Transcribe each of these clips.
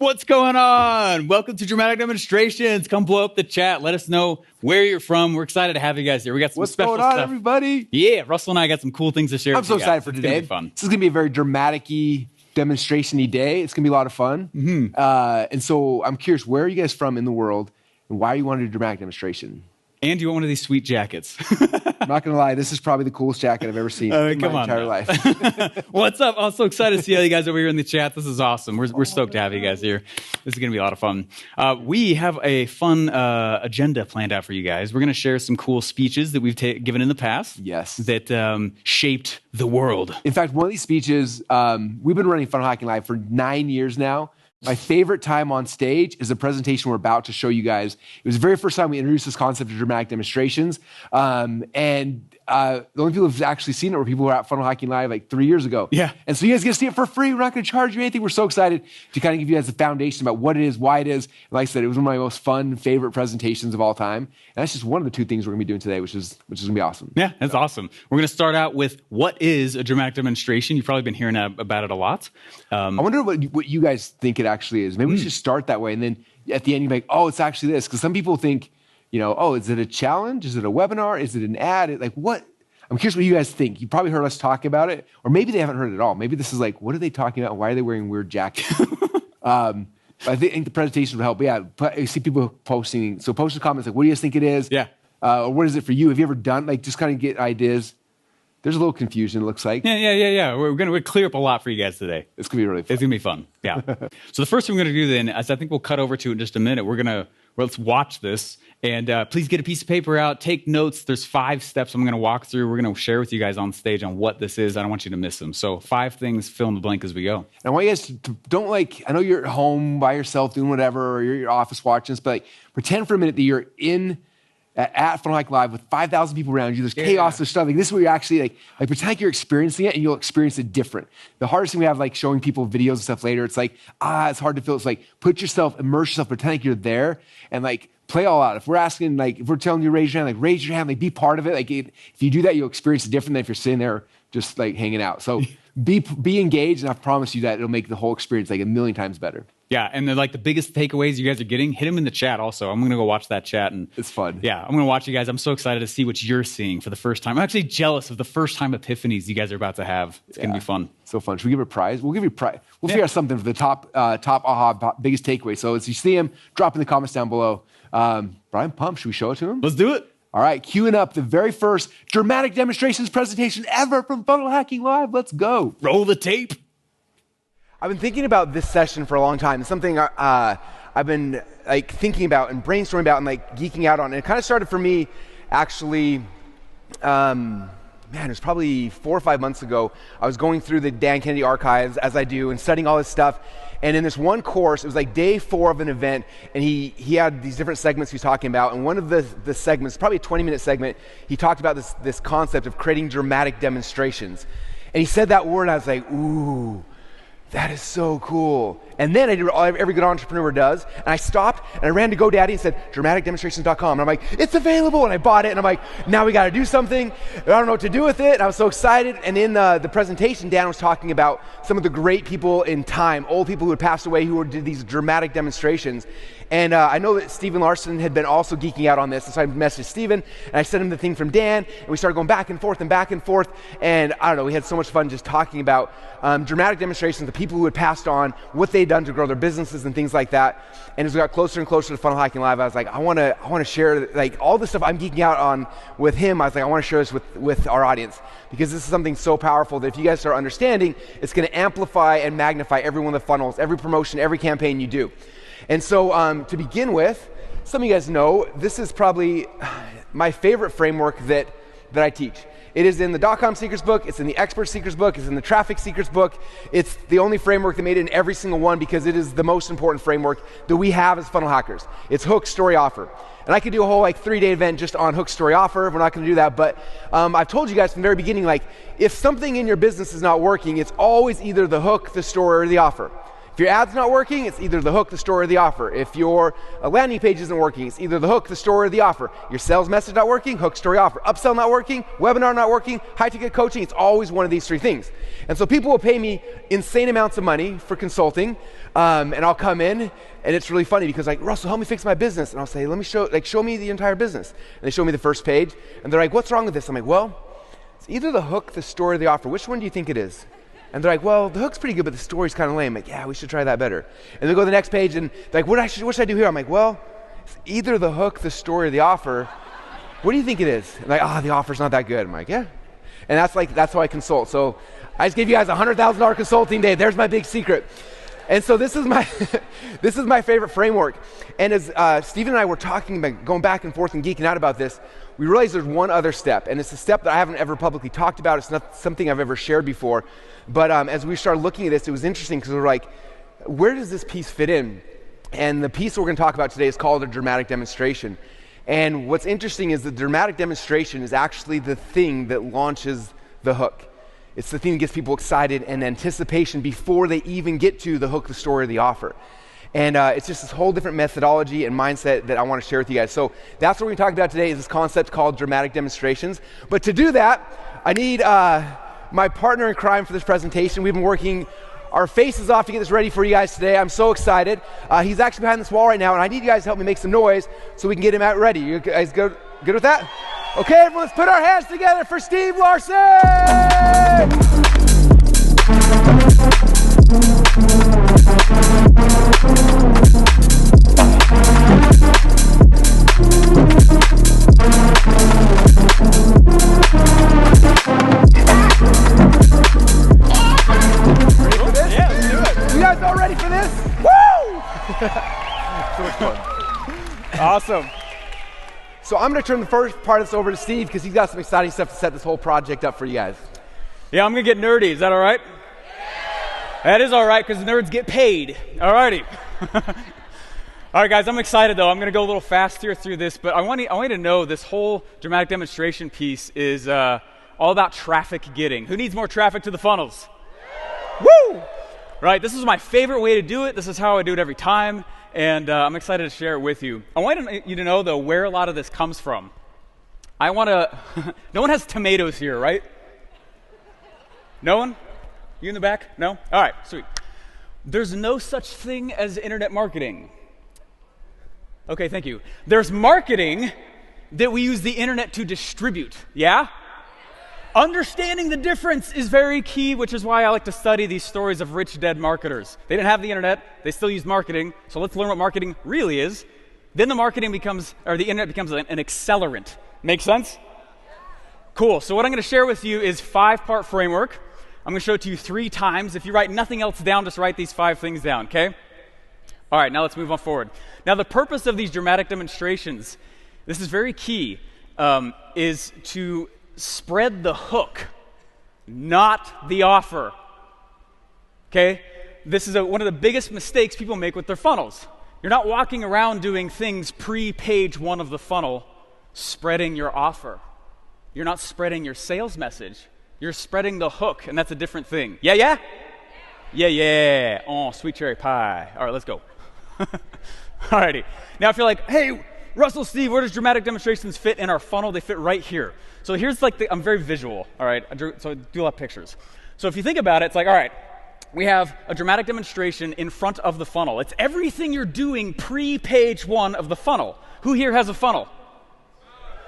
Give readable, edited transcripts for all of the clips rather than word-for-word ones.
What's going on? Welcome to Dramatic Demonstrations. Come blow up the chat. Let us know where you're from. We're excited to have you guys here. We got some special stuff. What's going on, everybody? Yeah, Russell and I got some cool things to share. I'm so excited for today. today. It's gonna be fun. This is going to be a very dramatic-y, demonstration-y day. It's going to be a lot of fun. And so I'm curious, where are you guys from in the world, and why are you wanting to do a dramatic demonstration? And you want one of these sweet jackets. I'm not going to lie, this is probably the coolest jacket I've ever seen in my entire life. What's up? I'm so excited to see all you guys over here in the chat. This is awesome. We're stoked to have you guys here. This is going to be a lot of fun. We have a fun agenda planned out for you guys. We're going to share some cool speeches that we've given in the past. Yes. That shaped the world. In fact, one of these speeches, we've been running Funnel Hacking Live for 9 years now. My favorite time on stage is the presentation we're about to show you guys. It was the very first time we introduced this concept of dramatic demonstrations. The only people who've actually seen it were people who were at Funnel Hacking Live like 3 years ago. Yeah. And so you guys get to see it for free. We're not going to charge you anything. We're so excited to kind of give you guys the foundation about what it is, why it is. And like I said, it was one of my most fun, favorite presentations of all time. And that's just one of the two things we're going to be doing today, which is going to be awesome. Yeah, that's awesome. We're going to start out with what is a dramatic demonstration. You've probably been hearing about it a lot. I wonder what you guys think it actually is. Maybe we should start that way. And then at the end, you're like, oh, it's actually this. Because some people think, oh, is it a challenge? Is it a webinar? Is it an ad? Like what? I'm curious what you guys think. You probably heard us talk about it, or maybe they haven't heard it at all. Maybe this is like, what are they talking about? Why are they wearing weird jackets? I think the presentation will help. Yeah, I see people posting. So post in the comments like, what do you guys think it is? Yeah. Or what is it for you? Have you ever done, like, just kind of get ideas? There's a little confusion, it looks like. Yeah. We're going to clear up a lot for you guys today. It's going to be really fun. It's going to be fun, yeah. So the first thing we're going to do then, as I think we'll cut over to in just a minute, let's watch this. And please get a piece of paper out, take notes. There's 5 steps I'm going to walk through. We're going to share with you guys on stage on what this is. I don't want you to miss them. So 5 things, fill in the blank as we go. And I want you guys to don't I know you're at home by yourself doing whatever, or you're at your office watching this, but pretend for a minute that you're at Funnel Hacking Live with 5,000 people around you. There's chaos, there's stuff. Like, this is where you're actually like pretend like you're experiencing it, and you'll experience it different. The hardest thing we have, like showing people videos and stuff later, it's like, it's hard to feel. It's like, immerse yourself, pretend like you're there, and like play all out. If we're asking, like, if we're telling you to raise your hand, like raise your hand, like be part of it. Like if you do that, you'll experience it different than if you're sitting there just like hanging out. So be engaged, and I promise you that it'll make the whole experience like a million times better. Yeah, and they're like the biggest takeaways you guys are getting, hit them in the chat also. I'm going to go watch that chat. And it's fun. Yeah, I'm going to watch you guys. I'm so excited to see what you're seeing for the first time. I'm actually jealous of the first time epiphanies you guys are about to have. It's going to be fun. So fun. Should we give a prize? We'll give you a prize. We'll figure out something for the top biggest takeaway. So as you see him, drop in the comments down below. Brian, pumped. Should we show it to him? Let's do it. All right, queuing up the very first dramatic demonstrations presentation ever from Funnel Hacking Live. Let's go. Roll the tape. I've been thinking about this session for a long time. It's something I've been like thinking about and brainstorming about and like geeking out on. And it kind of started for me actually, it was probably 4 or 5 months ago. I was going through the Dan Kennedy archives, as I do, and studying all this stuff. And in this one course, it was like day 4 of an event, and he had these different segments he was talking about. And one of the segments, probably a 20-minute segment, he talked about this concept of creating dramatic demonstrations. And he said that word, and I was like, ooh, that is so cool. And then I did what every good entrepreneur does, and I stopped, and I ran to GoDaddy and said, dramaticdemonstrations.com. And I'm like, it's available, and I bought it, and I'm like, now we got to do something. I don't know what to do with it, and I was so excited. And in the presentation, Dan was talking about some of the great people in time, old people who had passed away who did these dramatic demonstrations. And I know that Stephen Larson had been also geeking out on this, and so I messaged Stephen, and I sent him the thing from Dan, and we started going back and forth, and I don't know, we had so much fun just talking about dramatic demonstrations, the people who had passed on, what they'd done to grow their businesses and things like that. And as we got closer and closer to Funnel Hacking Live, I was like, I want to share like all the stuff I'm geeking out on with him. I was like, I want to share this with our audience, because this is something so powerful that if you guys start understanding, it's going to amplify and magnify every one of the funnels, every promotion, every campaign you do. And so to begin with, some of you guys know, this is probably my favorite framework that I teach. It is in the .com Secrets book, it's in the Expert Secrets book, it's in the Traffic Secrets book. It's the only framework that made it in every single one, because it is the most important framework that we have as funnel hackers. It's hook, story, offer. And I could do a whole 3-day event just on hook, story, offer. We're not going to do that, but I've told you guys from the very beginning, if something in your business is not working, it's always either the hook, the story, or the offer. If your ad's not working, it's either the hook, the story, or the offer. If your landing page isn't working, it's either the hook, the story, or the offer. Your sales message not working, hook, story, offer. Upsell not working, webinar not working, high-ticket coaching, it's always one of these three things. And so people will pay me insane amounts of money for consulting, and I'll come in, and it's really funny because like, Russell, help me fix my business. And I'll say, let me show me the entire business. And they show me the first page, and they're like, what's wrong with this? I'm like, well, it's either the hook, the story, or the offer. Which one do you think it is? And they're like, well, the hook's pretty good, but the story's kind of lame. I'm like, yeah, we should try that better. And they go to the next page, and they're like, what should I do here? I'm like, well, it's either the hook, the story, or the offer. What do you think it is? And like, the offer's not that good. I'm like, yeah. And that's how I consult. So I just gave you guys a $100,000 consulting day. There's my big secret. And so this is my this is my favorite framework. And as Stephen and I were talking about going back and forth and geeking out about this, we realized there's one other step, and it's a step that I haven't ever publicly talked about. It's not something I've ever shared before. But as we started looking at this, it was interesting because we're like, where does this piece fit in? And the piece we're going to talk about today is called a dramatic demonstration. And what's interesting is the dramatic demonstration is actually the thing that launches the hook. It's the thing that gets people excited and anticipation before they even get to the hook, the story, or the offer. And it's just this whole different methodology and mindset that I want to share with you guys. So that's what we're going to talk about today is this concept called dramatic demonstrations. But to do that, I need my partner in crime for this presentation. We've been working our faces off to get this ready for you guys today. I'm so excited. He's actually behind this wall right now, and I need you guys to help me make some noise so we can get him out ready. You guys good with that? Okay, everyone, let's put our hands together for Steve Larson! You guys all ready for this? Woo! So much fun. Awesome. So I'm going to turn the first part of this over to Steve because he's got some exciting stuff to set this whole project up for you guys. Yeah, I'm going to get nerdy. Is that all right? That is all right because nerds get paid. All righty. All right, guys, I'm excited, though. I'm going to go a little faster through this, but I want you to know this whole dramatic demonstration piece is all about traffic getting. Who needs more traffic to the funnels? Woo! Right, this is my favorite way to do it. This is how I do it every time, and I'm excited to share it with you. I want you to know, though, where a lot of this comes from. I want to... No one has tomatoes here, right? No one? You in the back? No? All right, sweet. There's no such thing as internet marketing. Okay, thank you. There's marketing that we use the internet to distribute, yeah? Understanding the difference is very key, which is why I like to study these stories of rich dead marketers. They didn't have the internet, they still used marketing, so let's learn what marketing really is. Then the internet becomes an accelerant. Make sense? Cool, so what I'm gonna share with you is 5-part framework. I'm gonna show it to you 3 times. If you write nothing else down, just write these 5 things down, okay? All right, now let's move on forward. Now the purpose of these dramatic demonstrations, this is very key, is to spread the hook, not the offer. Okay? This is one of the biggest mistakes people make with their funnels. You're not walking around doing things pre-page 1 of the funnel, spreading your offer. You're not spreading your sales message. You're spreading the hook, and that's a different thing. Yeah, yeah? Yeah, yeah. Oh, sweet cherry pie. All right, let's go. Alrighty. Now if you're like, hey, Russell, Steve, where does dramatic demonstrations fit in our funnel? They fit right here. So here's I'm very visual, all right? So I do a lot of pictures. So if you think about it, it's like, all right, we have a dramatic demonstration in front of the funnel. It's everything you're doing pre-page 1 of the funnel. Who here has a funnel?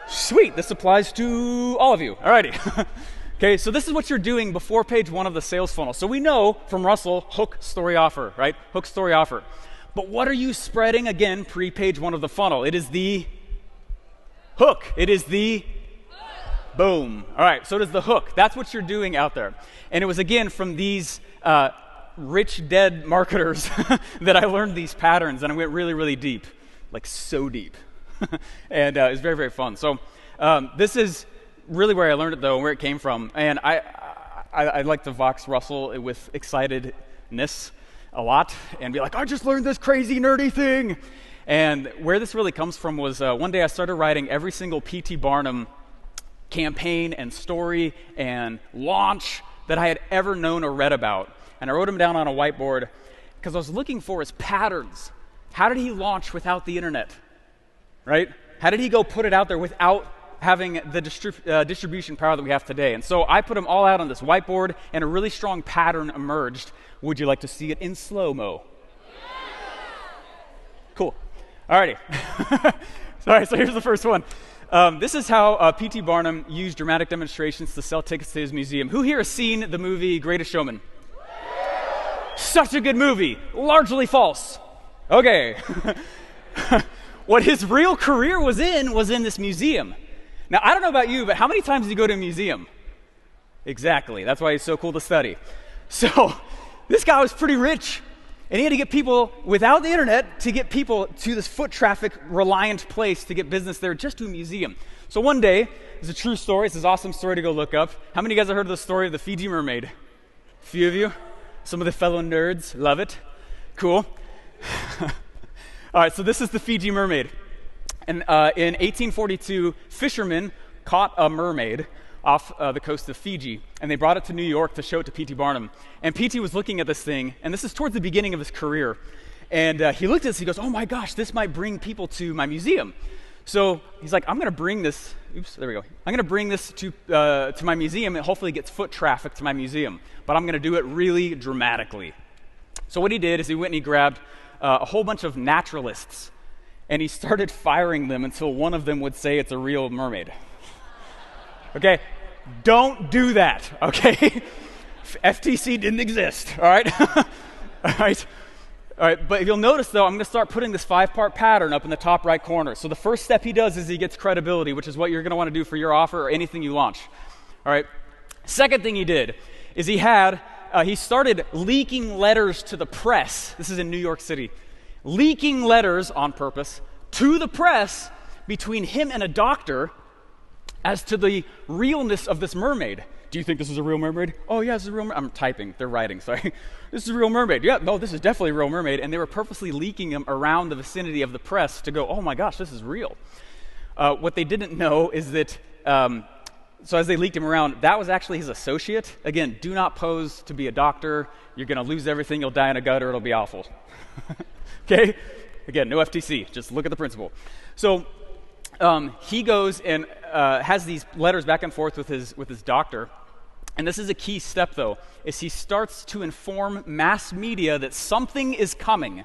Sweet, this applies to all of you. Alrighty. Okay, so this is what you're doing before page 1 of the sales funnel. So we know from Russell, hook, story, offer, right? Hook, story, offer. But what are you spreading, again, pre-page 1 of the funnel? It is the hook. It is the boom. All right, so it is the hook. That's what you're doing out there. And it was, again, from these rich, dead marketers that I learned these patterns, and I went really, really deep, like so deep. And it was very, very fun. So this is really where I learned it, though, and where it came from. And I like to vox Russell with excitedness a lot and be like, I just learned this crazy nerdy thing. And where this really comes from was one day I started writing every single P.T. Barnum campaign and story and launch that I had ever known or read about. And I wrote them down on a whiteboard because I was looking for his patterns. How did he launch without the internet, right? How did he go put it out there without having the distribution power that we have today? And so I put them all out on this whiteboard, and a really strong pattern emerged. Would you like to see it in slow-mo? Cool. All righty. All right, so here's the first one. This is how P.T. Barnum used dramatic demonstrations to sell tickets to his museum. Who here has seen the movie Greatest Showman? Such a good movie. Largely false. Okay. What his real career was in this museum. Now, I don't know about you, but how many times do you go to a museum? Exactly. That's why it's so cool to study. So this guy was pretty rich, and he had to get people without the internet to get people to this foot traffic reliant place to get business there, just to a museum. So one day, it's a true story. It's an awesome story to go look up. How many of you guys have heard of the story of the Fiji mermaid? A few of you? Some of the fellow nerds love it. Cool. All right, so this is the Fiji mermaid. And in 1842, fishermen caught a mermaid off the coast of Fiji, and they brought it to New York to show it to P.T. Barnum. And P.T. was looking at this thing, and this is towards the beginning of his career. And he looked at this, he goes, oh my gosh, this might bring people to my museum. So he's like, I'm going to bring this, I'm going to bring this to my museum, and hopefully it gets foot traffic to my museum. But I'm going to do it really dramatically. So what he did is he went and he grabbed a whole bunch of naturalists, and he started firing them until one of them would say it's a real mermaid. Okay? Don't do that, okay? FTC didn't exist, all right? All right? All right, but you'll notice, though, I'm going to start putting this 5-part pattern up in the top right corner. So the first step he does is he gets credibility, which is what you're going to want to do for your offer or anything you launch. All right? Second thing he did is he started leaking letters to the press. This is in New York City. Leaking letters on purpose to the press between him and a doctor as to the realness of this mermaid. Do you think this is a real mermaid? Oh, yeah, this is a real mermaid. I'm typing. They're writing, sorry. This is a real mermaid. Yeah, no, this is definitely a real mermaid. And they were purposely leaking them around the vicinity of the press to go, oh my gosh, this is real. What they didn't know is that, so as they leaked him around, that was actually his associate. Again, do not pose to be a doctor. You're going to lose everything. You'll die in a gutter. It'll be awful. Okay? Again, no FTC. Just look at the principle. So he goes and has these letters back and forth with his doctor. And this is a key step, though, is he starts to inform mass media that something is coming.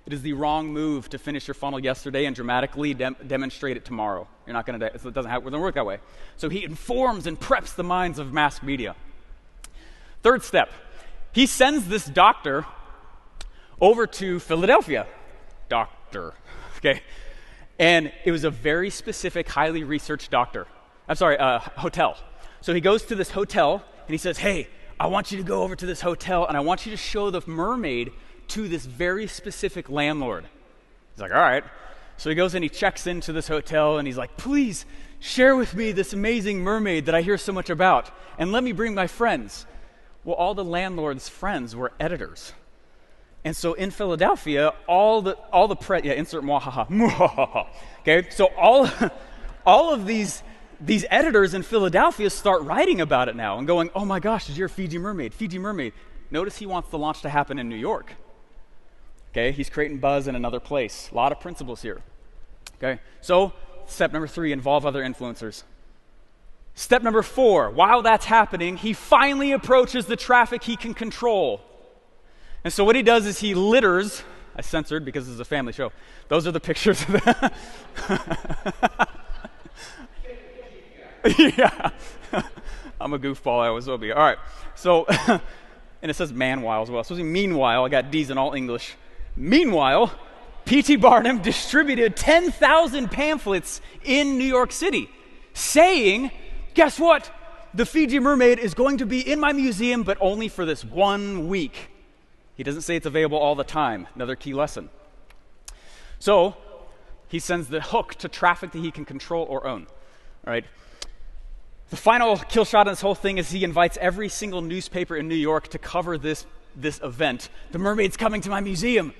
It is the wrong move to finish your funnel yesterday and dramatically demonstrate it tomorrow. You're not going to. It doesn't work that way. So he informs and preps the minds of mass media. Third step, he sends this doctor over to Philadelphia. Doctor, okay, and it was a very specific, highly researched hotel. So he goes to this hotel and he says, hey, I want you to go over to this hotel and I want you to show the mermaid to this very specific landlord. He's like, all right. So he goes and he checks into this hotel and he's like, please share with me this amazing mermaid that I hear so much about and let me bring my friends. Well, all the landlord's friends were editors. And so in Philadelphia, all the press, insert mwahaha, okay? So all of these editors in Philadelphia start writing about it now and going, oh my gosh, you're a Fiji mermaid, Fiji mermaid. Notice he wants the launch to happen in New York. Okay, he's creating buzz in another place. A lot of principles here. Okay, so step number 3, involve other influencers. Step number 4, while that's happening, he finally approaches the traffic he can control. And so what he does is he litters, I censored because this is a family show. Those are the pictures of the yeah. I'm a goofball, I always will be. All right, so, and it says manwhile as well. So meanwhile, I got D's in all English. Meanwhile, P.T. Barnum distributed 10,000 pamphlets in New York City saying, guess what? The Fiji mermaid is going to be in my museum, but only for this 1 week. He doesn't say it's available all the time. Another key lesson. So he sends the hook to traffic that he can control or own. All right. The final kill shot on this whole thing is he invites every single newspaper in New York to cover this event. The mermaid's coming to my museum.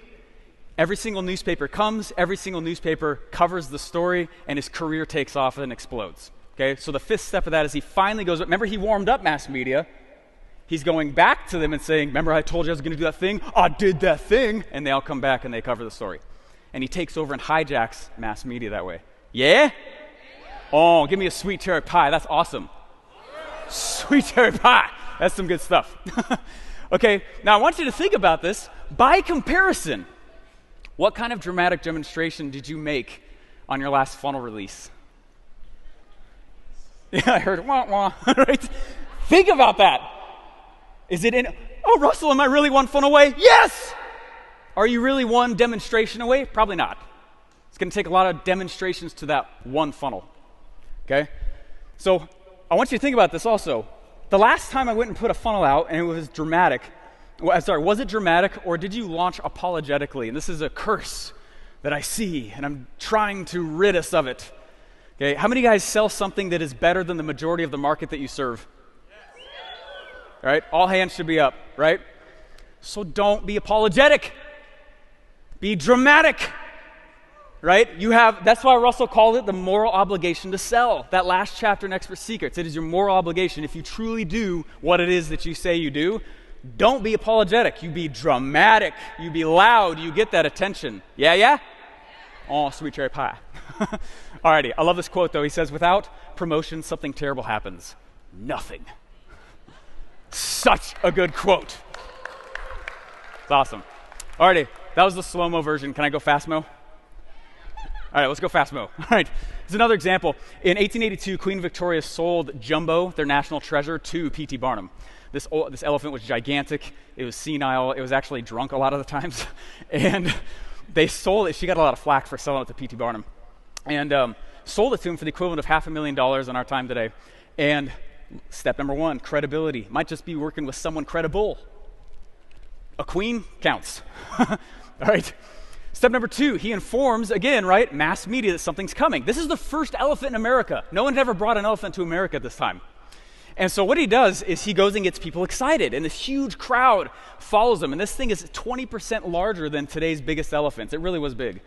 Every single newspaper comes, every single newspaper covers the story, and his career takes off and explodes. Okay, so the 5th step of that is he finally goes, remember he warmed up mass media, He's going back to them and saying, remember I told you I was going to do that thing? I did that thing. And they all come back and they cover the story. And he takes over and hijacks mass media that way. Yeah? Oh, give me a sweet cherry pie. That's awesome. Sweet cherry pie. That's some good stuff. Okay, now I want you to think about this. By comparison, what kind of dramatic demonstration did you make on your last funnel release? Yeah, I heard wah wah, right? Think about that. Is it in, oh, Russell, am I really one funnel away? Yes! Are you really one demonstration away? Probably not. It's going to take a lot of demonstrations to that one funnel, okay? So I want you to think about this also. The last time I went and put a funnel out and it was dramatic, was it dramatic or did you launch apologetically? And this is a curse that I see and I'm trying to rid us of it. Okay, how many guys sell something that is better than the majority of the market that you serve? Right? All hands should be up, right? So don't be apologetic. Be dramatic. Right? That's why Russell called it the moral obligation to sell. That last chapter in Expert Secrets. It is your moral obligation. If you truly do what it is that you say you do, don't be apologetic. You be dramatic. You be loud. You get that attention. Yeah? Oh, sweet cherry pie. Alrighty, I love this quote though. He says, without promotion, something terrible happens. Nothing. Such a good quote. It's awesome. Alrighty, that was the slow-mo version. Can I go fast-mo? All right, let's go fast-mo. All right, here's another example. In 1882, Queen Victoria sold Jumbo, their national treasure, to P.T. Barnum. This elephant was gigantic. It was senile. It was actually drunk a lot of the times. And they sold it. She got a lot of flack for selling it to P.T. Barnum. And sold it to him for the equivalent of $500,000 in our time today. And step number one, credibility. Might just be working with someone credible. A queen counts. All right. Step number two, he informs, again, right, mass media that something's coming. This is the first elephant in America. No one had ever brought an elephant to America at this time. And so what he does is he goes and gets people excited, and this huge crowd follows him. And this thing is 20% larger than today's biggest elephants. It really was big.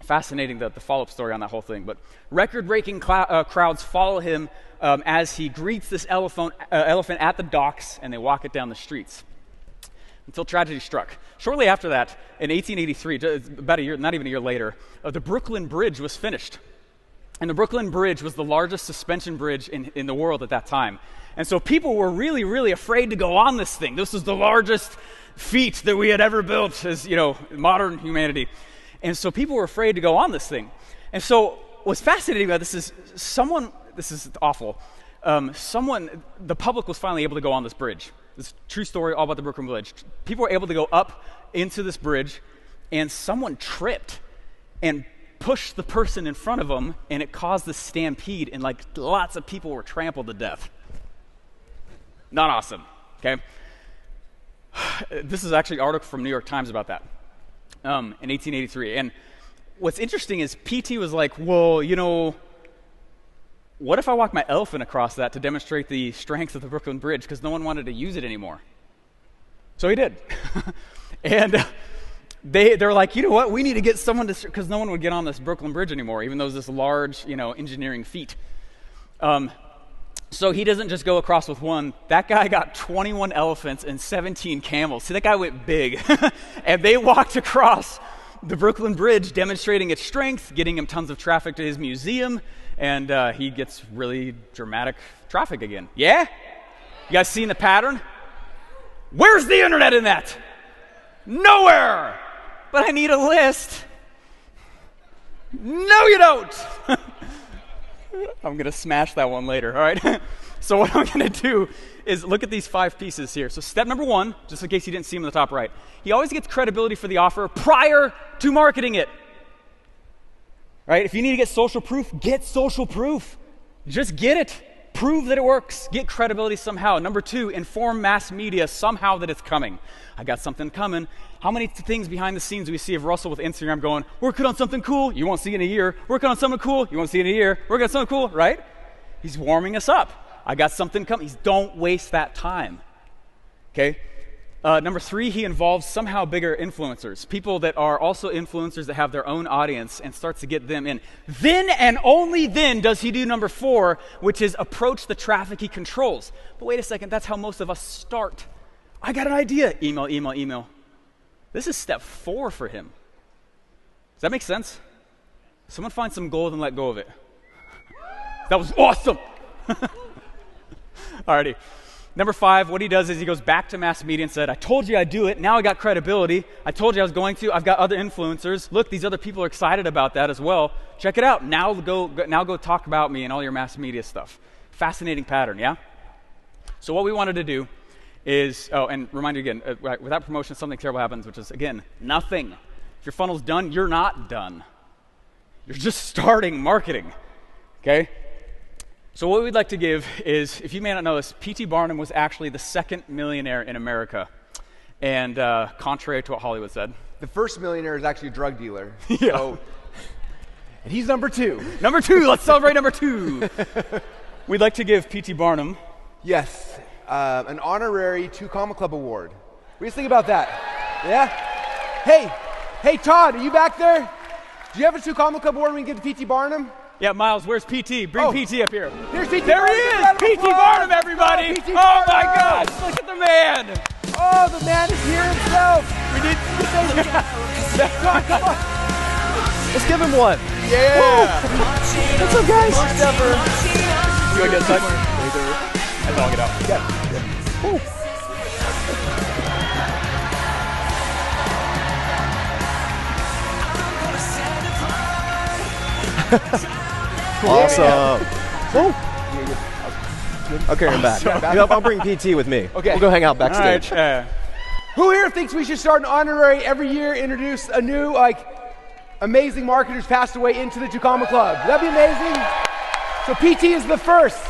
Fascinating, the follow-up story on that whole thing. But record-breaking crowds follow him as he greets this elephant at the docks, and they walk it down the streets. Until tragedy struck. Shortly after that, in 1883, about a year, not even a year later, the Brooklyn Bridge was finished. And the Brooklyn Bridge was the largest suspension bridge in the world at that time. And so people were really, really afraid to go on this thing. This was the largest feat that we had ever built as, modern humanity. And so people were afraid to go on this thing. And so what's fascinating about this is this is awful, the public was finally able to go on this bridge. This true story all about the Brooklyn Bridge. People were able to go up into this bridge, and someone tripped and pushed the person in front of them, and it caused this stampede, and lots of people were trampled to death. Not awesome, okay? This is actually an article from New York Times about that in 1883. And what's interesting is PT was like, well, what if I walk my elephant across that to demonstrate the strength of the Brooklyn Bridge, because no one wanted to use it anymore. So he did. And they're like, you know what, we need to get someone to, because no one would get on this Brooklyn Bridge anymore, even though it was this large, engineering feat. So he doesn't just go across with one. That guy got 21 elephants and 17 camels. See, that guy went big. And they walked across the Brooklyn Bridge, demonstrating its strength, getting him tons of traffic to his museum, and he gets really dramatic traffic again. Yeah? You guys seen the pattern? Where's the internet in that? Nowhere! But I need a list. No, you don't! I'm going to smash that one later, all right? So what I'm going to do is look at these 5 pieces here. So step number 1, just in case you didn't see them in the top right, he always gets credibility for the offer prior to marketing it. Right? If you need to get social proof, get social proof. Just get it. Prove that it works. Get credibility somehow. Number 2, inform mass media somehow that it's coming. I got something coming. How many things behind the scenes do we see of Russell with Instagram going, working on something cool, you won't see it in a year. Working on something cool, you won't see it in a year. Working on something cool, right? He's warming us up. I got something coming. Don't waste that time. Okay? Number 3, he involves somehow bigger influencers, people that are also influencers that have their own audience, and starts to get them in. Then and only then does he do number 4, which is approach the traffic he controls. But wait a second, that's how most of us start. I got an idea. Email, email, email. This is step 4 for him. Does that make sense? Someone find some gold and let go of it. That was awesome. Alrighty. Number 5, what he does is he goes back to mass media and said, I told you I'd do it. Now I got credibility. I told you I was going to. I've got other influencers. Look, these other people are excited about that as well. Check it out. Now go talk about me and all your mass media stuff. Fascinating pattern, yeah? So what we wanted to do is, and remind you again, without promotion, something terrible happens, which is, again, nothing. If your funnel's done, you're not done. You're just starting marketing, okay? So what we'd like to give is, if you may not know this, P.T. Barnum was actually the second millionaire in America. And contrary to what Hollywood said. The first millionaire is actually a drug dealer. Yeah. So, and he's number 2. Number 2, let's celebrate number 2. We'd like to give P.T. Barnum. Yes, an honorary 2 Comma Club award. What do you think about that? Yeah? Hey, Todd, are you back there? Do you have a 2 Comma Club award we can give to P.T. Barnum? Yeah, Miles, where's PT? Bring PT up here. Here's PT. There he is! PT Barnum, everybody! Oh my gosh, look at the man! Oh, the man is here himself! We need to Come on! Let's give him one. Yeah! What's up, guys? First ever. You want to get a touch? That's all I'll get out. Yeah. Awesome. I'll carry him back. I'll bring PT with me. Okay. We'll go hang out backstage. All right, Who here thinks we should start an honorary every year, introduce a new, amazing marketers passed away into the 2 Comma Club? That'd be amazing. So PT is the first,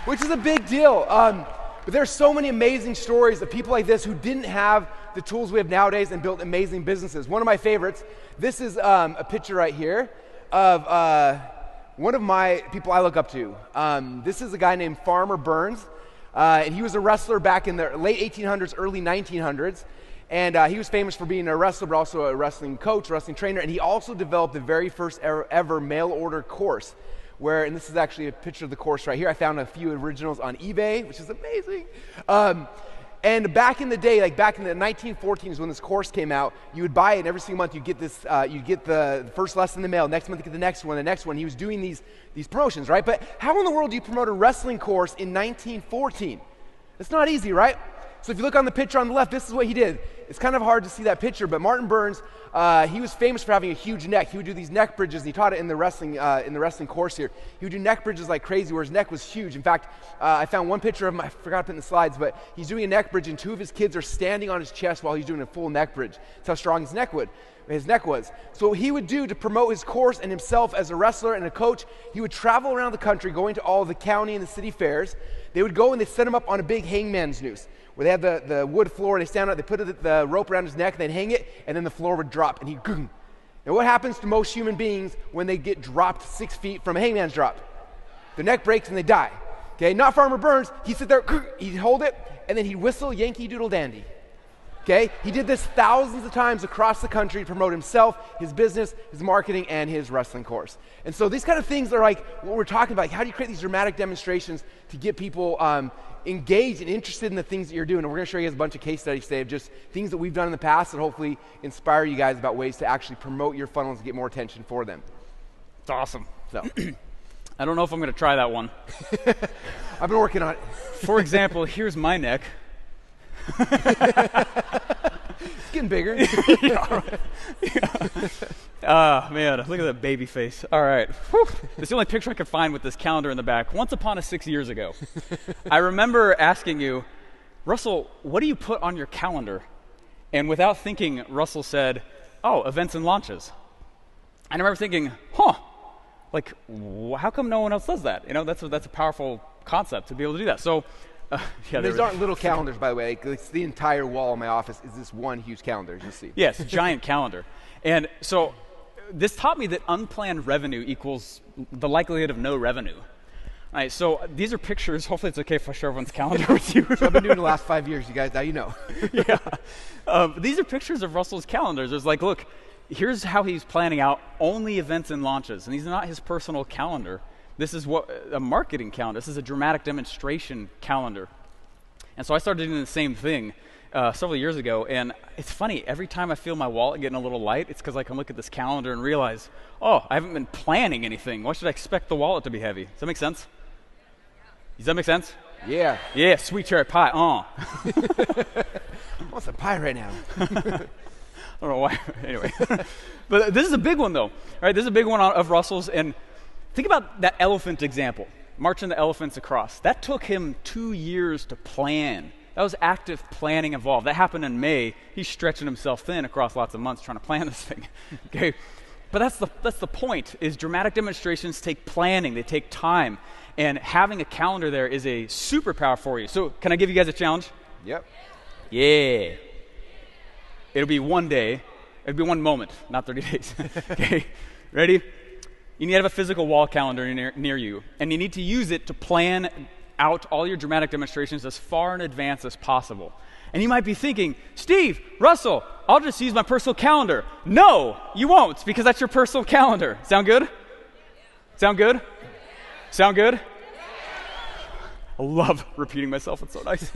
which is a big deal. But there's so many amazing stories of people like this who didn't have the tools we have nowadays and built amazing businesses. One of my favorites, this is a picture right here of one of my people I look up to. This is a guy named Farmer Burns, and he was a wrestler back in the late 1800s, early 1900s, and he was famous for being a wrestler, but also a wrestling coach, wrestling trainer, and he also developed the very first ever mail order course, and this is actually a picture of the course right here. I found a few originals on eBay, which is amazing. And back in the day, back in the 1914s when this course came out, you would buy it, and every single month you get this, you get the first lesson in the mail, next month you get the next one. He was doing these promotions, right? But how in the world do you promote a wrestling course in 1914? It's not easy, right? So if you look on the picture on the left, this is what he did. It's kind of hard to see that picture, but Martin Burns, he was famous for having a huge neck. He would do these neck bridges, and he taught it in the wrestling course here. He would do neck bridges like crazy, where his neck was huge. In fact, I found one picture of him, I forgot to put in the slides, but he's doing a neck bridge, and 2 of his kids are standing on his chest while he's doing a full neck bridge. That's how strong his neck was. So what he would do to promote his course and himself as a wrestler and a coach, he would travel around the country, going to all the county and the city fairs. They would go and they set him up on a big hangman's noose, where they have the wood floor, and they stand out, they put the rope around his neck, and they'd hang it, and then the floor would drop, and he'd goom. Now what happens to most human beings when they get dropped 6 feet from a hangman's drop? Their neck breaks and they die. Okay, not Farmer Burns. He'd sit there, he'd hold it, and then he'd whistle Yankee Doodle Dandy. Okay, he did this thousands of times across the country to promote himself, his business, his marketing, and his wrestling course. And so these kind of things are like what we're talking about. How do you create these dramatic demonstrations to get people engaged and interested in the things that you're doing? And we're going to show you guys a bunch of case studies today of just things that we've done in the past that hopefully inspire you guys about ways to actually promote your funnels and get more attention for them. It's awesome. So, I don't know if I'm going to try that one. I've been working on it. For example, here's my neck. It's getting bigger. Man, look at that baby face. All right. Whew. It's the only picture I could find with this calendar in the back. Once upon 6 years ago, I remember asking you, Russell, what do you put on your calendar? And without thinking, Russell said, events and launches. I remember thinking, how come no one else does that? That's a powerful concept to be able to do that. So, these aren't little calendars, by the way. It's the entire wall of my office is this one huge calendar, as you see. Yes, a giant calendar. And so this taught me that unplanned revenue equals the likelihood of no revenue. All right, so these are pictures. Hopefully it's okay if I share everyone's calendar with you. So I've been doing the last 5 years, you guys. Now you know. Yeah. These are pictures of Russell's calendars. There's like, look, here's how he's planning out only events and launches. And these are not his personal calendar. This is a marketing calendar. This is a dramatic demonstration calendar. And so I started doing the same thing several years ago. And it's funny, every time I feel my wallet getting a little light, it's because I can look at this calendar and realize, oh, I haven't been planning anything. Why should I expect the wallet to be heavy? Does that make sense? Does that make sense? Yeah. Yeah, sweet cherry pie. I want some pie right now. I don't know why. Anyway. But this is a big one, though. All right, this is a big one of Russell's. And think about that elephant example, marching the elephants across. That took him 2 years to plan. That was active planning involved. That happened in May. He's stretching himself thin across lots of months trying to plan this thing. Okay, but that's the point, is dramatic demonstrations take planning. They take time. And having a calendar there is a superpower for you. So can I give you guys a challenge? Yep. Yeah. It'll be one day. It'll be one moment, not 30 days. Okay, ready? You need to have a physical wall calendar near you. And you need to use it to plan out all your dramatic demonstrations as far in advance as possible. And you might be thinking, Steve, Russell, I'll just use my personal calendar. No, you won't, because that's your personal calendar. Sound good? Sound good? Sound good? I love repeating myself. It's so nice.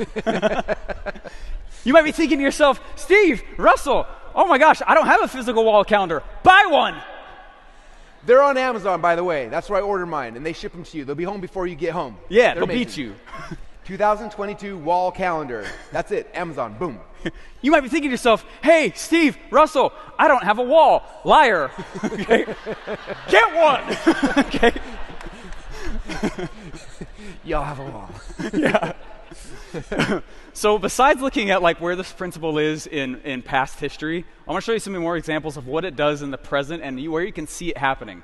You might be thinking to yourself, Steve, Russell, oh my gosh, I don't have a physical wall calendar. Buy one. They're on Amazon, by the way. That's where I order mine, and they ship them to you. They'll be home before you get home. Yeah, they'll beat you. 2022 wall calendar. That's it. Amazon. Boom. You might be thinking to yourself, hey, Steve, Russell, I don't have a wall. Liar. Okay. Get one. Okay. Y'all have a wall. Yeah. So besides looking at like where this principle is in past history, I want to show you some more examples of what it does in the present and where you can see it happening.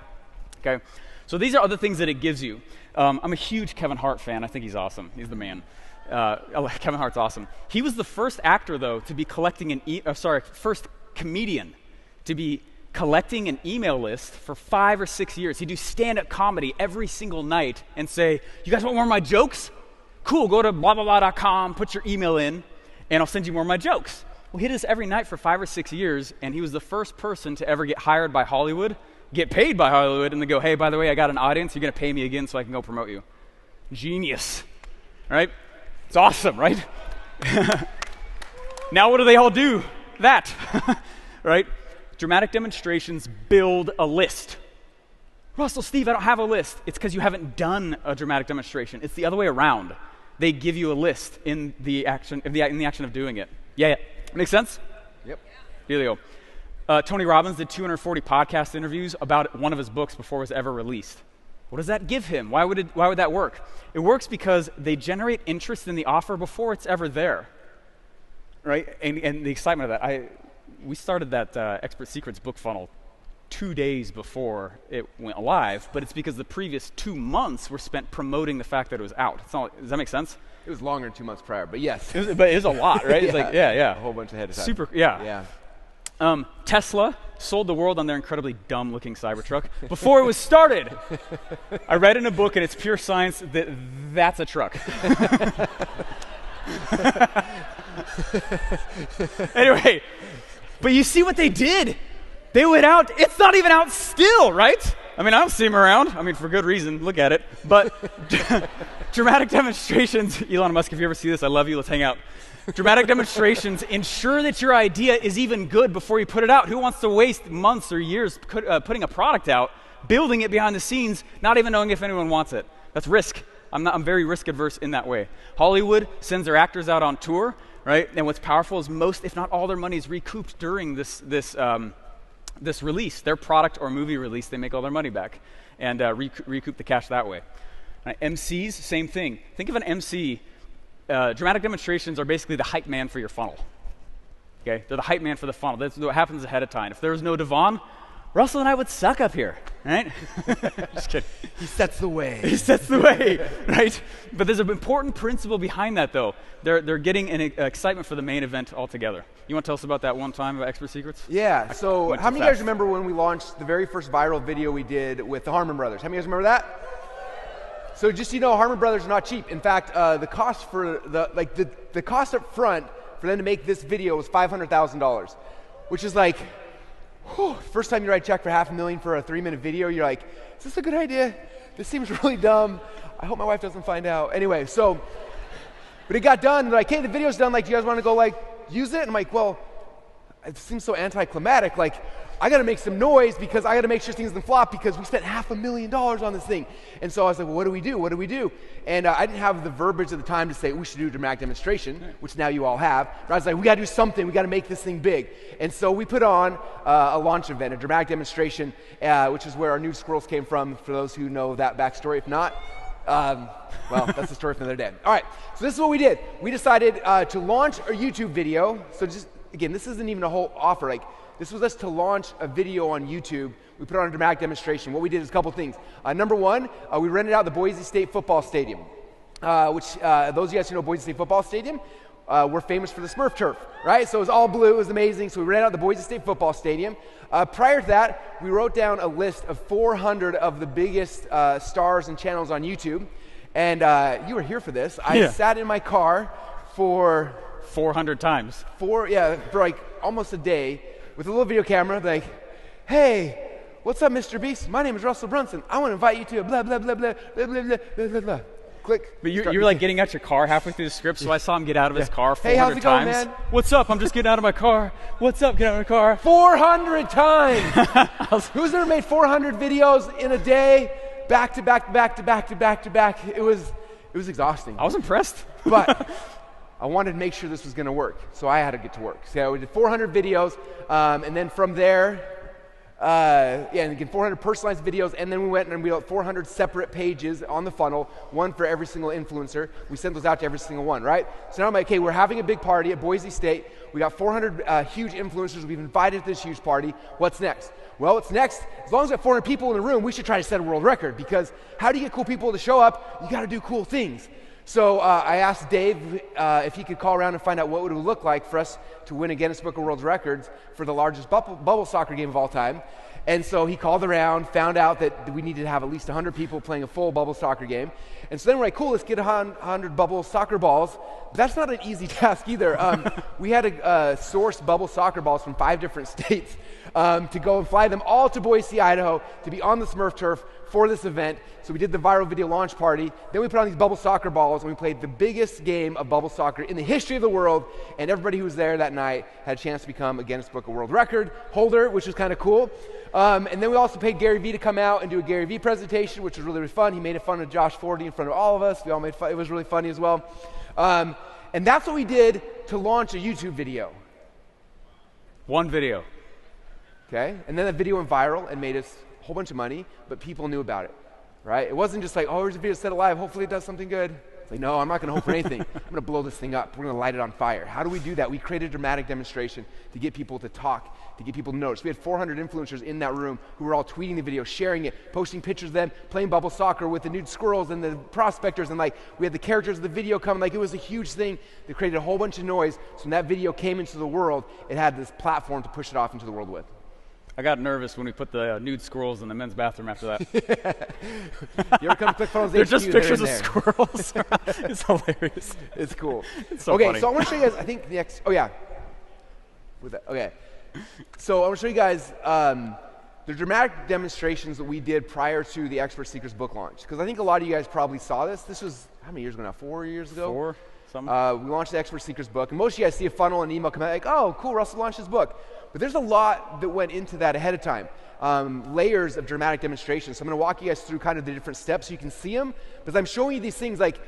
Okay. So these are other things that it gives you. I'm a huge Kevin Hart fan. I think he's awesome. He's the man. Kevin Hart's awesome. He was the first actor, though, to be collecting first comedian to be collecting an email list for 5 or 6 years. He'd do stand-up comedy every single night and say, you guys want more of my jokes? Cool, go to blah, blah, blah.com, put your email in, and I'll send you more of my jokes. Well, he did this every night for 5 or 6 years, and he was the first person to ever get hired by Hollywood, get paid by Hollywood, and then go, hey, by the way, I got an audience. You're going to pay me again so I can go promote you. Genius, right? It's awesome, right? Now what do they all do? That, right? Dramatic demonstrations build a list. Russell, Steve, I don't have a list. It's because you haven't done a dramatic demonstration. It's the other way around. They give you a list in the action of doing it. Yeah. Make sense? Yep. Here you go. Tony Robbins did 240 podcast interviews about one of his books before it was ever released. What does that give him? Why would that work? It works because they generate interest in the offer before it's ever there, right? And the excitement of that. We started that Expert Secrets book funnel 2 days before it went live, but it's because the previous 2 months were spent promoting the fact that it was out. Does that make sense? It was longer than 2 months prior, but yes. But it was a lot, right? It's like, yeah. A whole bunch ahead of time. Super, yeah. Tesla sold the world on their incredibly dumb-looking Cybertruck before it was started. I read in a book, and it's pure science, that's a truck. Anyway, but you see what they did? They went out. It's not even out still, right? I mean, I don't see them around. I mean, for good reason. Look at it. But dramatic demonstrations, Elon Musk, if you ever see this, I love you. Let's hang out. Dramatic demonstrations ensure that your idea is even good before you put it out. Who wants to waste months or years putting a product out, building it behind the scenes, not even knowing if anyone wants it? That's risk. I'm very risk adverse in that way. Hollywood sends their actors out on tour, right? And what's powerful is most, if not all, their money is recouped during this release, their product or movie release. They make all their money back and recoup the cash that way. Right? MCs, same thing. Think of an MC. Dramatic demonstrations are basically the hype man for your funnel. Okay, they're the hype man for the funnel. That's what happens ahead of time. If there was no Devon, Russell and I would suck up here, right? Just kidding. He sets the way. He sets the way, right? But there's an important principle behind that, though. They're getting an excitement for the main event altogether. You want to tell us about that one time about Expert Secrets? Yeah. So how many of you guys remember when we launched the very first viral video we did with the Harmon Brothers? How many of you guys remember that? So just so you know, Harmon Brothers are not cheap. In fact, the cost for the cost up front for them to make this video was $500,000, which is like, whew, first time you write a check for $500,000 for a 3-minute video, you're like, is this a good idea? This seems really dumb. I hope my wife doesn't find out. Anyway, so, but it got done. They're like, hey, the video's done. Like, do you guys want to go like use it? And I'm like, well, it seems so anticlimactic. Like, I got to make some noise because I got to make sure things don't flop because we spent $500,000 on this thing. And so I was like, well, what do we do? What do we do? And I didn't have the verbiage at the time to say we should do a dramatic demonstration, which now you all have. But I was like, we got to do something. We got to make this thing big. And so we put on a launch event, a dramatic demonstration, which is where our nude squirrels came from, for those who know that backstory. If not, well, that's the story for another day. All right, so this is what we did. We decided to launch a YouTube video. So just, again, this isn't even a whole offer. Like, this was us to launch a video on YouTube. We put on a dramatic demonstration. What we did is a couple things. Number one, we rented out the Boise State football stadium, which those of you guys who know Boise State football stadium, we're famous for the Smurf turf, right? So it was all blue. It was amazing. So we rented out the Boise State football stadium. Prior to that, we wrote down a list of 400 of the biggest stars and channels on YouTube. And you were here for this. I sat in my car for 400 times. For like almost a day with a little video camera, like, hey, what's up, Mr. Beast? My name is Russell Brunson. I want to invite you to a blah, blah, blah, blah, blah, blah, blah, blah, blah, blah. Click. But you were like getting out your car halfway through the script, so I saw him get out of his car 400 hey, how's it going, times. man? What's up? I'm just getting out of my car. What's up? Get out of my car. 400 times. Who's ever made 400 videos in a day, back to back to back to back to back to back? It was exhausting. I was impressed. But I wanted to make sure this was going to work, so I had to get to work. So we did 400 videos, and then from there, and again, 400 personalized videos, and then we went and we built 400 separate pages on the funnel, one for every single influencer. We sent those out to every single one, right? So now I'm like, okay, we're having a big party at Boise State. We got 400 huge influencers. We've invited to this huge party. What's next? Well, what's next? As long as we have 400 people in the room, we should try to set a world record, because how do you get cool people to show up? You got to do cool things. So I asked Dave if he could call around and find out what it would look like for us to win a Guinness Book of World Records for the largest bubble soccer game of all time. And so he called around, found out that we needed to have at least 100 people playing a full bubble soccer game. And so then we're like, cool, let's get 100 bubble soccer balls. But that's not an easy task either. We had to source bubble soccer balls from 5 different states to go and fly them all to Boise, Idaho, to be on the Smurf turf for this event. So we did the viral video launch party. Then we put on these bubble soccer balls, and we played the biggest game of bubble soccer in the history of the world. And everybody who was there that night had a chance to become a Guinness Book of World Record holder, which was kind of cool. And then we also paid Gary Vee to come out and do a Gary Vee presentation, which was really, really fun. He made fun of Josh Forty in front of all of us. We all made fun. It was really funny as well. And that's what we did to launch a YouTube video. One video. Okay? And then that video went viral and made us a whole bunch of money, but people knew about it, right? It wasn't just like, oh, here's a video set it live. Hopefully it does something good. It's like, no, I'm not going to hope for anything. I'm going to blow this thing up. We're going to light it on fire. How do we do that? We created a dramatic demonstration to get people to talk, to get people to notice. We had 400 influencers in that room who were all tweeting the video, sharing it, posting pictures of them playing bubble soccer with the nude squirrels and the prospectors, and like we had the characters of the video come. Like, it was a huge thing that created a whole bunch of noise. So when that video came into the world, it had this platform to push it off into the world with. I got nervous when we put the nude squirrels in the men's bathroom after that. You ever come to ClickFunnels? They're just pictures of squirrels. It's hilarious. It's cool. It's so okay, funny. so I want to show you guys, I think the next, oh yeah. With that, okay. So I want to show you guys the dramatic demonstrations that we did prior to the Expert Seekers book launch. Because I think a lot of you guys probably saw this. This was, how many years ago now? 4 years ago? 4, something. We launched the Expert Seekers book. And most of you guys see a funnel and email come out like, oh, cool, Russell launched his book. But there's a lot that went into that ahead of time. Layers of dramatic demonstrations. So I'm going to walk you guys through kind of the different steps so you can see them. But as I'm showing you these things, like,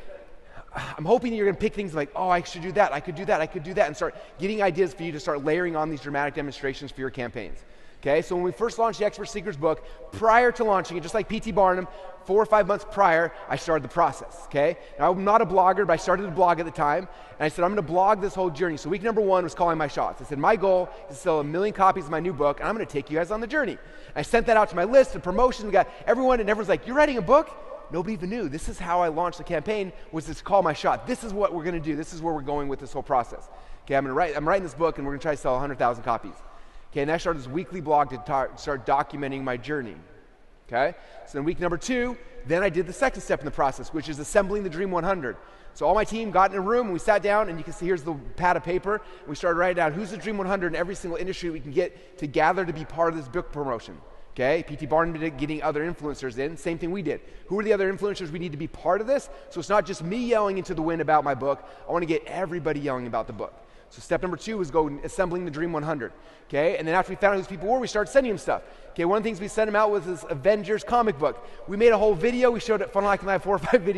I'm hoping that you're going to pick things like, oh, I should do that, I could do that, I could do that, and start getting ideas for you to start layering on these dramatic demonstrations for your campaigns. Okay, so when we first launched the Expert Seekers book, prior to launching it, just like P.T. Barnum, 4 or 5 months prior, I started the process, okay? Now, I'm not a blogger, but I started a blog at the time, and I said, I'm going to blog this whole journey. So week number 1 was calling my shots. I said, my goal is to sell 1 million copies of my new book, and I'm going to take you guys on the journey. And I sent that out to my list of promotions. We got everyone, and everyone's like, you're writing a book? Nobody even knew. This is how I launched the campaign, was to call my shot. This is what we're going to do. This is where we're going with this whole process. Okay, I'm writing this book, and we're going to try to sell 100,000 copies. Okay, and I started this weekly blog to start documenting my journey. okay? So then week number 2, then I did the second step in the process, which is assembling the Dream 100. So all my team got in a room, and we sat down, and you can see here's the pad of paper, and we started writing down who's the Dream 100 in every single industry we can get to gather to be part of this book promotion. Okay, P.T. Barnum did it, getting other influencers in. Same thing we did. Who are the other influencers we need to be part of this? So it's not just me yelling into the wind about my book. I want to get everybody yelling about the book. So step number 2 was assembling the Dream 100. Okay, and then after we found out who these people were, we started sending them stuff. Okay, one of the things we sent them out was this Avengers comic book. We made a whole video. We showed it at Funnel Hacking Live 4 or 5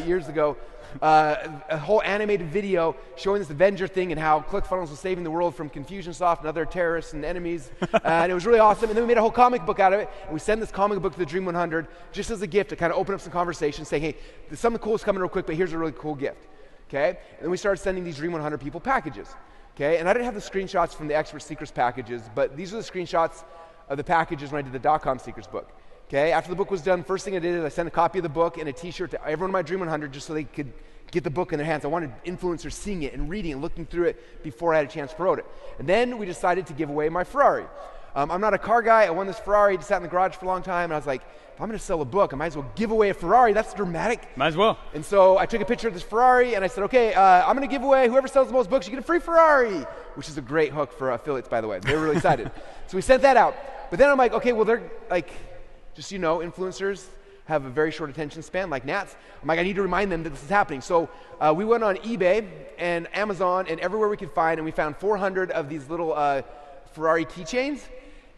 years ago. A whole animated video showing this Avenger thing and how ClickFunnels was saving the world from Confusionsoft and other terrorists and enemies. And it was really awesome. And then we made a whole comic book out of it. And we sent this comic book to the Dream 100 just as a gift to kind of open up some conversation, saying, hey, there's something cool is coming real quick, but here's a really cool gift. Okay? And then we started sending these Dream 100 people packages. Okay? And I didn't have the screenshots from the Expert Secrets packages, but these are the screenshots of the packages when I did the .com Secrets book. Okay, after the book was done, first thing I did is I sent a copy of the book and a t-shirt to everyone in my Dream 100 just so they could get the book in their hands. I wanted influencers seeing it and reading and looking through it before I had a chance to promote it. And then we decided to give away my Ferrari. I'm not a car guy. I won this Ferrari, just sat in the garage for a long time, and I was like, if I'm going to sell a book, I might as well give away a Ferrari. That's dramatic. Might as well. And so I took a picture of this Ferrari, and I said, okay, I'm going to give away, whoever sells the most books, you get a free Ferrari, which is a great hook for affiliates, by the way. They were really excited. So we sent that out. But then I'm like, okay, well, they're like, just, influencers have a very short attention span, like gnats. I'm like, I need to remind them that this is happening. So we went on eBay and Amazon and everywhere we could find, and we found 400 of these little Ferrari keychains.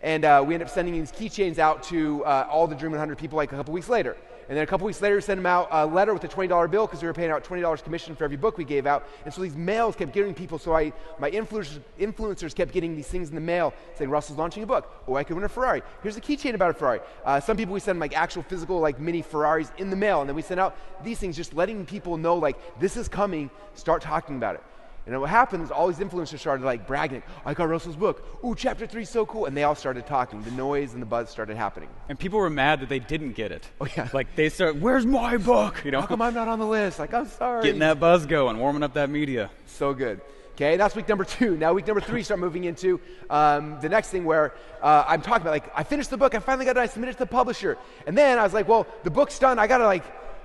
And we ended up sending these keychains out to all the Dream 100 people like a couple weeks later. And then a couple weeks later, we sent them out a letter with a $20 bill because we were paying out $20 commission for every book we gave out. And so these mails kept getting people. So my influencers kept getting these things in the mail saying, Russell's launching a book. Oh, I could win a Ferrari. Here's a keychain about a Ferrari. Some people we send them like actual physical like mini Ferraris in the mail. And then we sent out these things just letting people know like this is coming. Start talking about it. And then what happened is all these influencers started like bragging, I got Russell's book. Ooh, chapter 3 is so cool. And they all started talking. The noise and the buzz started happening. And people were mad that they didn't get it. Oh, yeah. Like they started, where's my book? How come I'm not on the list? Like, I'm sorry. Getting that buzz going, warming up that media. So good. Okay, that's week number 2. Now week number 3, start moving into the next thing where I'm talking about, like, I finished the book. I finally got it. I submitted it to the publisher. And then I was like, well, the book's done.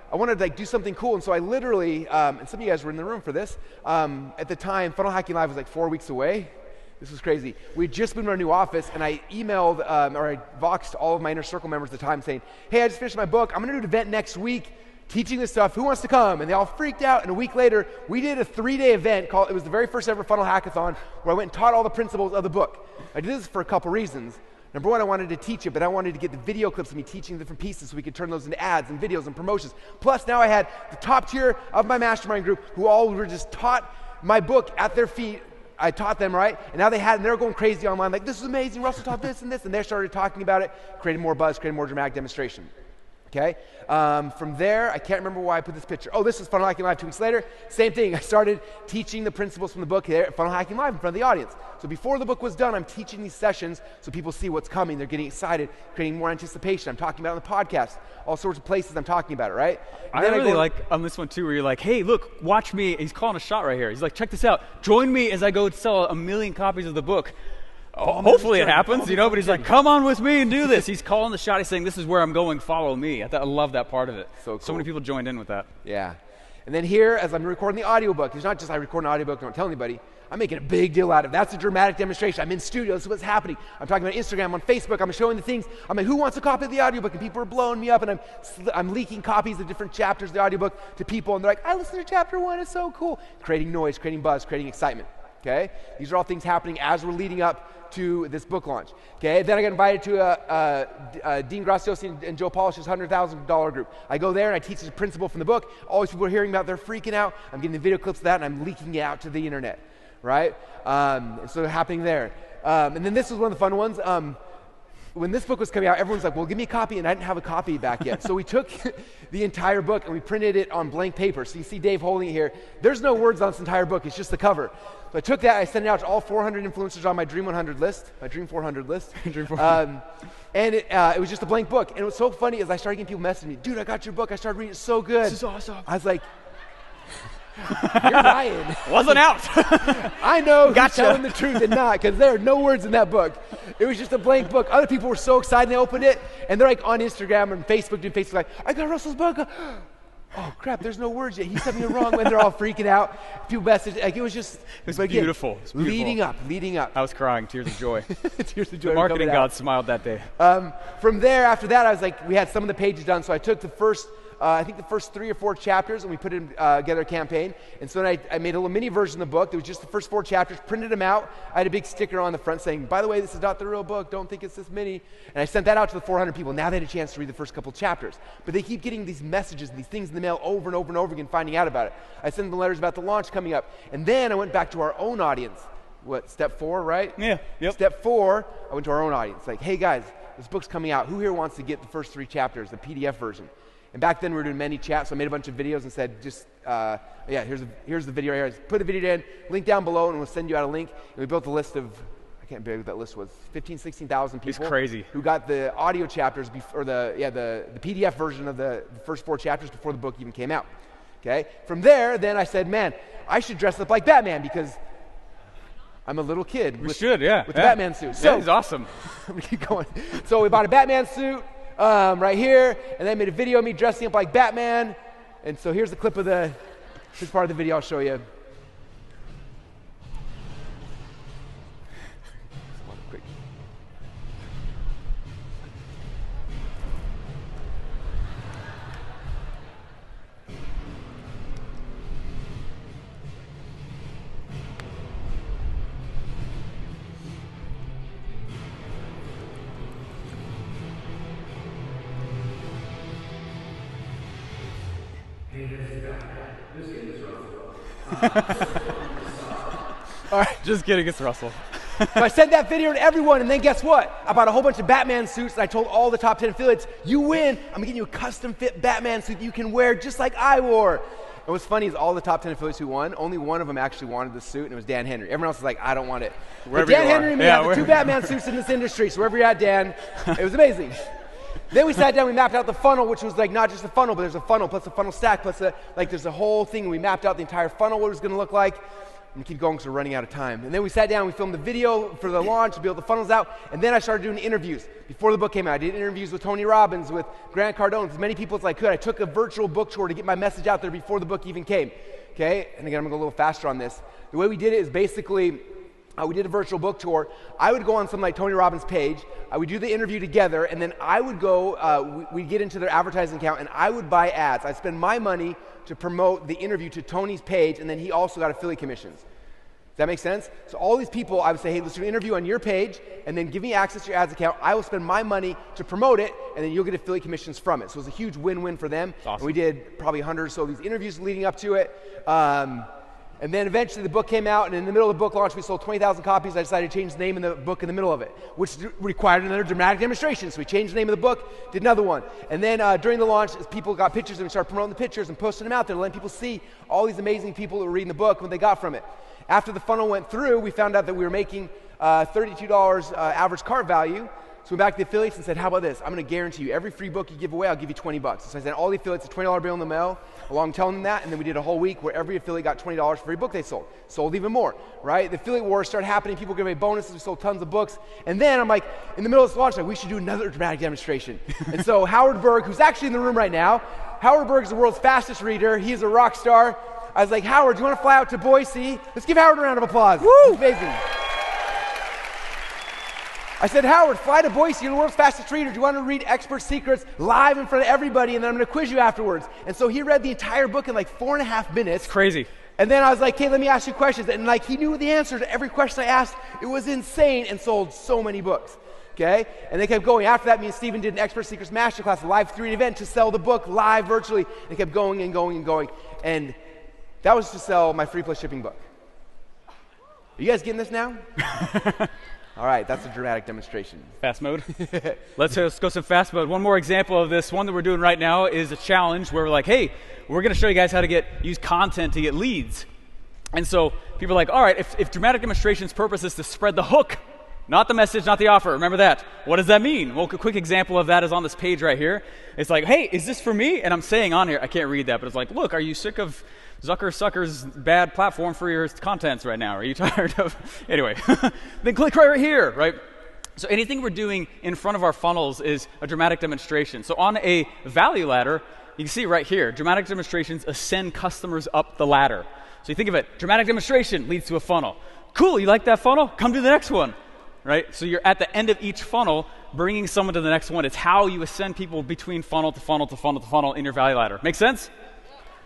I wanted to do something cool, and so I literally, and some of you guys were in the room for this, at the time, Funnel Hacking Live was like 4 weeks away. This was crazy. We had just moved to our new office, and I emailed, or I voxed all of my inner circle members at the time saying, hey, I just finished my book. I'm going to do an event next week teaching this stuff. Who wants to come? And they all freaked out, and a week later, we did a 3-day event it was the very first ever Funnel Hackathon where I went and taught all the principles of the book. I did this for a couple reasons. Number one, I wanted to teach it, but I wanted to get the video clips of me teaching the different pieces so we could turn those into ads and videos and promotions. Plus, now I had the top tier of my mastermind group who all were just taught my book at their feet. I taught them, right? And now and they're going crazy online, like, this is amazing, Russell taught this and this, and they started talking about it, creating more buzz, creating more dramatic demonstration. Okay? From there, I can't remember why I put this picture. Oh, this is Funnel Hacking Live 2 weeks later. Same thing. I started teaching the principles from the book here at Funnel Hacking Live in front of the audience. So before the book was done, I'm teaching these sessions so people see what's coming. They're getting excited, creating more anticipation. I'm talking about it on the podcast, all sorts of places I'm talking about it, right? And I really like on this one too, where you're like, hey, look, watch me. He's calling a shot right here. He's like, check this out. Join me as I go sell 1 million copies of the book. Oh, hopefully it happens, but he's like, come on with me and do this. He's calling the shot. He's saying, this is where I'm going, follow me. I love that part of it. So cool. So many people joined in with that. Yeah. And then here, as I'm recording the audiobook, it's not just I record an audiobook and don't tell anybody. I'm making a big deal out of it. That's a dramatic demonstration. I'm in studio. This is what's happening. I'm talking about Instagram, on Facebook. I'm showing the things. I'm like, who wants a copy of the audiobook? And people are blowing me up, and I'm leaking copies of different chapters of the audiobook to people, and they're like, I listened to chapter 1. It's so cool. Creating noise, creating buzz, creating excitement. Okay? These are all things happening as we're leading up to this book launch. Okay, then I got invited to Dean Graziosi and Joe Polish's $100,000 group. I go there and I teach the principle from the book. All these people are hearing about, they're freaking out. I'm getting the video clips of that and I'm leaking it out to the internet, right? So happening there. And then this was one of the fun ones. When this book was coming out, everyone's like, well, give me a copy, and I didn't have a copy back yet. So we took the entire book and we printed it on blank paper. So you see Dave holding it here. There's no words on this entire book. It's just the cover. So I took that, I sent it out to all 400 influencers on my Dream 100 list, my Dream 400 list. Dream 400. And it was just a blank book. And it was so funny as I started getting people messaging me, dude, I got your book. I started reading it. It's so good. This is awesome. I was like, you're lying. Wasn't out. I know who's telling the truth and not, because there are no words in that book. It was just a blank book. Other people were so excited they opened it, and they're like on Instagram and Facebook doing Facebook like, I got Russell's book. Oh crap, there's no words yet. He sent me the wrong one. They're all freaking out. People message like it was beautiful. It was beautiful. Leading up. I was crying, tears of joy. Tears of joy. The marketing god smiled that day. From there, after that, I was like, we had some of the pages done, so I took the first. I think the first 3 or 4 chapters, and we put it together a campaign. And so then I made a little mini version of the book. It was just the first 4 chapters, printed them out. I had a big sticker on the front saying, by the way, this is not the real book. Don't think it's this mini. And I sent that out to the 400 people. Now they had a chance to read the first couple chapters. But they keep getting these messages and these things in the mail over and over and over again, finding out about it. I sent them letters about the launch coming up. And then I went back to our own audience. What, step 4, right? Yeah. Yep. Step 4, I went to our own audience. Like, hey guys, this book's coming out. Who here wants to get the first 3 chapters, the PDF version? And back then we were doing many chats, so I made a bunch of videos and said, here's the video right here. Put the video in, link down below, and we'll send you out a link. And we built a list of, I can't remember what that list was, 15,000, 16,000 people. It's crazy. Who got the audio chapters, or the PDF version of the first 4 chapters before the book even came out. Okay? From there, then I said, man, I should dress up like Batman because I'm a little kid. With the Batman suit. So, yeah, he's awesome. I'm going to keep going. So we bought a Batman suit. Right here, and then I made a video of me dressing up like Batman, and so here's the clip of this part of the video I'll show you. All right, just kidding, it's Russell. So I sent that video to everyone, and then guess what? I bought a whole bunch of Batman suits, and I told all the top 10 affiliates, you win, I'm getting you a custom fit Batman suit that you can wear just like I wore. And what's funny is all the top 10 affiliates who won, only one of them actually wanted the suit, and it was Dan Henry. Everyone else was like, I don't want it. But Dan Henry and me have the 2 Batman suits in this industry, so wherever you're at, Dan, it was amazing. Then we sat down, we mapped out the funnel, which was like not just a funnel, but there's a funnel plus a funnel stack plus there's a whole thing. We mapped out the entire funnel, what it was going to look like. And keep going because we're running out of time. And then we sat down, we filmed the video for the launch to build the funnels out, and then I started doing interviews. Before the book came out, I did interviews with Tony Robbins, with Grant Cardone, with as many people as I could. I took a virtual book tour to get my message out there before the book even came. Okay? And again, I'm going to go a little faster on this. The way we did it is basically, we did a virtual book tour. I would go on some like Tony Robbins page. We'd do the interview together, and then I would go, we'd get into their advertising account, and I would buy ads. I'd spend my money to promote the interview to Tony's page, and then he also got affiliate commissions. Does that make sense? So all these people, I would say, hey, let's do an interview on your page, and then give me access to your ads account. I will spend my money to promote it, and then you'll get affiliate commissions from it. So it was a huge win-win for them. Awesome. And we did probably 100 or so of these interviews leading up to it. And then eventually the book came out, and in the middle of the book launch, we sold 20,000 copies. I decided to change the name of the book in the middle of it, which required another dramatic demonstration. So we changed the name of the book, did another one. And then during the launch, as people got pictures, and we started promoting the pictures and posting them out there, letting people see all these amazing people that were reading the book, what they got from it. After the funnel went through, we found out that we were making $32 average cart value. So we went back to the affiliates and said, how about this? I'm going to guarantee you every free book you give away, I'll give you $20. So I sent all the affiliates a $20 bill in the mail, along telling them that, and then we did a whole week where every affiliate got $20 for every book they sold. Sold even more, right? The affiliate wars started happening. People gave away bonuses. We sold tons of books. And then I'm like, in the middle of this launch, like, we should do another dramatic demonstration. And so Howard Berg, who's actually in the room right now, Howard Berg is the world's fastest reader. He is a rock star. I was like, Howard, do you want to fly out to Boise? Let's give Howard a round of applause. Woo! It's amazing. I said, Howard, fly to Boise. You're the world's fastest reader. Do you want to read Expert Secrets live in front of everybody, and then I'm going to quiz you afterwards? And so he read the entire book in like 4.5 minutes. It's crazy. And then I was like, okay, let me ask you questions. And like he knew the answer to every question I asked. It was insane, and sold so many books. Okay? And they kept going. After that, me and Steven did an Expert Secrets Masterclass, a live 3-day event to sell the book live virtually. They kept going and going and going. And that was to sell my free plus shipping book. Are you guys getting this now? All right, that's a dramatic demonstration. Fast mode. Let's go some fast mode. One more example of this. One that we're doing right now is a challenge where we're like, hey, we're going to show you guys how to use content to get leads. And so people are like, all right, if dramatic demonstration's purpose is to spread the hook, not the message, not the offer. Remember that. What does that mean? Well, a quick example of that is on this page right here. It's like, hey, is this for me? And I'm saying on here, I can't read that, but it's like, look, are you sick of Zucker's bad platform for your contents right now? Are you tired of... Anyway, then click right here, right? So anything we're doing in front of our funnels is a dramatic demonstration. So on a value ladder, you can see right here, dramatic demonstrations ascend customers up the ladder. So you think of it, dramatic demonstration leads to a funnel. Cool, you like that funnel? Come to the next one, right? So you're at the end of each funnel, bringing someone to the next one. It's how you ascend people between funnel to funnel to funnel to funnel in your value ladder. Make sense?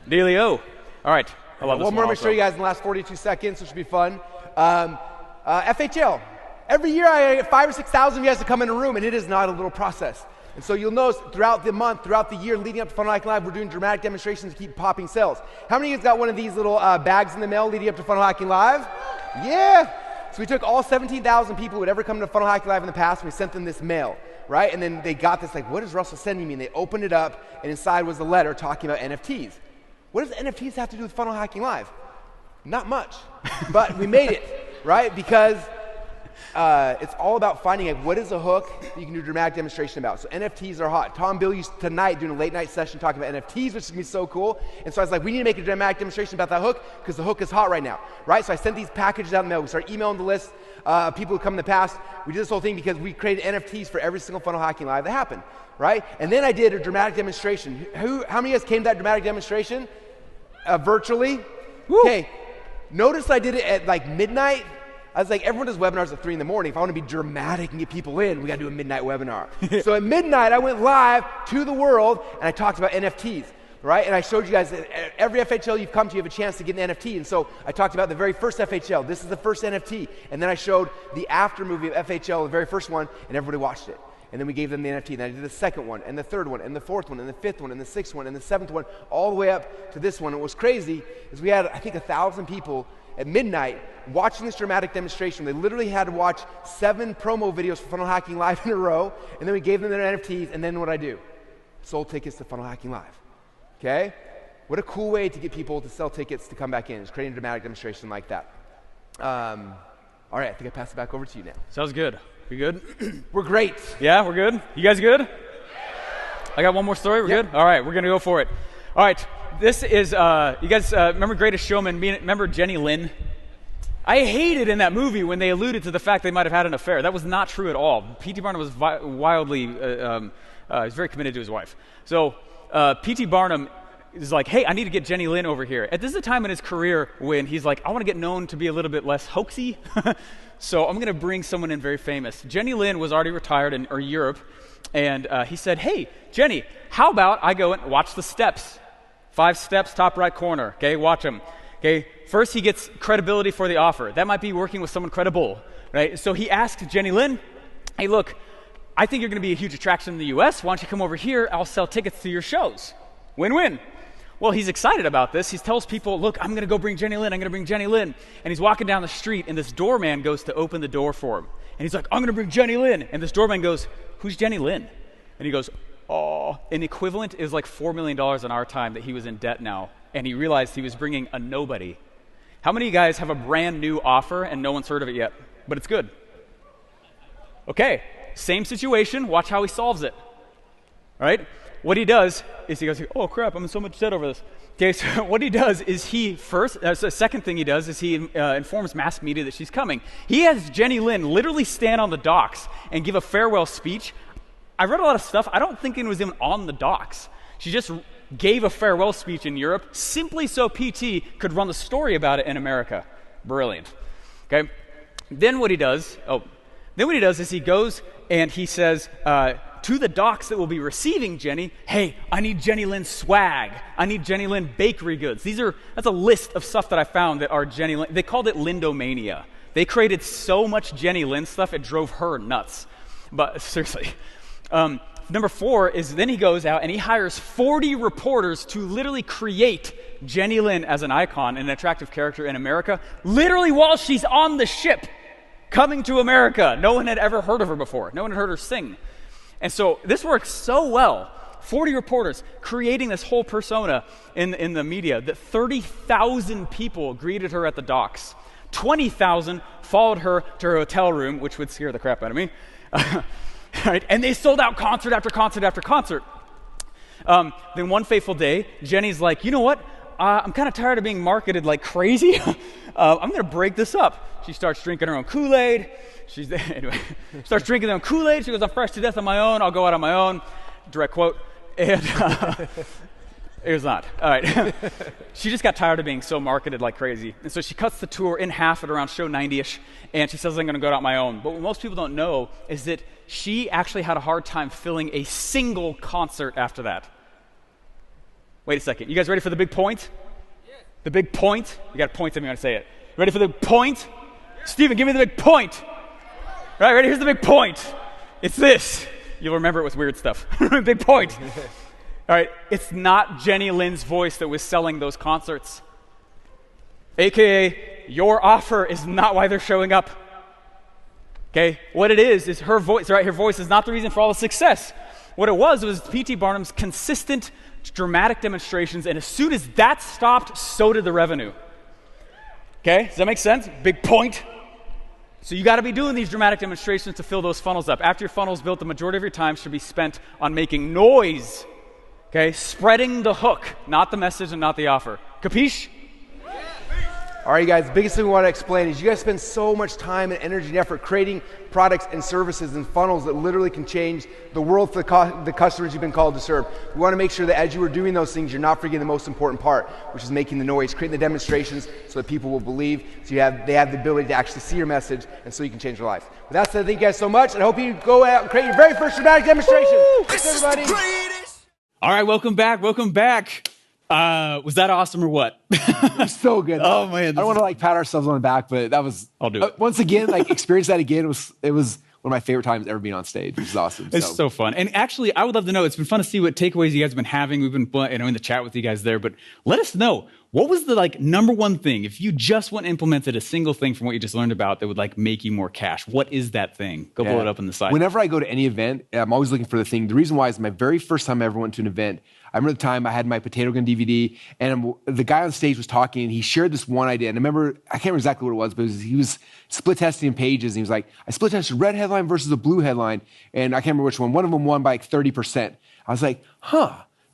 Dealio. All right. I love this one more I'm going to show you guys in the last 42 seconds, which should be fun. FHL. Every year I get 5,000 or 6,000 of you guys to come in a room, and it is not a little process. And so you'll notice throughout the month, throughout the year leading up to Funnel Hacking Live, we're doing dramatic demonstrations to keep popping sales. How many of you guys got one of these little bags in the mail leading up to Funnel Hacking Live? Yeah. So we took all 17,000 people who had ever come to Funnel Hacking Live in the past, and we sent them this mail, right? And then they got this, like, what is Russell sending me? And they opened it up, and inside was a letter talking about NFTs. What does NFTs have to do with Funnel Hacking Live? Not much. But we made it, right? Because it's all about finding like what is a hook that you can do a dramatic demonstration about. So NFTs are hot. Tom Bill used tonight doing a late night session talking about NFTs, which is gonna be so cool. And so I was like, we need to make a dramatic demonstration about that hook because the hook is hot right now, right? So I sent these packages out in the mail. We started emailing the list of people who come in the past. We did this whole thing because we created NFTs for every single Funnel Hacking Live that happened, right? And then I did a dramatic demonstration. How many of us came to that dramatic demonstration? Virtually? Okay. Notice I did it at like midnight. I was like, everyone does webinars at 3 in the morning. If I want to be dramatic and get people in, we got to do a midnight webinar. So at midnight, I went live to the world, and I talked about NFTs, right? And I showed you guys that every FHL you've come to, you have a chance to get an NFT. And so I talked about the very first FHL. This is the first NFT. And then I showed the after movie of FHL, the very first one, and everybody watched it. And then we gave them the NFT. And I did the second one, and the third one, and the fourth one, and the fifth one, and the sixth one, and the seventh one, all the way up to this one. And what was crazy is we had, I think, 1,000 people at midnight watching this dramatic demonstration. They literally had to watch 7 promo videos for Funnel Hacking Live in a row, and then we gave them their NFTs, and then what I do? Sold tickets to Funnel Hacking Live. Okay? What a cool way to get people to sell tickets to come back in, is creating a dramatic demonstration like that. All right, I think I pass it back over to you now. Sounds good. We good? We're great. Yeah, we're good? You guys good? I got one more story. We're good? All right, we're going to go for it. All right, this is, you guys remember Greatest Showman? Remember Jenny Lynn? I hated in that movie when they alluded to the fact they might have had an affair. That was not true at all. P.T. Barnum was wildly, he's very committed to his wife. So P.T. Barnum is like, hey, I need to get Jenny Lynn over here. This is a time in his career when he's like, I want to get known to be a little bit less hoaxy. So I'm going to bring someone in very famous. Jenny Lynn was already retired in Europe, and he said, hey, Jenny, how about I go and watch the steps? 5 steps, top right corner. Okay, watch them. Okay, first he gets credibility for the offer. That might be working with someone credible, right? So he asks Jenny Lynn, hey, look, I think you're going to be a huge attraction in the U.S. Why don't you come over here? I'll sell tickets to your shows. Win-win. Well, he's excited about this. He tells people, look, I'm going to go bring Jenny Lynn. I'm going to bring Jenny Lynn. And he's walking down the street, and this doorman goes to open the door for him. And he's like, I'm going to bring Jenny Lynn. And this doorman goes, who's Jenny Lynn? And he goes, oh. An equivalent is like $4 million in our time that he was in debt now. And he realized he was bringing a nobody. How many of you guys have a brand new offer and no one's heard of it yet? But it's good. Okay, same situation. Watch how he solves it. All right? What he does is he goes, oh crap, I'm in so much debt over this. Okay, so what he does is so the second thing he does is he informs mass media that she's coming. He has Jenny Lynn literally stand on the docks and give a farewell speech. I read a lot of stuff. I don't think it was even on the docks. She just gave a farewell speech in Europe simply so PT could run the story about it in America. Brilliant. Okay. Then what he does is he goes and he says to the docks that will be receiving Jenny, hey, I need Jenny Lynn swag. I need Jenny Lynn bakery goods. That's a list of stuff that I found that are Jenny Lynn. They called it Lindomania. They created so much Jenny Lynn stuff, it drove her nuts. But seriously. Number 4 is then he goes out and he hires 40 reporters to literally create Jenny Lynn as an icon and an attractive character in America, literally while she's on the ship coming to America. No one had ever heard of her before. No one had heard her sing. And so this works so well. 40 reporters creating this whole persona in the media that 30,000 people greeted her at the docks. 20,000 followed her to her hotel room, which would scare the crap out of me. Right? And they sold out concert after concert after concert. Then one fateful day, Jenny's like, you know what? I'm kind of tired of being marketed like crazy. I'm going to break this up. She starts drinking her own Kool-Aid. Anyway, starts drinking her own Kool-Aid. She goes, I'm fresh to death on my own. I'll go out on my own. Direct quote. And it was not. All right. She just got tired of being so marketed like crazy. And so she cuts the tour in half at around show 90-ish. And she says, I'm going to go out on my own. But what most people don't know is that she actually had a hard time filling a single concert after that. Wait a second. You guys ready for the big point? Yeah. The big point? You got to point to me when I say it. Ready for the point? Yeah. Steven, give me the big point. All right, ready? Here's the big point. It's this. You'll remember it with weird stuff. Big point. All right, it's not Jenny Lynn's voice that was selling those concerts. AKA, your offer is not why they're showing up. Okay, what it is her voice, right? Her voice is not the reason for all the success. What it was P.T. Barnum's consistent, dramatic demonstrations, and as soon as that stopped, so did the revenue. Okay, does that make sense? Big point. So you got to be doing these dramatic demonstrations to fill those funnels up. After your funnel's built, the majority of your time should be spent on making noise. Okay, spreading the hook, not the message and not the offer. Capiche? All right, guys, the biggest thing we want to explain is you guys spend so much time and energy and effort creating products and services and funnels that literally can change the world for the customers you've been called to serve. We want to make sure that as you are doing those things, you're not forgetting the most important part, which is making the noise, creating the demonstrations so that people will believe, so they have the ability to actually see your message, and so you can change their life. With that said, thank you guys so much, and I hope you go out and create your very first dramatic demonstration. Thanks, everybody. All right, welcome back. Welcome back. Was that awesome or what? So good. Oh man, I don't want to pat ourselves on the back, but that was. I'll do it once again. Experience that again. It was one of my favorite times ever being on stage, which is awesome. It's so fun. And actually, I would love to know. It's been fun to see what takeaways you guys have been having. We've been in the chat with you guys there, but let us know. What was the number one thing, if you just went and implemented a single thing from what you just learned about that would make you more cash? What is that thing? Go blow it up on the side. Whenever I go to any event, I'm always looking for the thing. The reason why is my very first time I ever went to an event, I remember the time I had my Potato Gun DVD, and the guy on stage was talking, and he shared this one idea. And I remember, I can't remember exactly what it was, but he was split testing in pages, and he was like, I split tested a red headline versus a blue headline, and I can't remember which one. One of them won by 30%. I was like,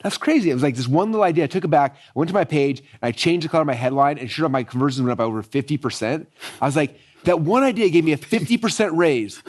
that's crazy. It was this one little idea. I took it back. I went to my page, and I changed the color of my headline, and sure enough, my conversions went up by over 50%. I was like, that one idea gave me a 50% raise.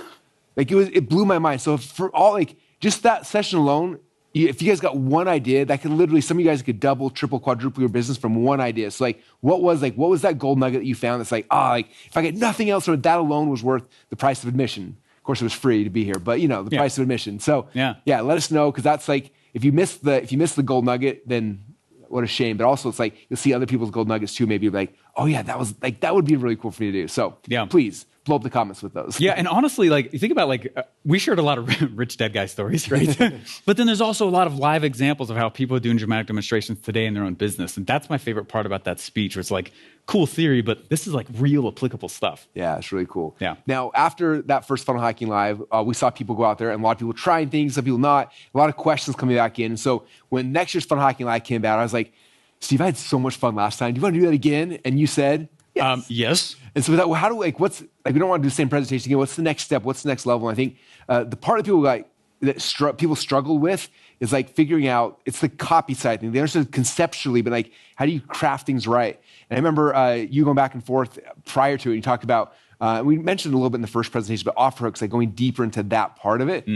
It blew my mind. So for all, just that session alone, if you guys got one idea, that could literally, some of you guys could double, triple, quadruple your business from one idea. So what was that gold nugget that you found that's if I get nothing else, or that alone was worth the price of admission. Of course, it was free to be here, but the price of admission. So yeah, let us know, because that's if you miss the gold nugget, then what a shame. But also it's you'll see other people's gold nuggets too. Maybe oh yeah, that would be really cool for me to do. So yeah, please blow up the comments with those. Yeah, and honestly, you think about we shared a lot of rich dead guy stories, right? But then there's also a lot of live examples of how people are doing dramatic demonstrations today in their own business, and that's my favorite part about that speech. Where it's cool theory, but this is real applicable stuff. Yeah, it's really cool. Yeah. Now, after that first Funnel Hacking Live, we saw people go out there, and a lot of people trying things, some people not. A lot of questions coming back in. And so when next year's Funnel Hacking Live came out, I was like, Steve, I had so much fun last time. Do you want to do that again? And you said yes. Yes. And so how do we we don't want to do the same presentation again. What's the next step? What's the next level? And I think the part that people struggle with is figuring out, it's the copy side thing. They understand conceptually, but how do you craft things right? And I remember you going back and forth prior to it. You talked about, we mentioned a little bit in the first presentation, but offer hooks, going deeper into that part of it,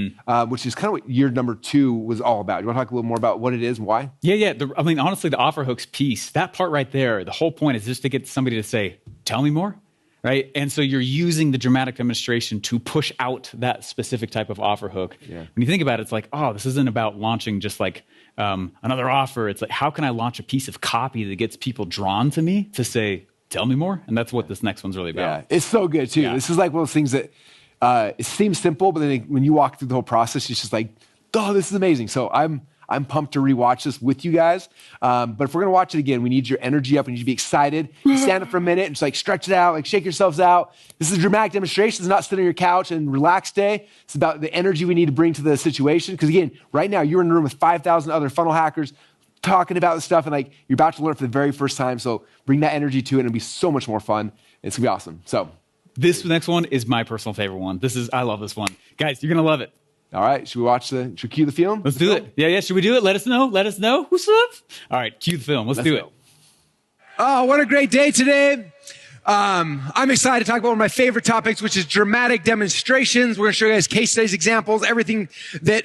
which is kind of what year number 2 was all about. You want to talk a little more about what it is and why? Yeah. Honestly, the offer hooks piece, that part right there, the whole point is just to get somebody to say, tell me more. Right? And so you're using the dramatic demonstration to push out that specific type of offer hook. Yeah. When you think about it, it's this isn't about launching just another offer. It's how can I launch a piece of copy that gets people drawn to me to say, tell me more? And that's what this next one's really about. Yeah, it's so good too. Yeah. This is one of those things that it seems simple, but then when you walk through the whole process, it's just oh, this is amazing. So I'm pumped to rewatch this with you guys. But if we're going to watch it again, we need your energy up. We need you to be excited. Stand up for a minute and just stretch it out, shake yourselves out. This is a dramatic demonstration. It's not sitting on your couch and relax day. It's about the energy we need to bring to the situation. Because again, right now you're in a room with 5,000 other funnel hackers talking about this stuff, and you're about to learn it for the very first time. So bring that energy to it, and it'll be so much more fun. It's going to be awesome. So this next one is my personal favorite one. I love this one. Guys, you're going to love it. All right, should we cue the film? Let's do it. Yeah, should we do it? Let us know. What's up? All right, cue the film. Let's do it. Oh, what a great day today. I'm excited to talk about one of my favorite topics, which is dramatic demonstrations. We're going to show you guys case studies, examples, everything that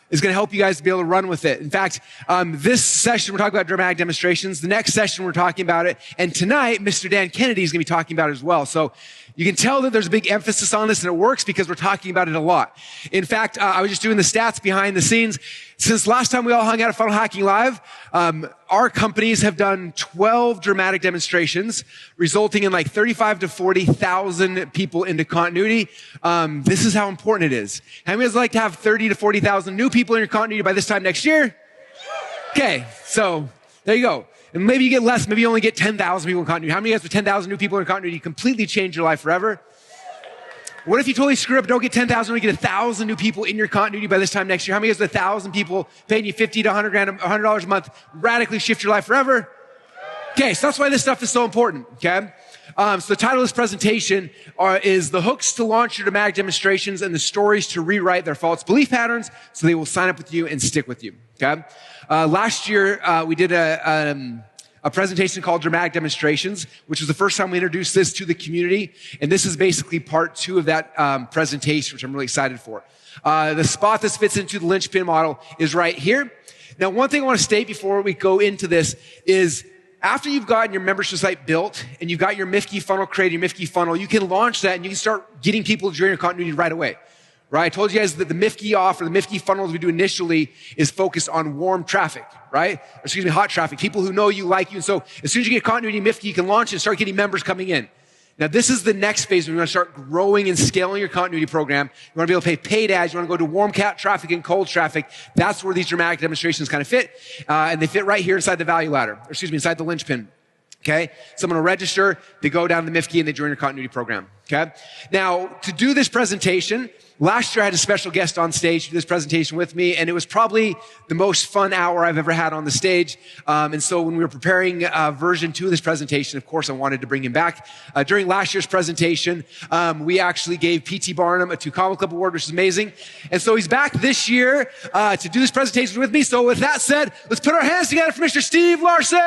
is going to help you guys to be able to run with it. In fact, this session, we're talking about dramatic demonstrations. The next session, we're talking about it. And tonight, Mr. Dan Kennedy is going to be talking about it as well. So you can tell that there's a big emphasis on this, and it works because we're talking about it a lot. In fact, I was just doing the stats behind the scenes. Since last time we all hung out at Funnel Hacking Live, our companies have done 12 dramatic demonstrations, resulting in like 35 to 40,000 people into continuity. This is how important it is. How many of you guys like to have 30 to 40,000 new people in your continuity by this time next year? Okay, so there you go. And maybe you get less, maybe you only get 10,000 people in continuity. How many of you guys with 10,000 new people in continuity completely change your life forever? What if you totally screw up, don't get 10,000, only get 1,000 new people in your continuity by this time next year? How many of you guys with 1,000 people paying you 50 to 100 grand, $100 a month, radically shift your life forever? Okay, so that's why this stuff is so important, okay? So the title of this presentation is The Hooks to Launch Your Dramatic Demonstrations and the Stories to Rewrite Their False Belief Patterns so they will sign up with you and stick with you, okay? Last year, we did a presentation called Dramatic Demonstrations, which was the first time we introduced this to the community. And this is basically part 2 of that presentation, which I'm really excited for. The spot this fits into the linchpin model is right here. Now, one thing I want to state before we go into this is after you've gotten your membership site built and you've got your Mifke funnel created, your Mifke funnel, you can launch that and you can start getting people to join your continuity right away. Right? I told you guys that the Mifke offer, the Mifke funnels we do initially is focused on warm traffic, right? Or excuse me, hot traffic, people who know you, like you. And so as soon as you get continuity Mifke, you can launch and start getting members coming in. Now, this is the next phase when you want to start growing and scaling your continuity program. You want to be able to pay paid ads. You want to go to warm cat traffic and cold traffic. That's where these dramatic demonstrations kind of fit. And they fit right here inside the value ladder, or excuse me, inside the linchpin. Okay? Someone will register, they go down to the Mifke and they join your continuity program. Okay? Now, to do this presentation, last year I had a special guest on stage to do this presentation with me, and it was probably the most fun hour I've ever had on the stage. And so when we were preparing version 2 of this presentation, of course, I wanted to bring him back. During last year's presentation, we actually gave P.T. Barnum a 2 Comedy Club Award, which is amazing. And so he's back this year to do this presentation with me. So with that said, let's put our hands together for Mr. Steve Larson!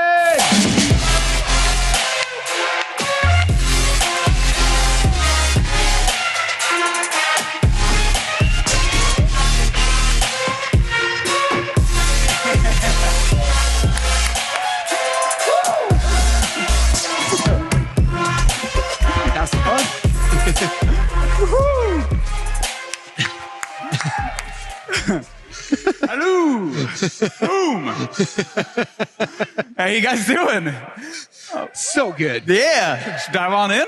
Hello. Boom. How you guys doing? So good. Yeah. Should dive on in?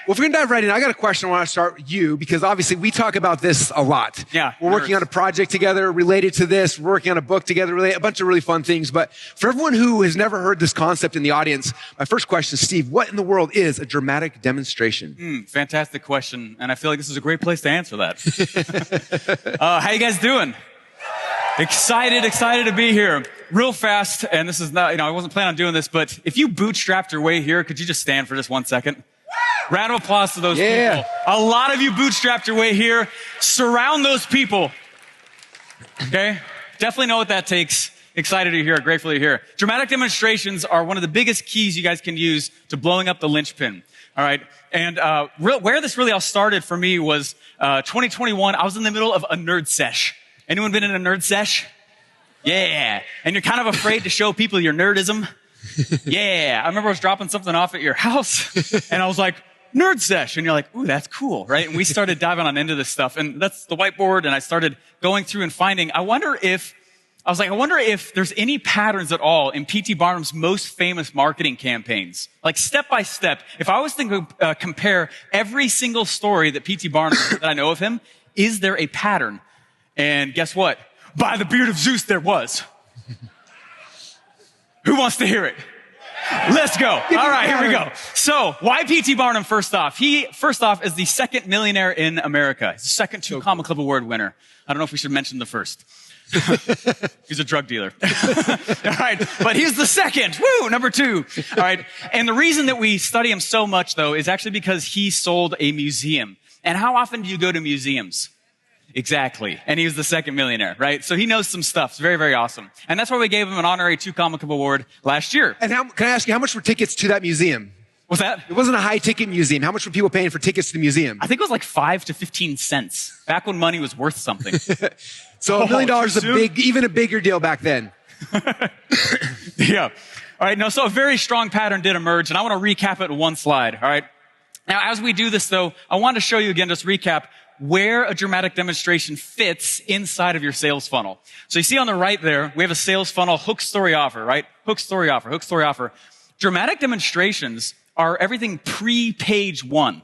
Well, if we're going to dive right in, I got a question I want to start with you because obviously we talk about this a lot. Yeah. We're working on a project together related to this. We're working on a book together, a bunch of really fun things. But for everyone who has never heard this concept in the audience, my first question is, Steve, what in the world is a dramatic demonstration? Fantastic question. And I feel like this is a great place to answer that. How you guys doing? Excited to be here. Real fast, and this is not, I wasn't planning on doing this, but if you bootstrapped your way here, could you just stand for just 1 second? Round of applause to those people. A lot of you bootstrapped your way here. Surround those people. Okay? Definitely know what that takes. Excited to hear, grateful to hear. Dramatic demonstrations are one of the biggest keys you guys can use to blowing up the linchpin. All right? And where this really all started for me was 2021. I was in the middle of a nerd sesh. Anyone been in a nerd sesh? Yeah. And you're kind of afraid to show people your nerdism? Yeah. I remember I was dropping something off at your house, and I was like, nerd sesh. And you're like, ooh, that's cool, right? And we started diving on into this stuff. And that's the whiteboard, and I started going through and finding, I wonder if there's any patterns at all in P.T. Barnum's most famous marketing campaigns. Like step by step, if I was to compare every single story that P.T. Barnum, that I know of him, is there a pattern? And guess what? By the beard of Zeus, there was. Who wants to hear it? Let's go. All right, here we go. So, why P.T. Barnum first off? He, first off, is the second millionaire in America. He's the second 2 Comedy Club Award winner. I don't know if we should mention the first. He's a drug dealer. All right, but he's the second. Woo, number 2. All right, and the reason that we study him so much, though, is actually because he sold a museum. And how often do you go to museums? Exactly. And he was the second millionaire, right? So he knows some stuff. It's very, very awesome. And that's why we gave him an honorary 2 Comma Club award last year. And can I ask you, how much were tickets to that museum? What's that? It wasn't a high-ticket museum. How much were people paying for tickets to the museum? I think it was like 5 to 15 cents. Back when money was worth something. So $1 million is even a bigger deal back then. Yeah. All right. No, so a very strong pattern did emerge, and I want to recap it in one slide. All right. Now, as we do this, though, I want to show you again, just recap where a dramatic demonstration fits inside of your sales funnel. So you see on the right there, we have a sales funnel, hook, story, offer, right? Hook, story, offer, hook, story, offer. Dramatic demonstrations are everything pre-page 1.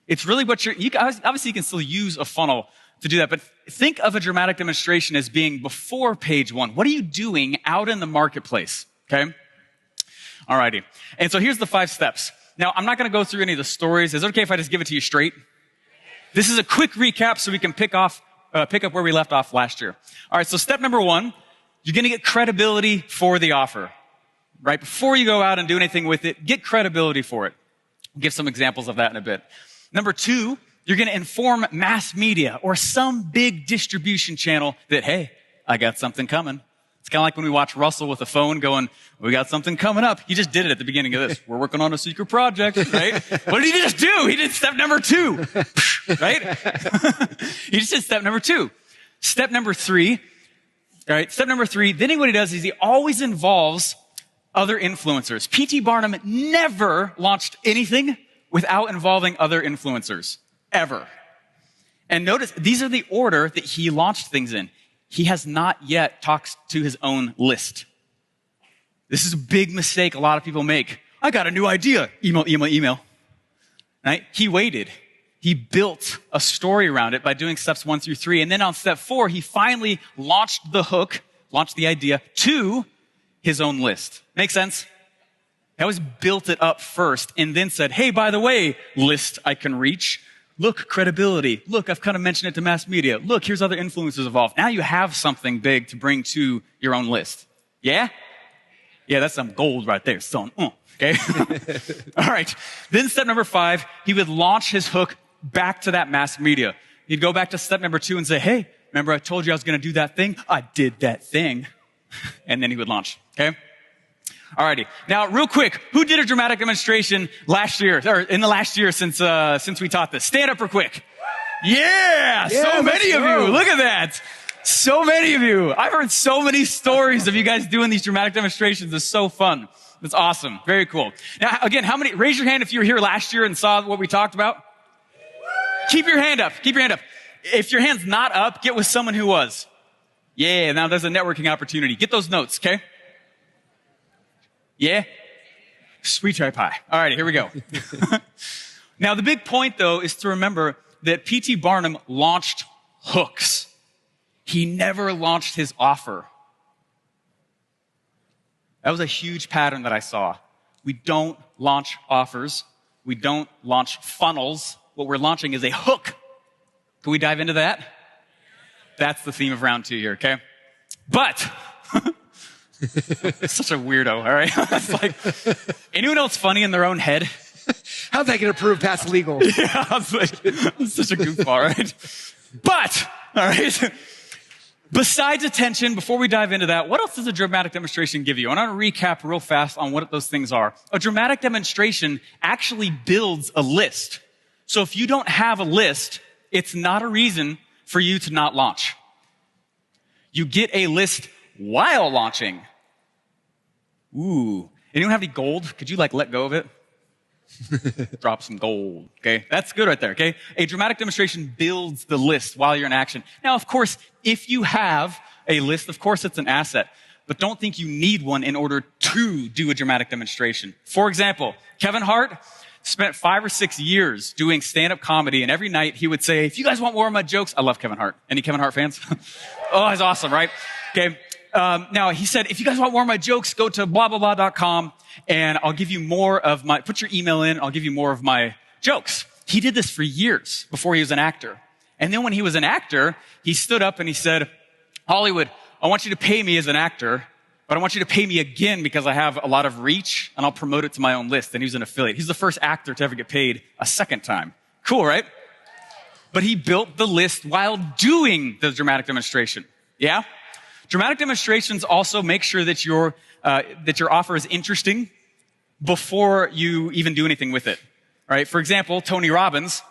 It's really what obviously you can still use a funnel to do that, but think of a dramatic demonstration as being before page 1. What are you doing out in the marketplace? Okay. Alrighty. And so here's the 5 steps. Now, I'm not going to go through any of the stories. Is it okay if I just give it to you straight? This is a quick recap so we can pick up where we left off last year. All right, so step number 1, you're going to get credibility for the offer. Right? Before you go out and do anything with it, get credibility for it. I'll give some examples of that in a bit. Number 2, you're going to inform mass media or some big distribution channel that, hey, I got something coming. It's kind of like when we watch Russell with a phone going, we got something coming up. He just did it at the beginning of this. We're working on a secret project, right? What did he just do? He did step number 2, right? He just did step number 2. Step number 3, all right? Step number 3, then what he does is he always involves other influencers. P.T. Barnum never launched anything without involving other influencers, ever. And notice, these are the order that he launched things in. He has not yet talked to his own list. This is a big mistake a lot of people make. I got a new idea. Email, email, email. Right? He waited. He built a story around it by doing steps 1 through 3. And then on step 4, he finally launched the hook, launched the idea to his own list. Make sense? He always built it up first and then said, hey, by the way, list I can reach. Look, credibility. Look, I've kind of mentioned it to mass media. Look, here's other influencers involved. Now you have something big to bring to your own list. Yeah? Yeah, that's some gold right there, son. Okay? All right. Then step number 5, he would launch his hook back to that mass media. He'd go back to step number 2 and say, hey, remember I told you I was going to do that thing? I did that thing. And then he would launch. Okay? Alrighty. Now, real quick, who did a dramatic demonstration last year, or in the last year since we taught this? Stand up real quick. Yeah, so many of you. Look at that. So many of you. I've heard so many stories of you guys doing these dramatic demonstrations. It's so fun. It's awesome. Very cool. Now, again, raise your hand if you were here last year and saw what we talked about. Keep your hand up. Keep your hand up. If your hand's not up, get with someone who was. Yeah, now there's a networking opportunity. Get those notes, okay? Yeah? Sweet cherry pie. All right, here we go. Now, the big point, though, is to remember that P.T. Barnum launched hooks. He never launched his offer. That was a huge pattern that I saw. We don't launch offers. We don't launch funnels. What we're launching is a hook. Can we dive into that? That's the theme of round 2 here, okay? But, such a weirdo, all right? It's like, anyone else funny in their own head? How's that going to prove past legal? Yeah, I was like, it's such a goofball, right? But, all right, besides attention, before we dive into that, what else does a dramatic demonstration give you? I want to recap real fast on what those things are. A dramatic demonstration actually builds a list. So if you don't have a list, it's not a reason for you to not launch. You get a list while launching. Ooh. Anyone have any gold? Could you let go of it? Drop some gold. Okay. That's good right there. Okay. A dramatic demonstration builds the list while you're in action. Now, of course, if you have a list, of course it's an asset, but don't think you need one in order to do a dramatic demonstration. For example, Kevin Hart spent 5 or 6 years doing stand-up comedy, and every night he would say, if you guys want more of my jokes, I love Kevin Hart. Any Kevin Hart fans? Oh, he's awesome, right? Okay. Now, he said, if you guys want more of my jokes, go to blah, blah, blah.com, and I'll give you more of put your email in, I'll give you more of my jokes. He did this for years before he was an actor. And then when he was an actor, he stood up and he said, Hollywood, I want you to pay me as an actor, but I want you to pay me again because I have a lot of reach and I'll promote it to my own list. And he was an affiliate. He's the first actor to ever get paid a second time. Cool, right? but he built the list while doing the dramatic demonstration. Yeah? Dramatic demonstrations also make sure that your offer is interesting before you even do anything with it. All right? For example, Tony Robbins,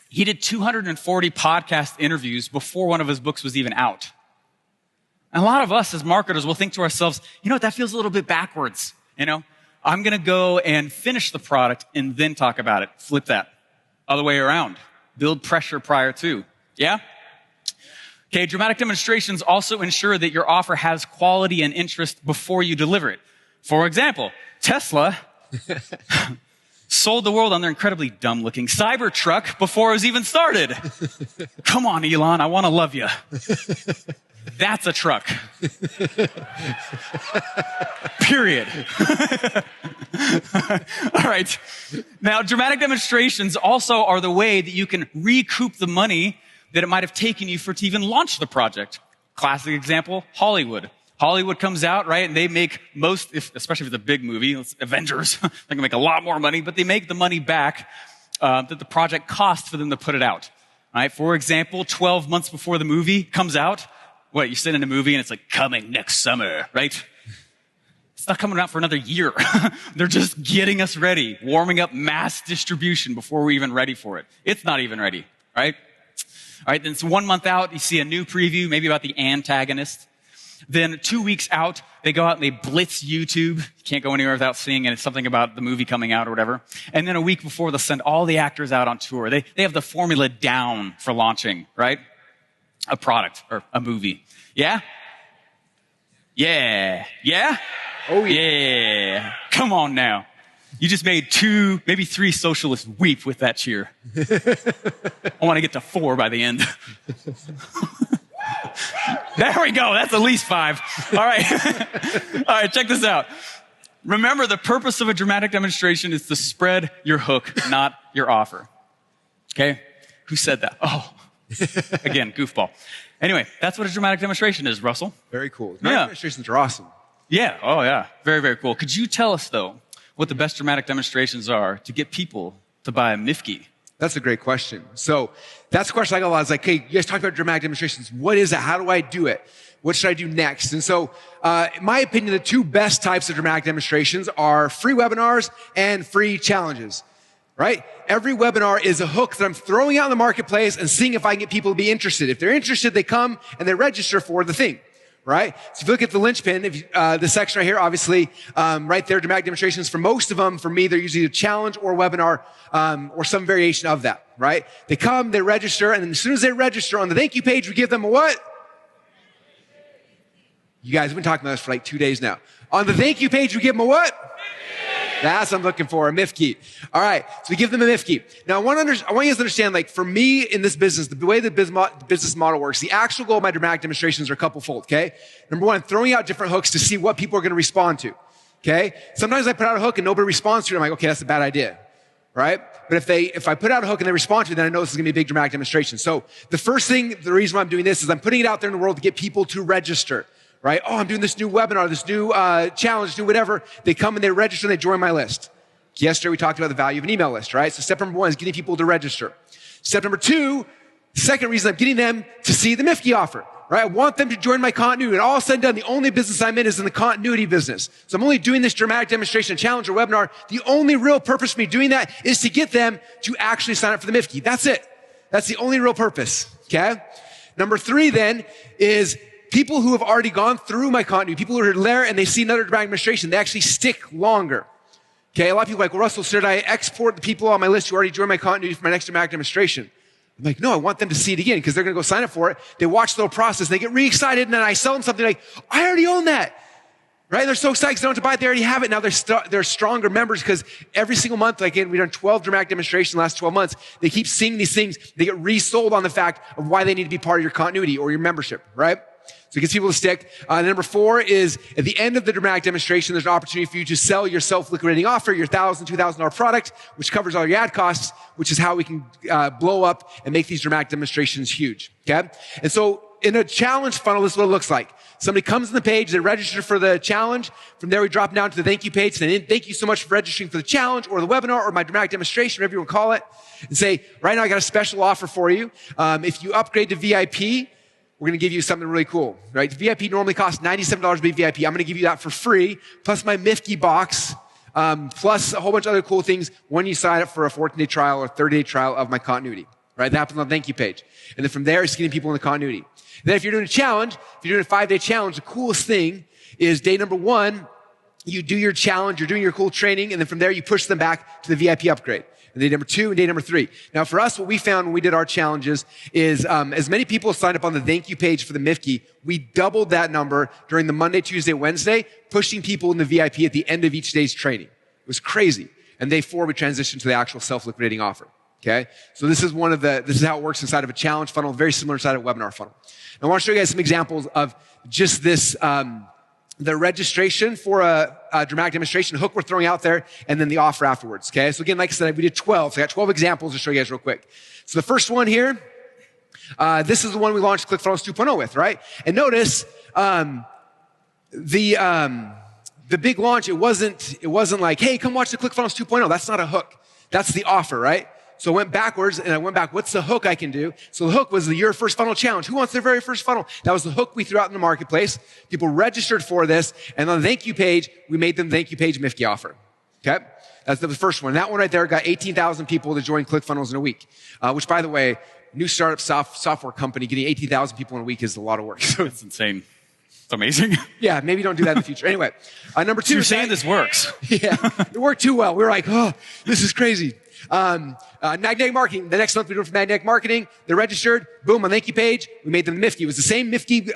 he did 240 podcast interviews before one of his books was even out. And a lot of us as marketers will think to ourselves, you know what, that feels a little bit backwards. You know, I'm going to go and finish the product and then talk about it. Flip that. Other way around. Build pressure prior to. Yeah? Okay, dramatic demonstrations also ensure that your offer has quality and interest before you deliver it. For example, Tesla sold the world on their incredibly dumb-looking Cybertruck before it was even started. Come on, Elon, I want to love you. That's a truck. Period. All right. Now, dramatic demonstrations also are the way that you can recoup the money that it might have taken you to even launch the project. Classic example, Hollywood. Hollywood comes out, right, and they make especially if it's a big movie, it's Avengers, they can make a lot more money, but they make the money back that the project cost for them to put it out. All right? For example, 12 months before the movie comes out, you send in a movie and it's like, coming next summer, right? It's not coming out for another year. They're just getting us ready, warming up mass distribution before we're even ready for it. It's not even ready, right? All right, then it's 1 month out, you see a new preview, maybe about the antagonist. Then 2 weeks out, they go out and they blitz YouTube. You can't go anywhere without seeing it. It's something about the movie coming out or whatever. And then a week before, they'll send all the actors out on tour. They have the formula down for launching, right? A product or a movie. Yeah? Yeah. Yeah? Oh, yeah. Come on now. You just made 2, maybe 3 socialists weep with that cheer. I want to get to 4 by the end. There we go. That's at least 5. All right. All right, check this out. Remember, the purpose of a dramatic demonstration is to spread your hook, not your offer. Okay? Who said that? Oh, again, goofball. Anyway, that's what a dramatic demonstration is, Russell. Very cool. Dramatic demonstrations are awesome. Yeah. Oh, yeah. Very, very cool. Could you tell us, though, what the best dramatic demonstrations are to get people to buy a Mifke? That's a great question. So that's the question I got a lot. It's like, hey, you guys talked about dramatic demonstrations. What is it? How do I do it? What should I do next? And so, in my opinion, the 2 best types of dramatic demonstrations are free webinars and free challenges, right? Every webinar is a hook that I'm throwing out in the marketplace and seeing if I can get people to be interested. If they're interested, they come and they register for the thing. Right? So if you look at the linchpin, this section right here, obviously, right there, dramatic demonstrations. For most of them, for me, they're usually a challenge or a webinar, or some variation of that, right? They come, they register, and then as soon as they register on the thank you page, we give them a what? You guys have been talking about this for like 2 days now. On the thank you page, we give them a what? That's what I'm looking for, a Mifke. All right, so we give them a Mifke. Now, I want you guys to understand, like, for me in this business, the way the business model works, the actual goal of my dramatic demonstrations are a couple-fold, okay? Number 1, throwing out different hooks to see what people are going to respond to, okay? Sometimes I put out a hook and nobody responds to it. I'm like, okay, that's a bad idea, right? But if I put out a hook and they respond to it, then I know this is going to be a big dramatic demonstration. So the first thing, the reason why I'm doing this is I'm putting it out there in the world to get people to register. Right? Oh, I'm doing this new webinar, this new challenge, do whatever. They come and they register and they join my list. Yesterday, we talked about the value of an email list, right? So step number 1 is getting people to register. Step number 2, the second reason I'm getting them to see the Mifke offer, right? I want them to join my continuity. And all said and done, the only business I'm in is in the continuity business. So I'm only doing this dramatic demonstration, challenge, or webinar. The only real purpose for me doing that is to get them to actually sign up for the Mifke. That's it. That's the only real purpose, okay? Number 3 then is people who have already gone through my continuity, people who are there and they see another dramatic demonstration, they actually stick longer. Okay, a lot of people are like, well, Russell, should I export the people on my list who already joined my continuity for my next dramatic demonstration? I'm like, no, I want them to see it again because they're going to go sign up for it. They watch the little process, they get really excited, and then I sell them something like, I already own that. Right? They're so excited because they don't have to buy it. They already have it. Now they're stronger members because every single month, like we've done 12 dramatic demonstrations in the last 12 months. They keep seeing these things. They get resold on the fact of why they need to be part of your continuity or your membership, right? So it gets people to stick. Number 4 is at the end of the dramatic demonstration, there's an opportunity for you to sell your self-liquidating offer, your $1,000, $2,000 product, which covers all your ad costs, which is how we can blow up and make these dramatic demonstrations huge. Okay? And so in a challenge funnel, this is what it looks like. Somebody comes on the page, they register for the challenge. From there, we drop down to the thank you page, saying, thank you so much for registering for the challenge or the webinar or my dramatic demonstration, whatever you want to call it. And say, right now I got a special offer for you. If you upgrade to VIP, we're going to give you something really cool, right? VIP normally costs $97 to be VIP. I'm going to give you that for free, plus my Mifke box, plus a whole bunch of other cool things when you sign up for a 14-day trial or 30-day trial of my continuity, right? That happens on the thank you page. And then from there, it's getting people in the continuity. And then if you're doing a challenge, if you're doing a 5-day challenge, the coolest thing is day number 1, you do your challenge, you're doing your cool training, and then from there, you push them back to the VIP upgrade. And day number 2 and day number 3. Now, for us, what we found when we did our challenges is as many people signed up on the thank you page for the Mifke, we doubled that number during the Monday, Tuesday, Wednesday, pushing people in the VIP at the end of each day's training. It was crazy. And day 4, we transitioned to the actual self-liquidating offer. Okay? So this is how it works inside of a challenge funnel, very similar inside of a webinar funnel. Now, I want to show you guys some examples of just this, the registration for a dramatic demonstration, hook we're throwing out there, and then the offer afterwards, okay? So again, like I said, we did 12. So I got 12 examples to show you guys real quick. So the first one here, this is the one we launched ClickFunnels 2.0 with, right? And notice, the big launch, it wasn't like, hey, come watch the ClickFunnels 2.0. That's not a hook. That's the offer, right? So I went backwards and I went back, what's the hook I can do? So the hook was your first funnel challenge. Who wants their very first funnel? That was the hook we threw out in the marketplace. People registered for this. And on the thank you page, we made them thank you page Mifke offer. Okay? That's the first one. That one right there got 18,000 people to join ClickFunnels in a week. Which, by the way, new startup software company getting 18,000 people in a week is a lot of work. So It's insane. It's amazing. yeah, maybe don't do that in the future. Anyway, number 2. You're saying this works. Yeah, it worked too well. We were like, oh, this is crazy. Magnetic marketing. The next month we do it for magnetic marketing. They're registered. Boom, on the thank you page. We made them Mifke. It was the same Mifke,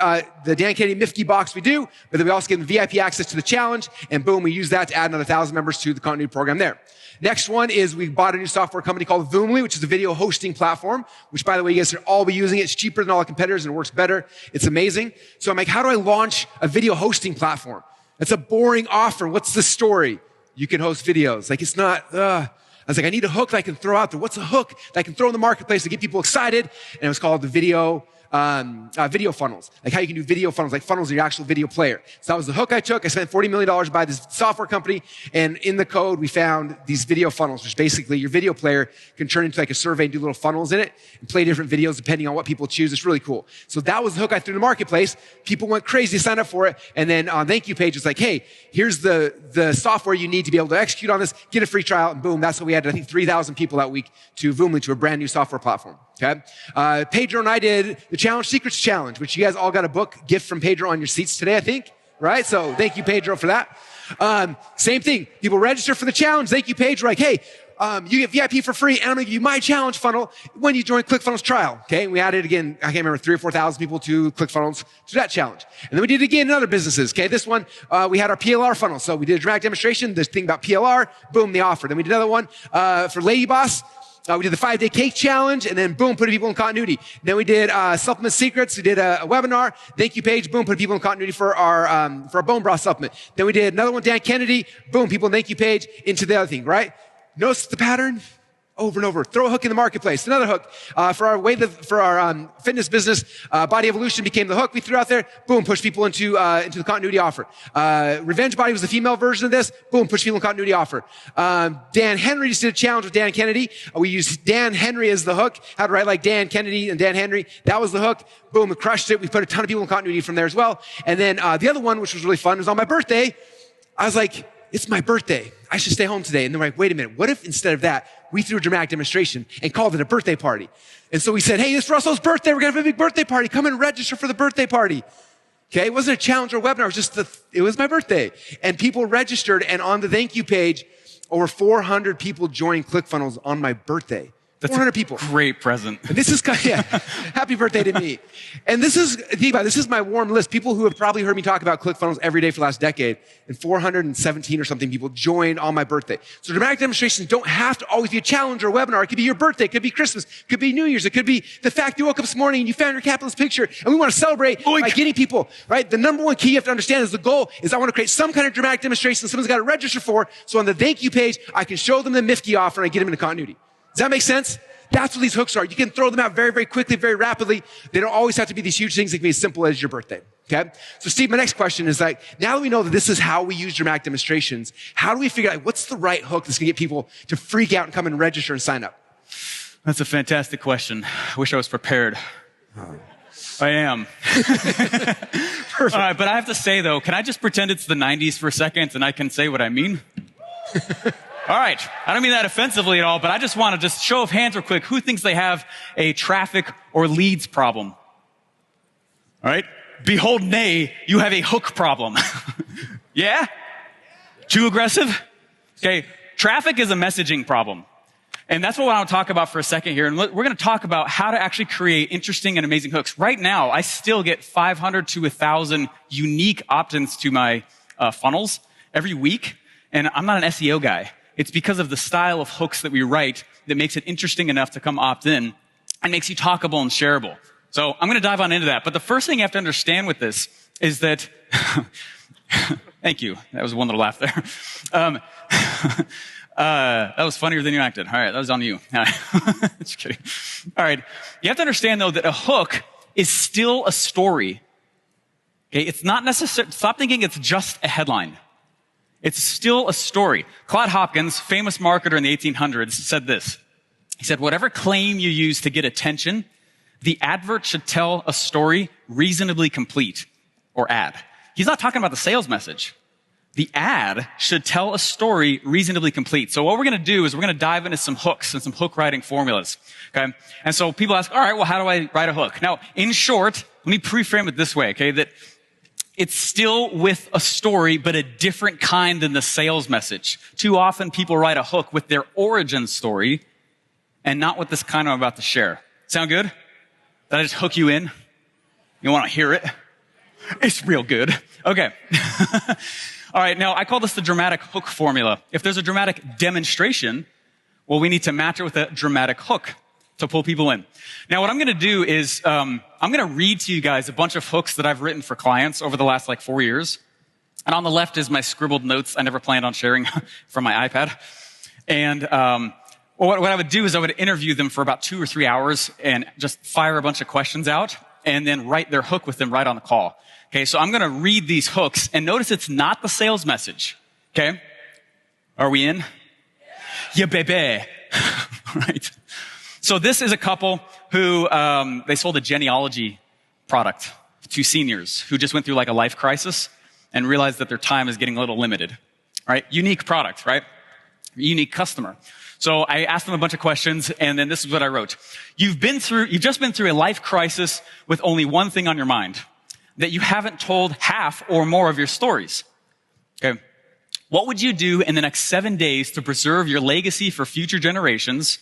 the Dan Kennedy Mifke box we do, but then we also give them VIP access to the challenge. And boom, we use that to add another 1,000 members to the continuity program there. Next one is we bought a new software company called Voomly, which is a video hosting platform, which, by the way, you guys should all be using it. It's cheaper than all the competitors and it works better. It's amazing. So I'm like, how do I launch a video hosting platform? That's a boring offer. What's the story? You can host videos. Like, it's not, I was like, I need a hook that I can throw out there. What's a hook that I can throw in the marketplace to get people excited? And it was called the video funnels. Like how you can do video funnels, like funnels in your actual video player. So that was the hook I took. I spent $40 million to buy this software company. And in the code, we found these video funnels, which basically your video player can turn into like a survey and do little funnels in it and play different videos depending on what people choose. It's really cool. So that was the hook I threw in the marketplace. People went crazy, signed up for it. And then on thank you page, it's like, hey, here's the software you need to be able to execute on this. Get a free trial. And boom, that's what we had. I think 3,000 people that week to Voomly, to a brand new software platform. Okay. Pedro and I did the Challenge Secrets Challenge, which you guys all got a book gift from Pedro on your seats today, I think. Right? So thank you, Pedro, for that. Same thing. People register for the challenge. Thank you, Pedro. Like, hey, you get VIP for free, and I'm going to give you my challenge funnel when you join ClickFunnels trial. Okay. And we added again, I can't remember, 3,000 or 4,000 people to ClickFunnels to that challenge. And then we did it again in other businesses. Okay. This one, we had our PLR funnel. So we did a dramatic demonstration, this thing about PLR, boom, the offer. Then we did another one, for Lady Boss. We did the 5-day cake challenge, and then boom, put people in continuity. Then we did supplement secrets. We did a webinar. Thank you page. Boom, put people in continuity for our bone broth supplement. Then we did another one, Dan Kennedy. Boom, people in thank you page into the other thing. Right? Notice the pattern. Over and over. Throw a hook in the marketplace. Another hook. For our fitness business, Body Evolution became the hook we threw out there. Boom, push people into the continuity offer. Revenge Body was the female version of this. Boom, push people in continuity offer. Dan Henry just did a challenge with Dan Kennedy. We used Dan Henry as the hook. How to write like Dan Kennedy and Dan Henry. That was the hook. Boom, we crushed it. We put a ton of people in continuity from there as well. And then, the other one, which was really fun, was on my birthday. I was like, it's my birthday. I should stay home today. And they're like, wait a minute. What if instead of that, we threw a dramatic demonstration and called it a birthday party? And so we said, hey, it's Russell's birthday. We're going to have a big birthday party. Come and register for the birthday party. Okay. It wasn't a challenge or a webinar. It was just it was my birthday. And people registered. And on the thank you page, over 400 people joined ClickFunnels on my birthday. That's 400 people. Great present. And this is, yeah, happy birthday to me. And this is my warm list. People who have probably heard me talk about ClickFunnels every day for the last decade. And 417 or something people joined on my birthday. So dramatic demonstrations don't have to always be a challenge or a webinar. It could be your birthday. It could be Christmas. It could be New Year's. It could be the fact you woke up this morning and you found your capitalist picture. And we want to celebrate by getting people, right? The number one key you have to understand is the goal is I want to create some kind of dramatic demonstration someone's got to register for. So on the thank you page, I can show them the Mifke offer and I get them into continuity. Does that make sense? That's what these hooks are. You can throw them out very, very quickly, very rapidly. They don't always have to be these huge things. They can be as simple as your birthday. Okay? So Steve, my next question is like, now that we know that this is how we use dramatic demonstrations, how do we figure out what's the right hook that's gonna get people to freak out and come and register and sign up? That's a fantastic question. I wish I was prepared. I am. All right, but I have to say though, can I just pretend it's the 90s for a second and I can say what I mean? All right, I don't mean that offensively at all, but I just want to just show of hands real quick. Who thinks they have a traffic or leads problem? All right, behold, nay, you have a hook problem. Yeah? Too aggressive? Okay, traffic is a messaging problem. And that's what I want to talk about for a second here. And we're going to talk about how to actually create interesting and amazing hooks. Right now, I still get 500 to 1,000 unique opt-ins to my funnels every week. And I'm not an SEO guy. It's because of the style of hooks that we write that makes it interesting enough to come opt in and makes you talkable and shareable. So I'm going to dive on into that. But the first thing you have to understand with this is that, thank you. That was one little laugh there. That was funnier than you acted. All right, that was on you. Just kidding. All right. You have to understand though that a hook is still a story. Okay, it's not necessary. Stop thinking it's just a headline. It's still a story. Claude Hopkins, famous marketer in the 1800s, said this. He said, whatever claim you use to get attention, the advert should tell a story reasonably complete, or ad. He's not talking about the sales message. The ad should tell a story reasonably complete. So what we're going to do is we're going to dive into some hooks and some hook writing formulas. Okay. And so people ask, all right, well, how do I write a hook? Now, in short, let me pre-frame it this way, okay, that it's still with a story, but a different kind than the sales message. Too often people write a hook with their origin story and not with this kind I'm about to share. Sound good? Did I just hook you in? You want to hear it? It's real good. Okay. All right. Now I call this the dramatic hook formula. If there's a dramatic demonstration, well, we need to match it with a dramatic hook to pull people in. Now, what I'm going to do is I'm going to read to you guys a bunch of hooks that I've written for clients over the last 4 years. And on the left is my scribbled notes I never planned on sharing from my iPad. And what I would do is I would interview them for about 2 or 3 hours and just fire a bunch of questions out and then write their hook with them right on the call. Okay, so I'm going to read these hooks and notice it's not the sales message. Okay? Are we in? Yeah, baby. Right. So this is a couple who, they sold a genealogy product to seniors who just went through a life crisis and realized that their time is getting a little limited, right? Unique product, right? Unique customer. So I asked them a bunch of questions and then this is what I wrote. You've just been through a life crisis with only one thing on your mind, that you haven't told half or more of your stories. Okay. What would you do in the next 7 days to preserve your legacy for future generations?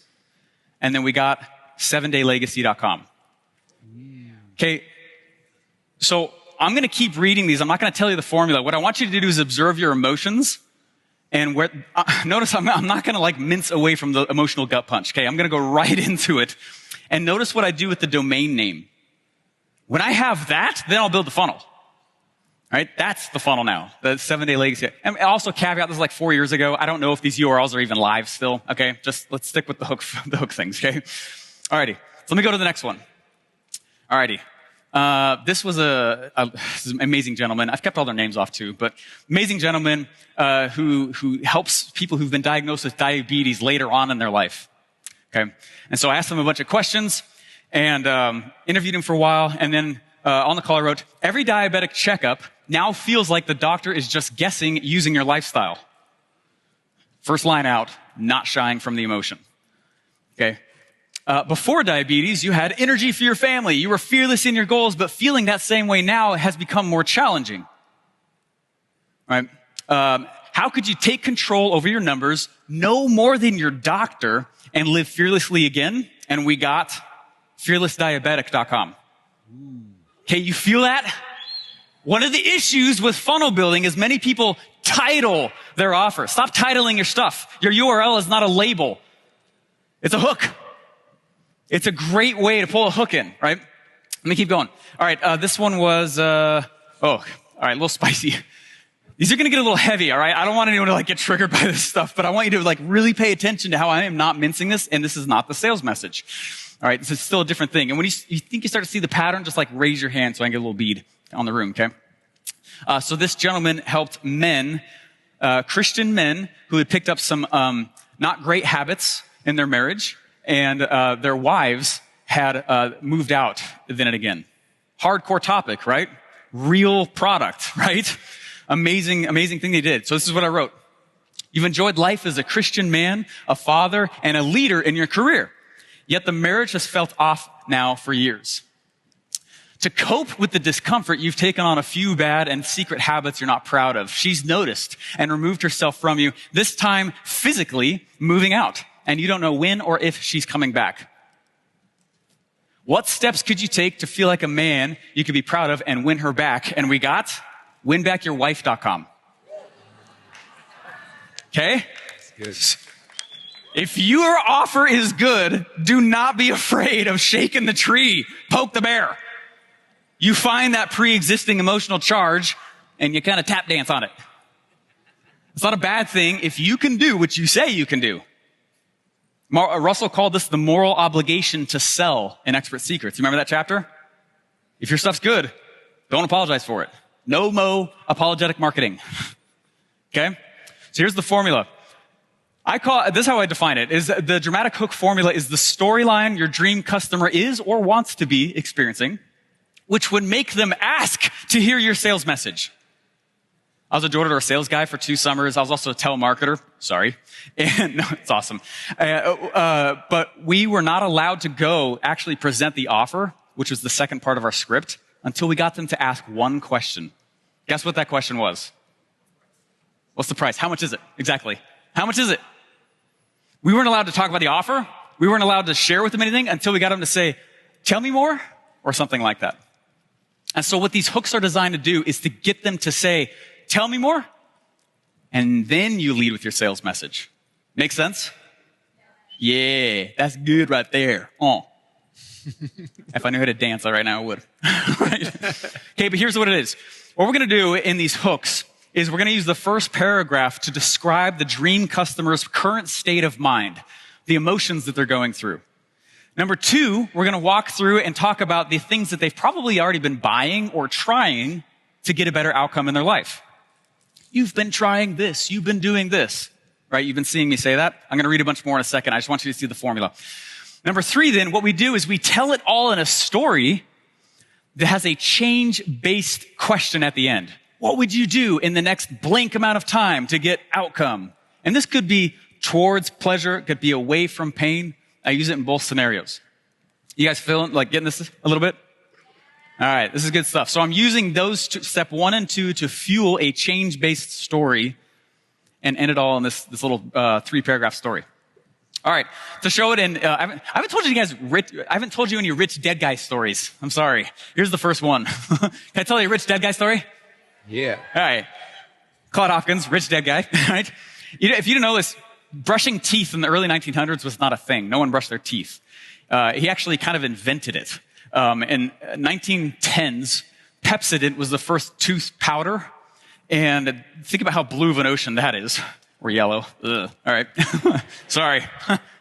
And then we got 7daylegacy.com. Okay. So I'm going to keep reading these. I'm not going to tell you the formula. What I want you to do is observe your emotions. And notice I'm not going to mince away from the emotional gut punch. Okay. I'm going to go right into it. And notice what I do with the domain name. When I have that, then I'll build the funnel. Right? That's the funnel now. The 7-day legacy. And also caveat, this is 4 years ago. I don't know if these URLs are even live still. Okay. Just let's stick with the hook things. Okay. Alrighty. So let me go to the next one. Alrighty. This was this is an amazing gentleman. I've kept all their names off too, but amazing gentleman, who helps people who've been diagnosed with diabetes later on in their life. Okay. And so I asked him a bunch of questions and, interviewed him for a while. And then, on the call I wrote, every diabetic checkup now feels like the doctor is just guessing using your lifestyle. First line out, not shying from the emotion. Okay. Before diabetes, you had energy for your family. You were fearless in your goals, but feeling that same way now has become more challenging. Right? How could you take control over your numbers, know more than your doctor, and live fearlessly again? And we got fearlessdiabetic.com. Okay, you feel that? One of the issues with funnel building is many people title their offer. Stop titling your stuff. Your URL is not a label. It's a hook. It's a great way to pull a hook in, right? Let me keep going. All right, this one was, all right, a little spicy. These are going to get a little heavy, all right? I don't want anyone to like get triggered by this stuff, but I want you to like really pay attention to how I am not mincing this, and this is not the sales message. All right, this is still a different thing. And when you think you start to see the pattern, just like raise your hand so I can get a little bead on the room, okay? So this gentleman helped men, Christian men who had picked up some not great habits in their marriage, and their wives had moved out then and again. Hardcore topic, right? Real product, right? Amazing thing they did. So this is what I wrote. You've enjoyed life as a Christian man, a father, and a leader in your career. Yet the marriage has felt off now for years. To cope with the discomfort, you've taken on a few bad and secret habits you're not proud of. She's noticed and removed herself from you, this time physically moving out. And you don't know when or if she's coming back. What steps could you take to feel like a man you could be proud of and win her back? And we got winbackyourwife.com. Okay? If your offer is good, do not be afraid of shaking the tree. Poke the bear. You find that pre-existing emotional charge and you kind of tap dance on it. It's not a bad thing if you can do what you say you can do. Russell called this the moral obligation to sell in Expert Secrets. You remember that chapter? If your stuff's good, don't apologize for it. No apologetic marketing. Okay? So here's the formula. This is how I define it, is the dramatic hook formula is the storyline your dream customer is or wants to be experiencing, which would make them ask to hear your sales message. I was a door-to-door sales guy for 2 summers. I was also a telemarketer. Sorry. And no, it's awesome. But we were not allowed to go actually present the offer, which was the second part of our script, until we got them to ask one question. Guess what that question was? What's the price? How much is it? Exactly. How much is it? We weren't allowed to talk about the offer. We weren't allowed to share with them anything until we got them to say, tell me more, or something like that. And so what these hooks are designed to do is to get them to say, tell me more, and then you lead with your sales message. Make sense? Yeah, that's good right there. If I knew how to dance right now, I would. Right? Okay, but here's what it is. What we're going to do in these hooks is we're going to use the first paragraph to describe the dream customer's current state of mind, the emotions that they're going through. Number 2, we're going to walk through and talk about the things that they've probably already been buying or trying to get a better outcome in their life. You've been trying this. You've been doing this. Right? You've been seeing me say that. I'm going to read a bunch more in a second. I just want you to see the formula. Number 3, then, what we do is we tell it all in a story that has a change-based question at the end. What would you do in the next blank amount of time to get outcome? And this could be towards pleasure. It could be away from pain. I use it in both scenarios. You guys feeling like getting this a little bit? All right, this is good stuff. So I'm using those step 1 and 2 to fuel a change-based story and end it all in this little 3-paragraph story. All right, to show it in, I haven't told you any rich dead guy stories. I'm sorry. Here's the first one. Can I tell you a rich dead guy story? Yeah. All right. Claude Hopkins, rich dead guy. All right. If you didn't know this, brushing teeth in the early 1900s was not a thing. No one brushed their teeth. He actually kind of invented it. In 1910s, Pepsodent was the first tooth powder. And think about how blue of an ocean that is. Or yellow. Ugh. All right. Sorry.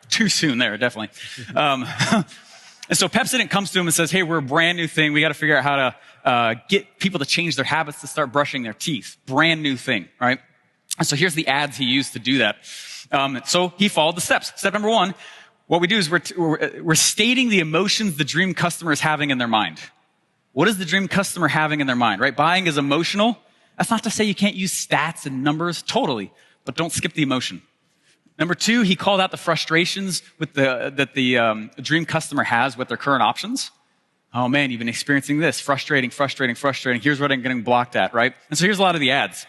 Too soon there, definitely. And so Pepsodent comes to him and says, hey, we're a brand new thing. We got to figure out how to get people to change their habits to start brushing their teeth. Brand new thing, right? And so here's the ads he used to do that. So he followed the steps. Step number 1, what we do is we're stating the emotions the dream customer is having in their mind. What is the dream customer having in their mind, right? Buying is emotional. That's not to say you can't use stats and numbers, totally, but don't skip the emotion. Number 2, he called out the frustrations that the dream customer has with their current options. Oh man, you've been experiencing this. Frustrating. Here's what I'm getting blocked at, right? And so here's a lot of the ads.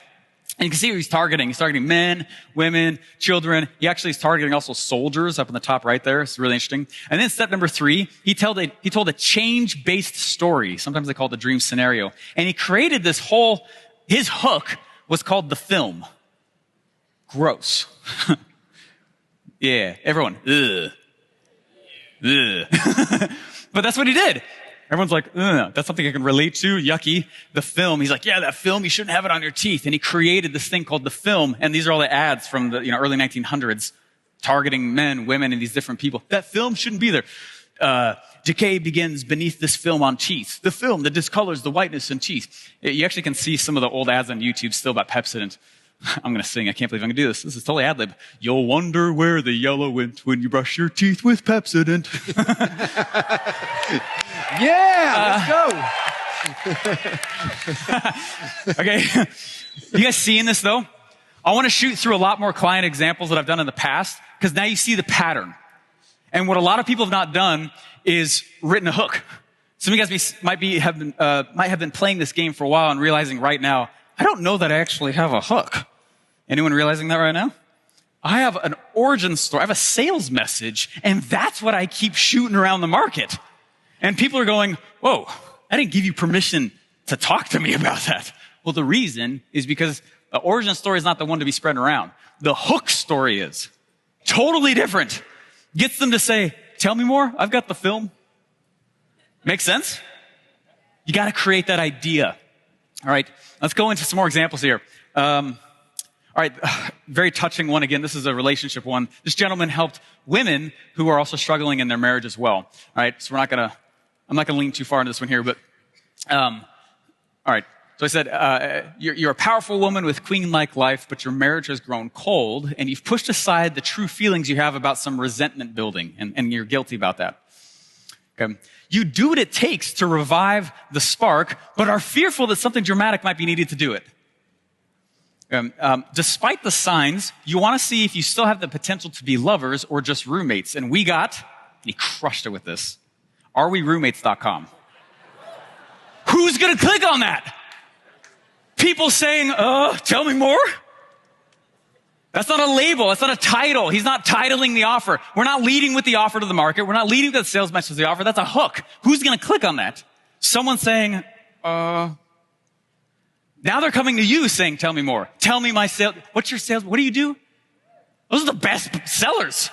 And you can see who he's targeting. He's targeting men, women, children. He actually is targeting also soldiers up in the top right there. It's really interesting. And then step number 3, he told a change-based story. Sometimes they call it the dream scenario. And he created his hook was called the film. Gross. Yeah, everyone. Ugh. Ugh. But that's what he did. Everyone's like, ugh, that's something I can relate to. Yucky. The film. He's like, yeah, that film, you shouldn't have it on your teeth. And he created this thing called the film. And these are all the ads from the early 1900s targeting men, women, and these different people. That film shouldn't be there. Decay begins beneath this film on teeth. The film that discolors the whiteness in teeth. You actually can see some of the old ads on YouTube still about Pepsodent. I'm going to sing. I can't believe I'm going to do this. This is totally ad-lib. You'll wonder where the yellow went when you brush your teeth with Pepsodent. Yeah, let's go. Okay. You guys seeing this, though? I want to shoot through a lot more client examples that I've done in the past, because now you see the pattern. And what a lot of people have not done is written a hook. Some of you guys might have been playing this game for a while and realizing right now, I don't know that I actually have a hook. Anyone realizing that right now? I have an origin story. I have a sales message, and that's what I keep shooting around the market. And people are going, whoa, I didn't give you permission to talk to me about that. Well, the reason is because the origin story is not the one to be spread around. The hook story is totally different. Gets them to say, tell me more. I've got the film. Make sense? You got to create that idea. All right, let's go into some more examples here. All right, very touching one again. This is a relationship one. This gentleman helped women who are also struggling in their marriage as well. All right, so I'm not gonna lean too far into this one here, but all right. So I said, you're a powerful woman with queen-like life, but your marriage has grown cold, and you've pushed aside the true feelings you have about some resentment building, and you're guilty about that. Okay. You do what it takes to revive the spark, but are fearful that something dramatic might be needed to do it. Despite the signs, you want to see if you still have the potential to be lovers or just roommates. And he crushed it with this, REwroommates.com. Who's going to click on that? People saying, tell me more? That's not a label. That's not a title. He's not titling the offer. We're not leading with the offer to the market. We're not leading with the sales message to the offer. That's a hook. Who's going to click on that? Someone saying, now they're coming to you saying, tell me more. Tell me my sales. What's your sales? What do you do? Those are the best sellers,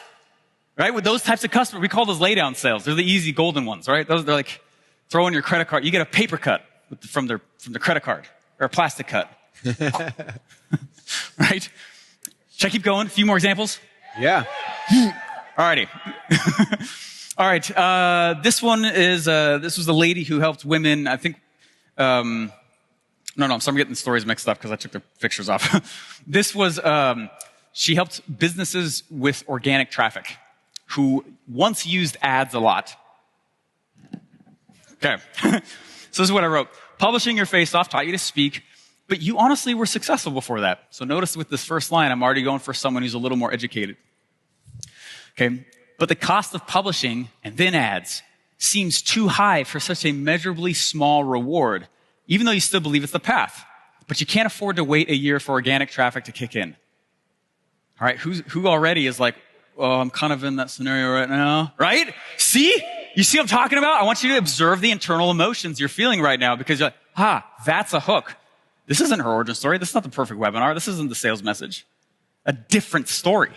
right? With those types of customers, we call those laydown sales. They're the easy golden ones, right? They're like, throw in your credit card. You get a paper cut from their credit card or a plastic cut, right? Should I keep going? A few more examples? Yeah. Alrighty. All right. This one is, this was a lady who helped women, I think, I'm getting the stories mixed up because I took the pictures off. This was, she helped businesses with organic traffic who once used ads a lot. Okay. So this is what I wrote. Publishing your face off taught you to speak, but you honestly were successful before that. So notice with this first line, I'm already going for someone who's a little more educated. Okay. But the cost of publishing and then ads seems too high for such a measurably small reward, even though you still believe it's the path. But you can't afford to wait a year for organic traffic to kick in. All right. Who already is like, oh, I'm kind of in that scenario right now, right? See? You see what I'm talking about? I want you to observe the internal emotions you're feeling right now because you're like, that's a hook. This isn't her origin story. This is not the perfect webinar. This isn't the sales message. A different story.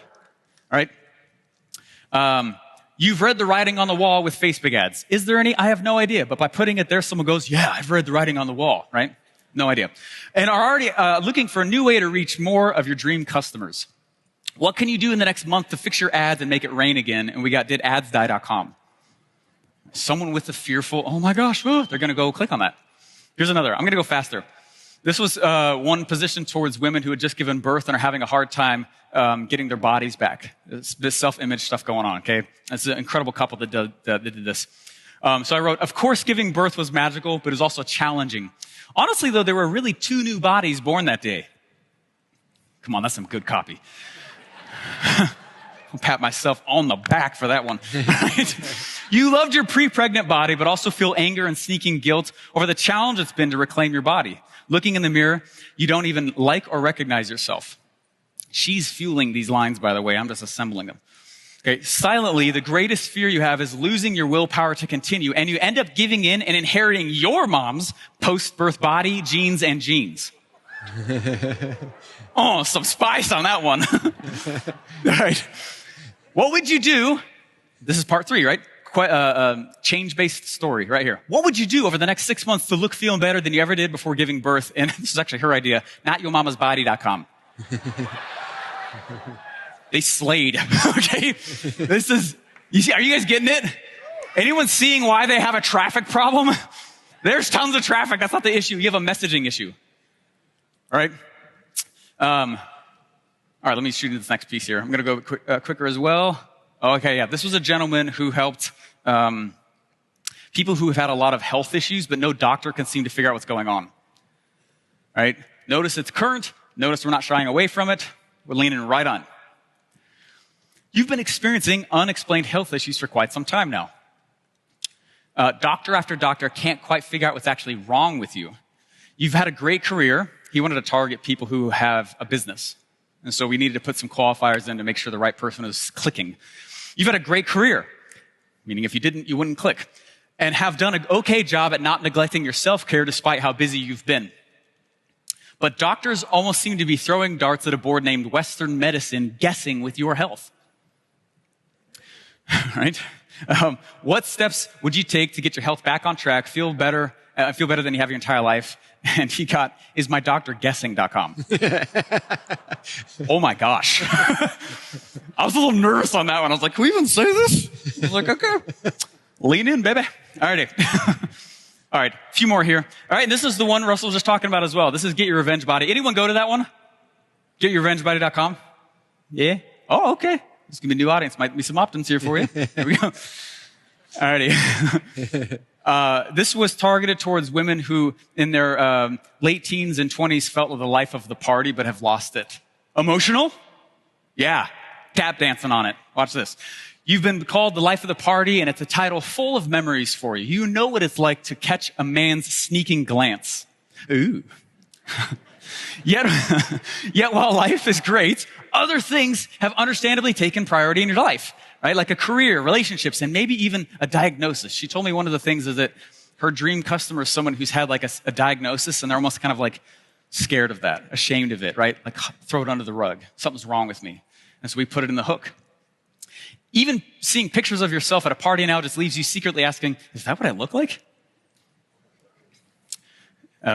All right? You've read the writing on the wall with Facebook ads. Is there any? I have no idea. But by putting it there, someone goes, yeah, I've read the writing on the wall, right? No idea. And are already looking for a new way to reach more of your dream customers. What can you do in the next month to fix your ads and make it rain again? And we got didadsdie.com. Someone with a fearful, oh my gosh, they're going to go click on that. Here's another. I'm going to go faster. This was one positioned towards women who had just given birth and are having a hard time getting their bodies back. It's this self-image stuff going on, okay? It's an incredible couple that did this. So I wrote, of course, giving birth was magical, but it was also challenging. Honestly, though, there were really 2 new bodies born that day. Come on, that's some good copy. I'll pat myself on the back for that one. You loved your pre-pregnant body, but also feel anger and sneaking guilt over the challenge it's been to reclaim your body. Looking in the mirror, you don't even like or recognize yourself. She's fueling these lines, by the way. I'm just assembling them. Okay. Silently, the greatest fear you have is losing your willpower to continue, and you end up giving in and inheriting your mom's post-birth body, genes, and genes. Oh, some spice on that one. All right. What would you do? This is part 3, right? change-based story right here. What would you do over the next 6 months to look, feeling better than you ever did before giving birth? And this is actually her idea, notyourmamasbody.com. They slayed, okay? This is, you see, are you guys getting it? Anyone seeing why they have a traffic problem? There's tons of traffic. That's not the issue. You have a messaging issue. All right? All right, let me shoot this next piece here. I'm going to go quicker as well. Oh, okay, yeah. This was a gentleman who helped people who have had a lot of health issues, but no doctor can seem to figure out what's going on. All right? Notice it's current. Notice we're not shying away from it. We're leaning right on. You've been experiencing unexplained health issues for quite some time now. Doctor after doctor can't quite figure out what's actually wrong with you. You've had a great career. He wanted to target people who have a business. And so we needed to put some qualifiers in to make sure the right person is clicking. You've had a great career, meaning if you didn't, you wouldn't click, and have done an okay job at not neglecting your self-care despite how busy you've been. But doctors almost seem to be throwing darts at a board named Western Medicine, guessing with your health. Right? What steps would you take to get your health back on track, feel better than you have your entire life? And he got, ismydoctorguessing.com. Oh my gosh. I was a little nervous on that one. I was like, can we even say this? I was like, okay. Lean in, baby. All righty. All right, a few more here. All right, and this is the one Russell was just talking about as well. This is Get Your Revenge Body. Anyone go to that one? GetYourRevengeBody.com? Yeah? Oh, okay. This is going to be a new audience. Might be some opt-ins here for you. There we go. All righty. This was targeted towards women who, in their late teens and 20s, felt the life of the party but have lost it. Emotional? Yeah. Tap dancing on it. Watch this. You've been called the life of the party, and it's a title full of memories for you. You know what it's like to catch a man's sneaking glance. Ooh. Yet while life is great, other things have understandably taken priority in your life. Right? Like a career, relationships, and maybe even a diagnosis. She told me one of the things is that her dream customer is someone who's had like a diagnosis, and they're almost kind of like scared of that, ashamed of it, right? Like throw it under the rug. Something's wrong with me. And so we put it in the hook. Even seeing pictures of yourself at a party now just leaves you secretly asking, is that what I look like?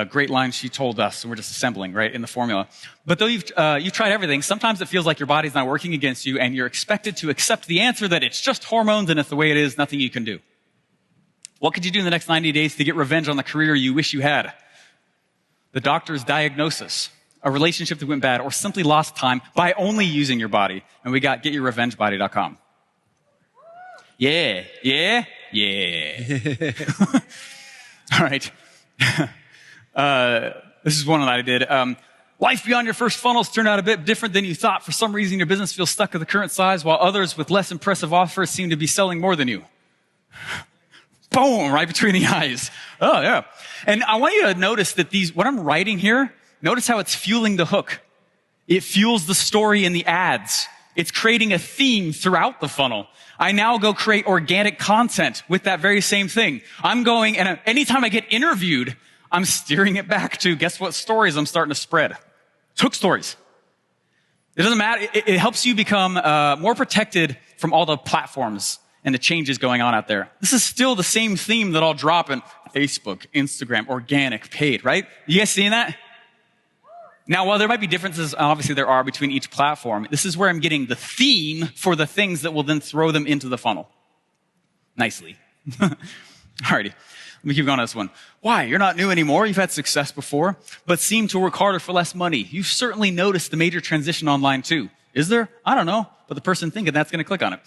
Great line she told us, and we're just assembling, right, in the formula. But though you've tried everything, sometimes it feels like your body's not working against you, and you're expected to accept the answer that it's just hormones, and it's the way it is, nothing you can do. What could you do in the next 90 days to get revenge on the career you wish you had? The doctor's diagnosis, a relationship that went bad, or simply lost time by only using your body. And we got GetYourRevengeBody.com. Yeah, yeah, yeah. All right. This is one that I did. Life beyond your first funnels turned out a bit different than you thought. For some reason, your business feels stuck at the current size, while others with less impressive offers seem to be selling more than you. Boom, right between the eyes. Oh, yeah. And I want you to notice that what I'm writing here, notice how it's fueling the hook. It fuels the story in the ads. It's creating a theme throughout the funnel. I now go create organic content with that very same thing. I'm going, and anytime I get interviewed, I'm steering it back to, guess what stories I'm starting to spread? It's hook stories. It doesn't matter. It helps you become more protected from all the platforms and the changes going on out there. This is still the same theme that I'll drop in Facebook, Instagram, organic, paid, right? You guys seeing that? Now, while there might be differences, obviously there are between each platform, this is where I'm getting the theme for the things that will then throw them into the funnel. Nicely. Alrighty. Let me keep going on this one. Why? You're not new anymore. You've had success before, but seem to work harder for less money. You've certainly noticed the major transition online too. Is there? I don't know. But the person thinking that's going to click on it.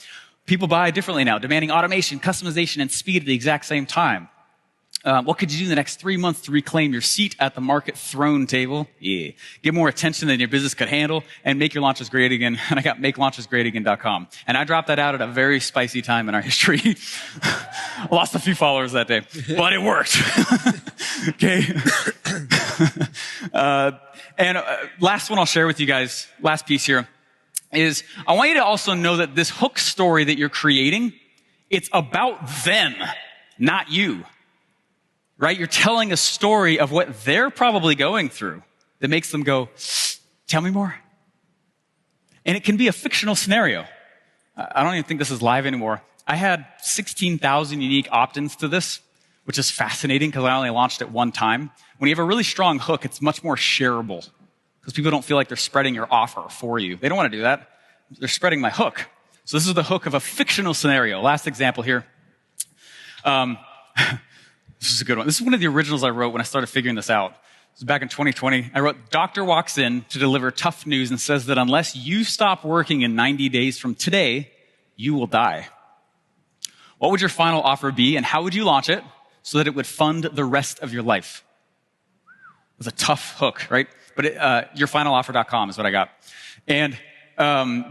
People buy differently now, demanding automation, customization, and speed at the exact same time. What could you do in the next 3 months to reclaim your seat at the market throne table? Yeah. Get more attention than your business could handle and make your launches great again. And I got makelaunchesgreatagain.com. And I dropped that out at a very spicy time in our history. I lost a few followers that day, but it worked. Okay. Last one I'll share with you guys, last piece here, is I want you to also know that this hook story that you're creating, it's about them, not you. Right? You're telling a story of what they're probably going through that makes them go, tell me more. And it can be a fictional scenario. I don't even think this is live anymore. I had 16,000 unique opt-ins to this, which is fascinating because I only launched it one time. When you have a really strong hook, it's much more shareable because people don't feel like they're spreading your offer for you. They don't want to do that. They're spreading my hook. So this is the hook of a fictional scenario. Last example here. This is a good one. This is one of the originals I wrote when I started figuring this out. This was back in 2020. I wrote, doctor walks in to deliver tough news and says that unless you stop working in 90 days from today, you will die. What would your final offer be, and how would you launch it so that it would fund the rest of your life? It was a tough hook, right? But yourfinaloffer.com is what I got. And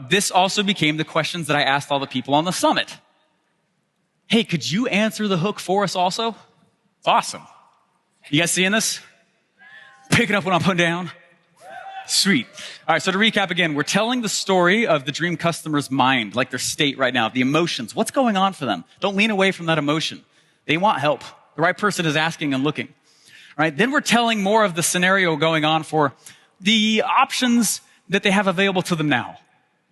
this also became the questions that I asked all the people on the summit. Hey, could you answer the hook for us also? It's awesome. You guys seeing this? Picking up what I'm putting down? Sweet. All right, so to recap again, we're telling the story of the dream customer's mind, like their state right now, the emotions. What's going on for them? Don't lean away from that emotion. They want help. The right person is asking and looking. All right, then we're telling more of the scenario going on for the options that they have available to them now.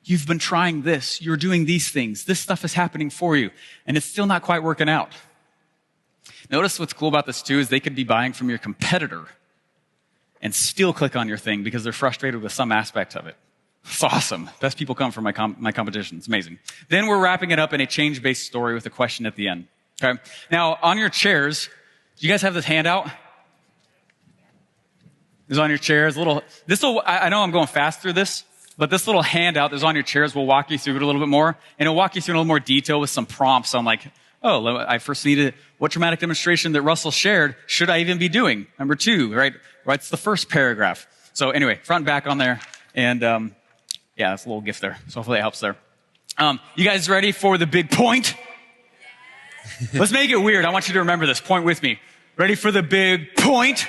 You've been trying this. You're doing these things. This stuff is happening for you, and it's still not quite working out. Notice what's cool about this too is they could be buying from your competitor and still click on your thing because they're frustrated with some aspect of it. It's awesome. Best people come from my competition. It's amazing. Then we're wrapping it up in a change-based story with a question at the end. Okay. Now, on your chairs, do you guys have this handout? It's on your chairs. I know I'm going fast through this, but this little handout that's on your chairs will walk you through it a little bit more, and it'll walk you through in a little more detail with some prompts on like, oh, I first needed what dramatic demonstration that Russell shared should I even be doing? Number 2, right? What's the first paragraph? So anyway, front and back on there. And yeah, that's a little gift there. So hopefully it helps there. You guys ready for the big point? Let's make it weird. I want you to remember this. Point with me. Ready for the big point?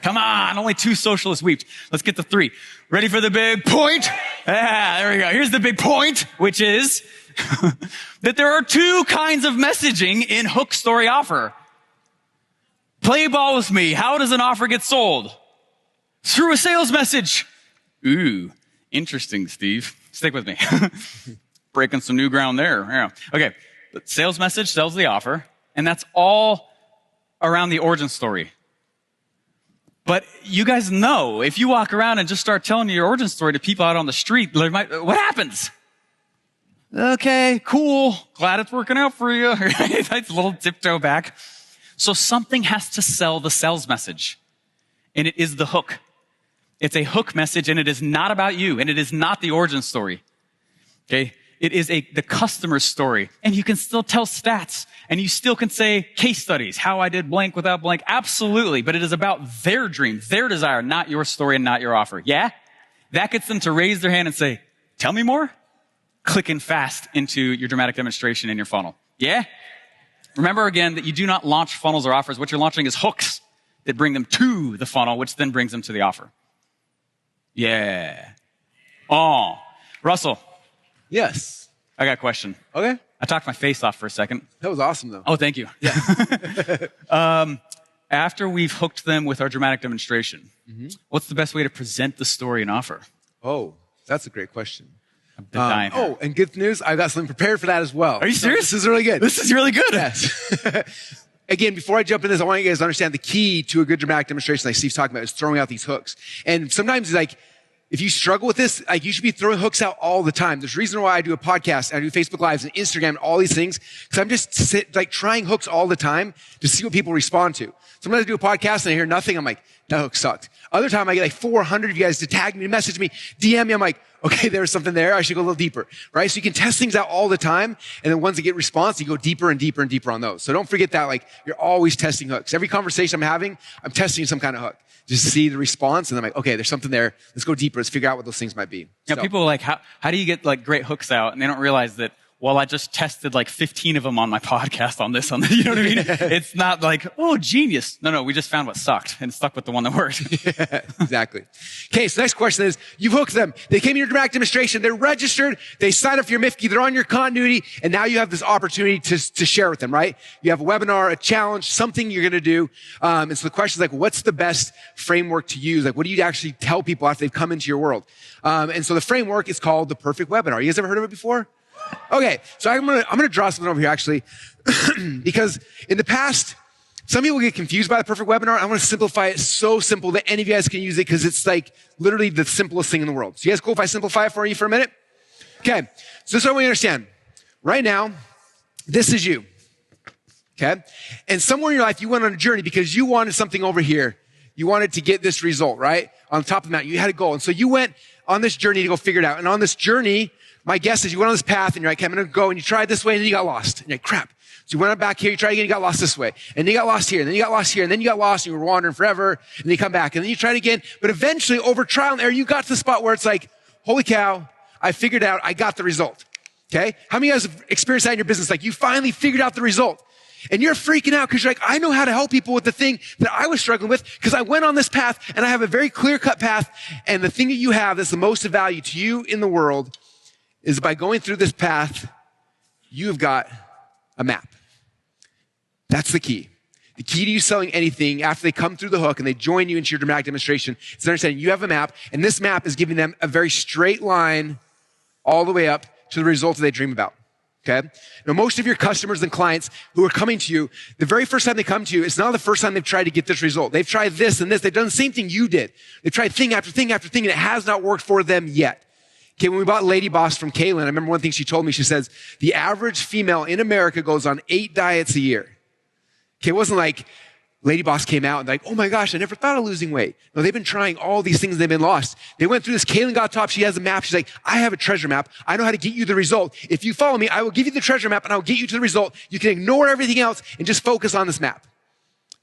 Come on, only 2 socialists weeped. Let's get to 3. Ready for the big point? There we go. Here's the big point, which is that there are 2 kinds of messaging in hook story offer. Play ball with me. How does an offer get sold? Through a sales message. Ooh, interesting, Steve. Stick with me. Breaking some new ground there. Yeah. Okay, sales message sells the offer, and that's all around the origin story. But you guys know, if you walk around and just start telling your origin story to people out on the street, what happens? Okay, cool. Glad it's working out for you. It's a little tiptoe back. So something has to sell the sales message, and it is the hook. It's a hook message, and it is not about you, and it is not the origin story. Okay? It is the customer's story, and you can still tell stats, and you still can say case studies, how I did blank without blank. Absolutely, but it is about their dream, their desire, not your story and not your offer. Yeah? That gets them to raise their hand and say, tell me more. Clicking fast into your dramatic demonstration in your funnel. Yeah? Remember again that you do not launch funnels or offers. What you're launching is hooks that bring them to the funnel, which then brings them to the offer. Yeah. Oh, Russell. Yes. I got a question. Okay. I talked my face off for a second. That was awesome, though. Oh, thank you. Yeah. After we've hooked them with our dramatic demonstration, what's the best way to present the story and offer? Oh, that's a great question. I've been dying here. And good news, I've got something prepared for that as well. Are you serious? This is really good. This is really good. Yes. Again, before I jump into this, I want you guys to understand the key to a good dramatic demonstration, like Steve's talking about, is throwing out these hooks. And sometimes, like, if you struggle with this, like, you should be throwing hooks out all the time. There's a reason why I do a podcast, I do Facebook Lives and Instagram and all these things, because I'm just trying hooks all the time to see what people respond to. Sometimes I do a podcast and I hear nothing. I'm like, that hook sucked. Other time I get like 400 of you guys to tag me, message me, DM me. I'm like, okay, there's something there. I should go a little deeper, right? So you can test things out all the time. And then once you get response, you go deeper and deeper and deeper on those. So don't forget that, like, you're always testing hooks. Every conversation I'm having, I'm testing some kind of hook. Just to see the response. And I'm like, okay, there's something there. Let's go deeper. Let's figure out what those things might be. Yeah, so. People are like, how do you get like great hooks out? And they don't realize that, well, I just tested like 15 of them on my podcast on this. You know what I mean? It's not like, oh, genius. No, we just found what sucked and stuck with the one that worked. Yeah, exactly. Okay, so next question is, you've hooked them. They came in your dramatic demonstration. They're registered. They signed up for your MIFKI. They're on your continuity. And now you have this opportunity to share with them, right? You have a webinar, a challenge, something you're going to do. And so the question is like, what's the best framework to use? Like, what do you actually tell people after they've come into your world? And so the framework is called the perfect webinar. You guys ever heard of it before? Okay, so I'm gonna draw something over here actually, because in the past, some people get confused by the perfect webinar. I want to simplify it so simple that any of you guys can use it because it's like literally the simplest thing in the world. So you guys cool if I simplify it for you for a minute? Okay, so this is what we understand. Right now, this is you, okay? And somewhere in your life, you went on a journey because you wanted something over here. You wanted to get this result, right? On top of the mountain, you had a goal. And so you went on this journey to go figure it out. And on this journey, my guess is you went on this path and you're like, okay, I'm going to go. And you tried this way and then you got lost. And you're like, crap. So you went on back here, you tried again, you got lost this way. And then you got lost here, and then you got lost here, and then you got lost and you were wandering forever. And then you come back and then you tried again. But eventually, over trial and error, you got to the spot where it's like, holy cow, I figured out, I got the result. Okay? How many of you guys have experienced that in your business? Like you finally figured out the result. And you're freaking out because you're like, I know how to help people with the thing that I was struggling with because I went on this path and I have a very clear-cut path. And the thing that you have that's the most of value to you in the world is by going through this path, you've got a map. That's the key. The key to you selling anything after they come through the hook and they join you into your dramatic demonstration is understanding you have a map, and this map is giving them a very straight line all the way up to the result that they dream about. Okay? Now, most of your customers and clients who are coming to you, the very first time they come to you, it's not the first time they've tried to get this result. They've tried this and this. They've done the same thing you did. They've tried thing after thing after thing, and it has not worked for them yet. Okay, when we bought Lady Boss from Kaylin, I remember one thing she told me. She says, the average female in America goes on 8 diets a year. Okay, it wasn't like Lady Boss came out and like, oh my gosh, I never thought of losing weight. No, they've been trying all these things and they've been lost. They went through this. Kaylin got top. She has a map. She's like, I have a treasure map. I know how to get you the result. If you follow me, I will give you the treasure map and I'll get you to the result. You can ignore everything else and just focus on this map.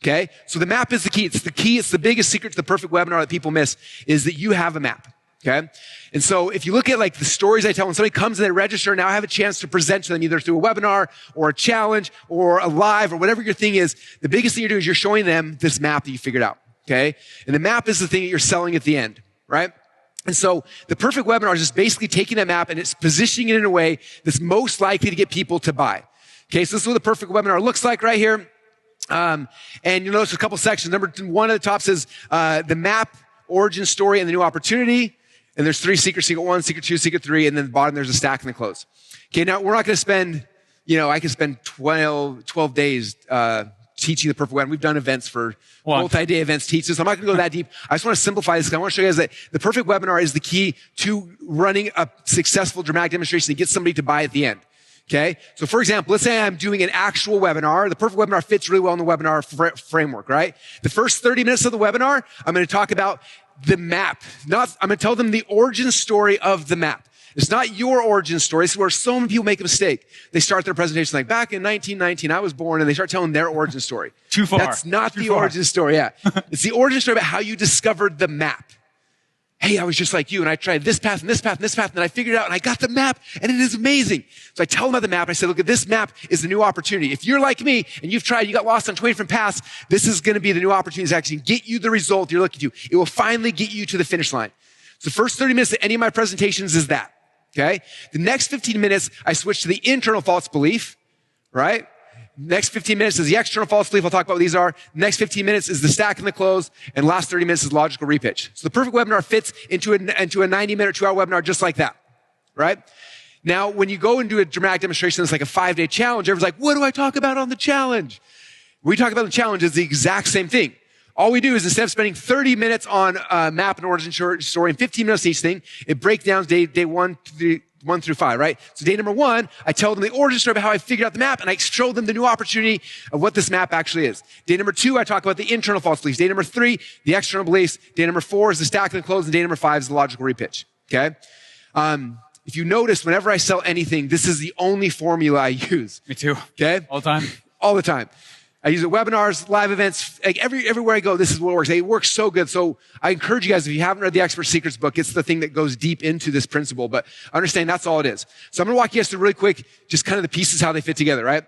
Okay? So the map is the key. It's the key. It's the biggest secret to the perfect webinar that people miss is that you have a map. Okay? And so if you look at like the stories I tell when somebody comes and they register, now I have a chance to present to them either through a webinar or a challenge or a live or whatever your thing is. The biggest thing you're doing is you're showing them this map that you figured out. Okay? And the map is the thing that you're selling at the end, right? And so the perfect webinar is just basically taking that map and it's positioning it in a way that's most likely to get people to buy. Okay? So this is what the perfect webinar looks like right here. And you'll notice a couple sections. Number 1 at the top says, the map, origin story, and the new opportunity. And there's 3 secrets, secret 1, secret 2, secret 3, and then at the bottom there's a stack and the close. Okay, now we're not going to spend, I can spend 12 days teaching the perfect webinar. We've done events for multi-day events, teach this. I'm not going to go that deep. I just want to simplify this because I want to show you guys that the perfect webinar is the key to running a successful dramatic demonstration to get somebody to buy at the end. Okay, so for example, let's say I'm doing an actual webinar. The perfect webinar fits really well in the webinar framework, right? The first 30 minutes of the webinar, I'm going to talk about the map. I'm going to tell them the origin story of the map. It's not your origin story. This is where so many people make a mistake. They start their presentation like, back in 1919, I was born, and they start telling their origin story. Too far. That's not the origin story, yeah. It's the origin story about how you discovered the map. Hey, I was just like you, and I tried this path and this path and this path, and then I figured it out, and I got the map, and it is amazing. So I tell them about the map. I say, look, this map is the new opportunity. If you're like me, and you've tried, you got lost on 20 different paths, this is going to be the new opportunity to actually get you the result you're looking to. It will finally get you to the finish line. So the first 30 minutes of any of my presentations is that, okay? The next 15 minutes, I switch to the internal false belief, right? Next 15 minutes is the external false belief. I'll talk about what these are. Next 15 minutes is the stack and the close. And last 30 minutes is logical repitch. So the perfect webinar fits into a 90-minute, 2-hour webinar just like that, right? Now, when you go and do a dramatic demonstration that's like a 5-day challenge, everyone's like, what do I talk about on the challenge? We talk about the challenge is the exact same thing. All we do is instead of spending 30 minutes on map and origin story and 15 minutes each thing, it breaks down day 1 through 5, right? So day number 1, I tell them the origin story about how I figured out the map, and I show them the new opportunity of what this map actually is. Day number 2, I talk about the internal false beliefs. Day number 3, the external beliefs. Day number 4 is the stack and the close, and day number 5 is the logical repitch, okay? If you notice, whenever I sell anything, this is the only formula I use. Me too. Okay? All the time. All the time. I use it webinars, live events, like everywhere I go, this is what works. It works so good. So I encourage you guys, if you haven't read the Expert Secrets book, it's the thing that goes deep into this principle, but understand that's all it is. So I'm going to walk you guys through really quick, just kind of the pieces, how they fit together, right?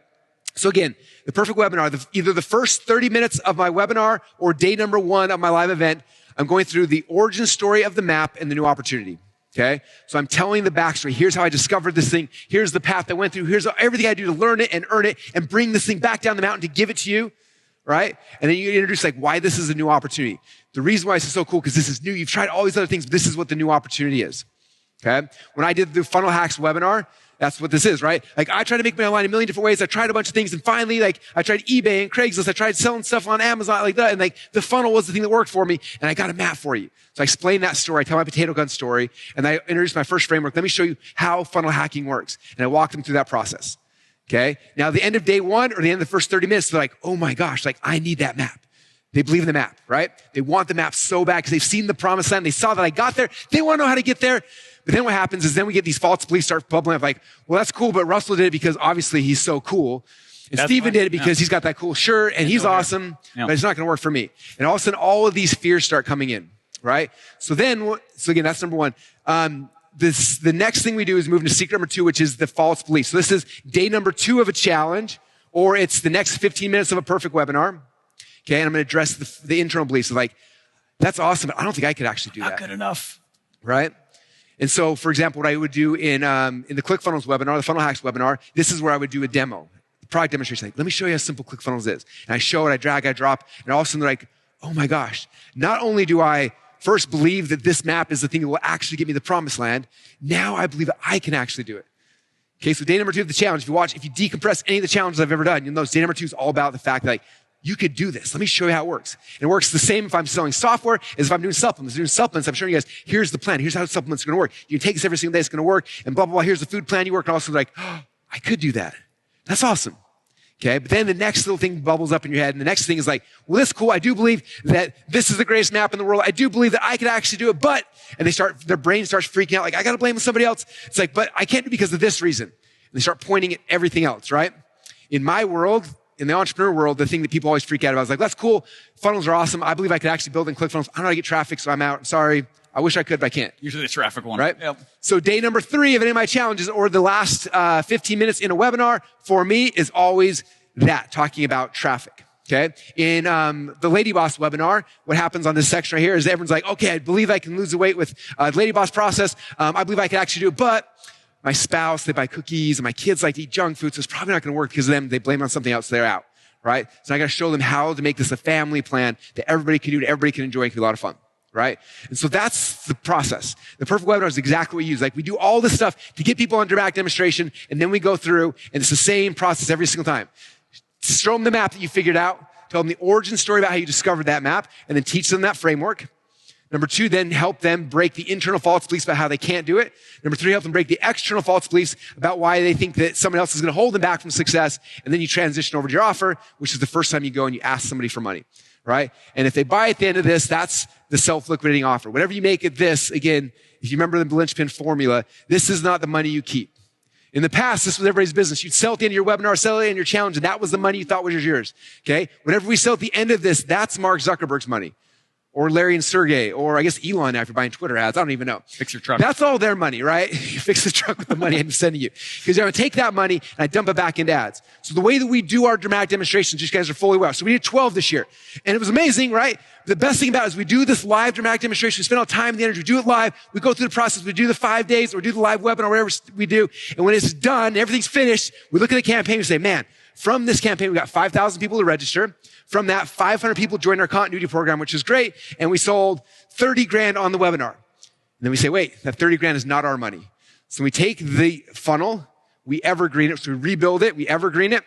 So again, the perfect webinar, either the first 30 minutes of my webinar or day number 1 of my live event, I'm going through the origin story of the map and the new opportunity. Okay? So I'm telling the backstory. Here's how I discovered this thing. Here's the path I went through. Here's everything I do to learn it and earn it and bring this thing back down the mountain to give it to you. Right? And then you introduce like why this is a new opportunity. The reason why this is so cool because this is new. You've tried all these other things, but this is what the new opportunity is. Okay? When I did the Funnel Hacks webinar, That's what this is, right? Like I tried to make money online a million different ways. I tried a bunch of things and finally like I tried eBay and Craigslist. I tried selling stuff on Amazon like that. And like the funnel was the thing that worked for me. And I got a map for you. So I explain that story. I tell my potato gun story and I introduce my first framework. Let me show you how funnel hacking works. And I walk them through that process. Okay. Now, the end of day one or the end of the first 30 minutes, they're like, oh my gosh, like I need that map. They believe in the map, right? They want the map so bad because they've seen the promised land. They saw that I got there. They want to know how to get there. But then what happens is then we get these false beliefs start bubbling up like, well, that's cool, but Russell did it because obviously he's so cool. And Steven did it because he's got that cool shirt and he's awesome, but it's not going to work for me. And all of a sudden, all of these fears start coming in, right? So again, that's number one. The next thing we do is move into secret number 2, which is the false belief. So this is day number 2 of a challenge, or it's the next 15 minutes of a perfect webinar. Okay, and I'm going to address the internal beliefs of like, that's awesome, but I don't think I could actually do that. Not good enough. Right? And so, for example, what I would do in the ClickFunnels webinar, the Funnel Hacks webinar, this is where I would do a demo, product demonstration. Like, let me show you how simple ClickFunnels is. And I show it, I drag, I drop, and all of a sudden they're like, oh my gosh, not only do I first believe that this map is the thing that will actually get me the promised land, now I believe that I can actually do it. Okay, so day number 2 of the challenge, if you decompress any of the challenges I've ever done, you'll notice day number 2 is all about the fact that like, you could do this. Let me show you how it works. And it works the same if I'm selling software as if I'm doing supplements. Doing supplements, I'm showing you guys, here's the plan. Here's how supplements are going to work. You can take this every single day. It's going to work. And blah, blah, blah. Here's the food plan you work. And also like, oh, I could do that. That's awesome. Okay. But then the next little thing bubbles up in your head. And the next thing is like, well, this is cool. I do believe that this is the greatest map in the world. I do believe that I could actually do it. But, and their brain starts freaking out. Like, I got to blame somebody else. It's like, but I can't do it because of this reason. And they start pointing at everything else, right? In my world, in the entrepreneur world, the thing that people always freak out about is like, that's cool. Funnels are awesome. I believe I could actually build in ClickFunnels. I don't know how to get traffic, so I'm out. I'm sorry. I wish I could, but I can't. Usually the traffic one. Right? Yep. So day number 3 of any of my challenges or the last 15 minutes in a webinar for me is always that, talking about traffic. Okay. In the Lady Boss webinar, what happens on this section right here is everyone's like, okay, I believe I can lose the weight with the Lady Boss process. I believe I can actually do it, but my spouse, they buy cookies and my kids like to eat junk food, so it's probably not going to work because of them. They blame it on something else, so they're out. Right? So I got to show them how to make this a family plan that everybody can do, that everybody can enjoy, and can be a lot of fun. Right? And so that's the process. The perfect webinar is exactly what we use. Like we do all this stuff to get people on dramatic demonstration, and then we go through, and it's the same process every single time. Show them the map that you figured out, tell them the origin story about how you discovered that map, and then teach them that framework. Number 2, then help them break the internal false beliefs about how they can't do it. Number 3, help them break the external false beliefs about why they think that someone else is going to hold them back from success. And then you transition over to your offer, which is the first time you go and you ask somebody for money, right? And if they buy at the end of this, that's the self-liquidating offer. Whatever you make at this, again, if you remember the linchpin formula, this is not the money you keep. In the past, this was everybody's business. You'd sell at the end of your webinar, sell at the end of your challenge, and that was the money you thought was yours, okay? Whatever we sell at the end of this, that's Mark Zuckerberg's money. Or Larry and Sergey, or I guess Elon now if you're buying Twitter ads. I don't even know. Fix your truck. That's all their money, right? You fix the truck with the money I'm sending you. Because you're going to take that money and I dump it back into ads. So the way that we do our dramatic demonstrations, you guys are fully aware. So we did 12 this year. And it was amazing, right? The best thing about it is we do this live dramatic demonstration. We spend all the time and the energy. We do it live. We go through the process. We do the 5 days or do the live webinar, whatever we do. And when it's done, everything's finished, we look at the campaign and say, man, from this campaign, we got 5,000 people to register. From that, 500 people joined our continuity program, which is great. And we sold 30 grand on the webinar. And then we say, wait, that 30 grand is not our money. So we take the funnel, we evergreen it. So we rebuild it, we evergreen it.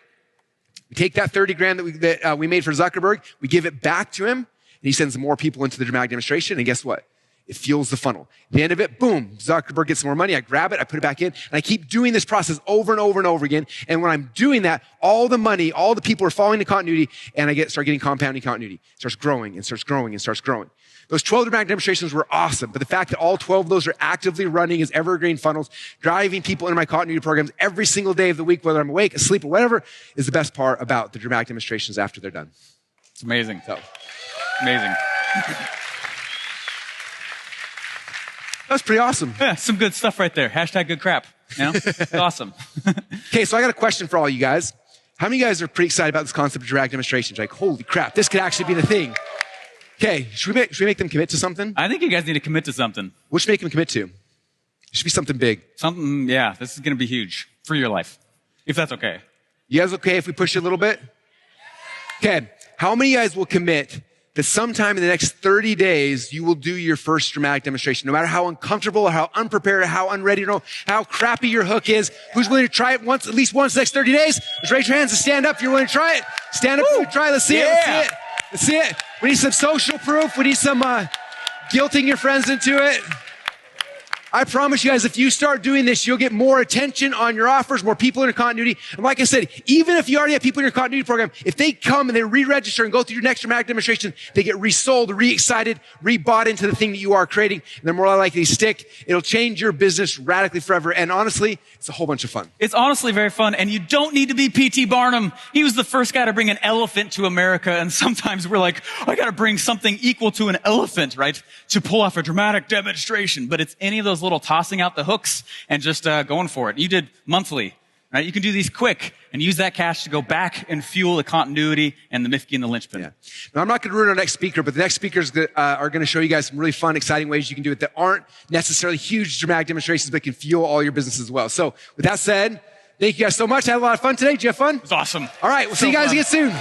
We take that 30 grand that we made for Zuckerberg, we give it back to him, and he sends more people into the dramatic demonstration. And guess what? It fuels the funnel. At the end of it, boom, Zuckerberg gets some more money. I grab it, I put it back in, and I keep doing this process over and over and over again. And when I'm doing that, all the money, all the people are falling into continuity, and I start getting compounding continuity. It starts growing and starts growing and starts growing. Those 12 dramatic demonstrations were awesome, but the fact that all 12 of those are actively running as evergreen funnels, driving people into my continuity programs every single day of the week, whether I'm awake, asleep, or whatever, is the best part about the dramatic demonstrations after they're done. It's amazing. So, amazing. That's pretty awesome. Yeah, some good stuff right there. Hashtag good crap. You know? It's awesome. Okay, so I got a question for all you guys. How many of you guys are pretty excited about this concept of dramatic demonstrations? Like, holy crap, this could actually be the thing. Okay, should we make them commit to something? I think you guys need to commit to something. What should we make them commit to? It should be something big. Something, yeah, this is going to be huge for your life, if that's okay. You guys okay if we push it a little bit? Okay, how many of you guys will commit that sometime in the next 30 days, you will do your first dramatic demonstration. No matter how uncomfortable or how unprepared or how unready or how crappy your hook is, who's willing to try it at least once the next 30 days? Just raise your hands and stand up if you're willing to try it. Stand up if you try it. Let's see it. Let's see it. Let's see it. We need some social proof. We need some guilting your friends into it. I promise you guys, if you start doing this, you'll get more attention on your offers, more people in your continuity. And like I said, even if you already have people in your continuity program, if they come and they re-register and go through your next dramatic demonstration, they get resold, re-excited, re-bought into the thing that you are creating, and they're more likely to stick. It'll change your business radically forever. And honestly, it's a whole bunch of fun. It's honestly very fun, and you don't need to be P.T. Barnum. He was the first guy to bring an elephant to America, and sometimes we're like, I got to bring something equal to an elephant, right, to pull off a dramatic demonstration. But it's any of those little tossing out the hooks and just going for it. You did monthly, right? You can do these quick and use that cash to go back and fuel the continuity and the Miffy and the linchpin. Yeah. Now, I'm not going to ruin our next speaker, but the next speakers are going to show you guys some really fun, exciting ways you can do it that aren't necessarily huge dramatic demonstrations, but can fuel all your business as well. So with that said, thank you guys so much. I had a lot of fun today. Did you have fun? It was awesome. All right. We'll see you guys again soon.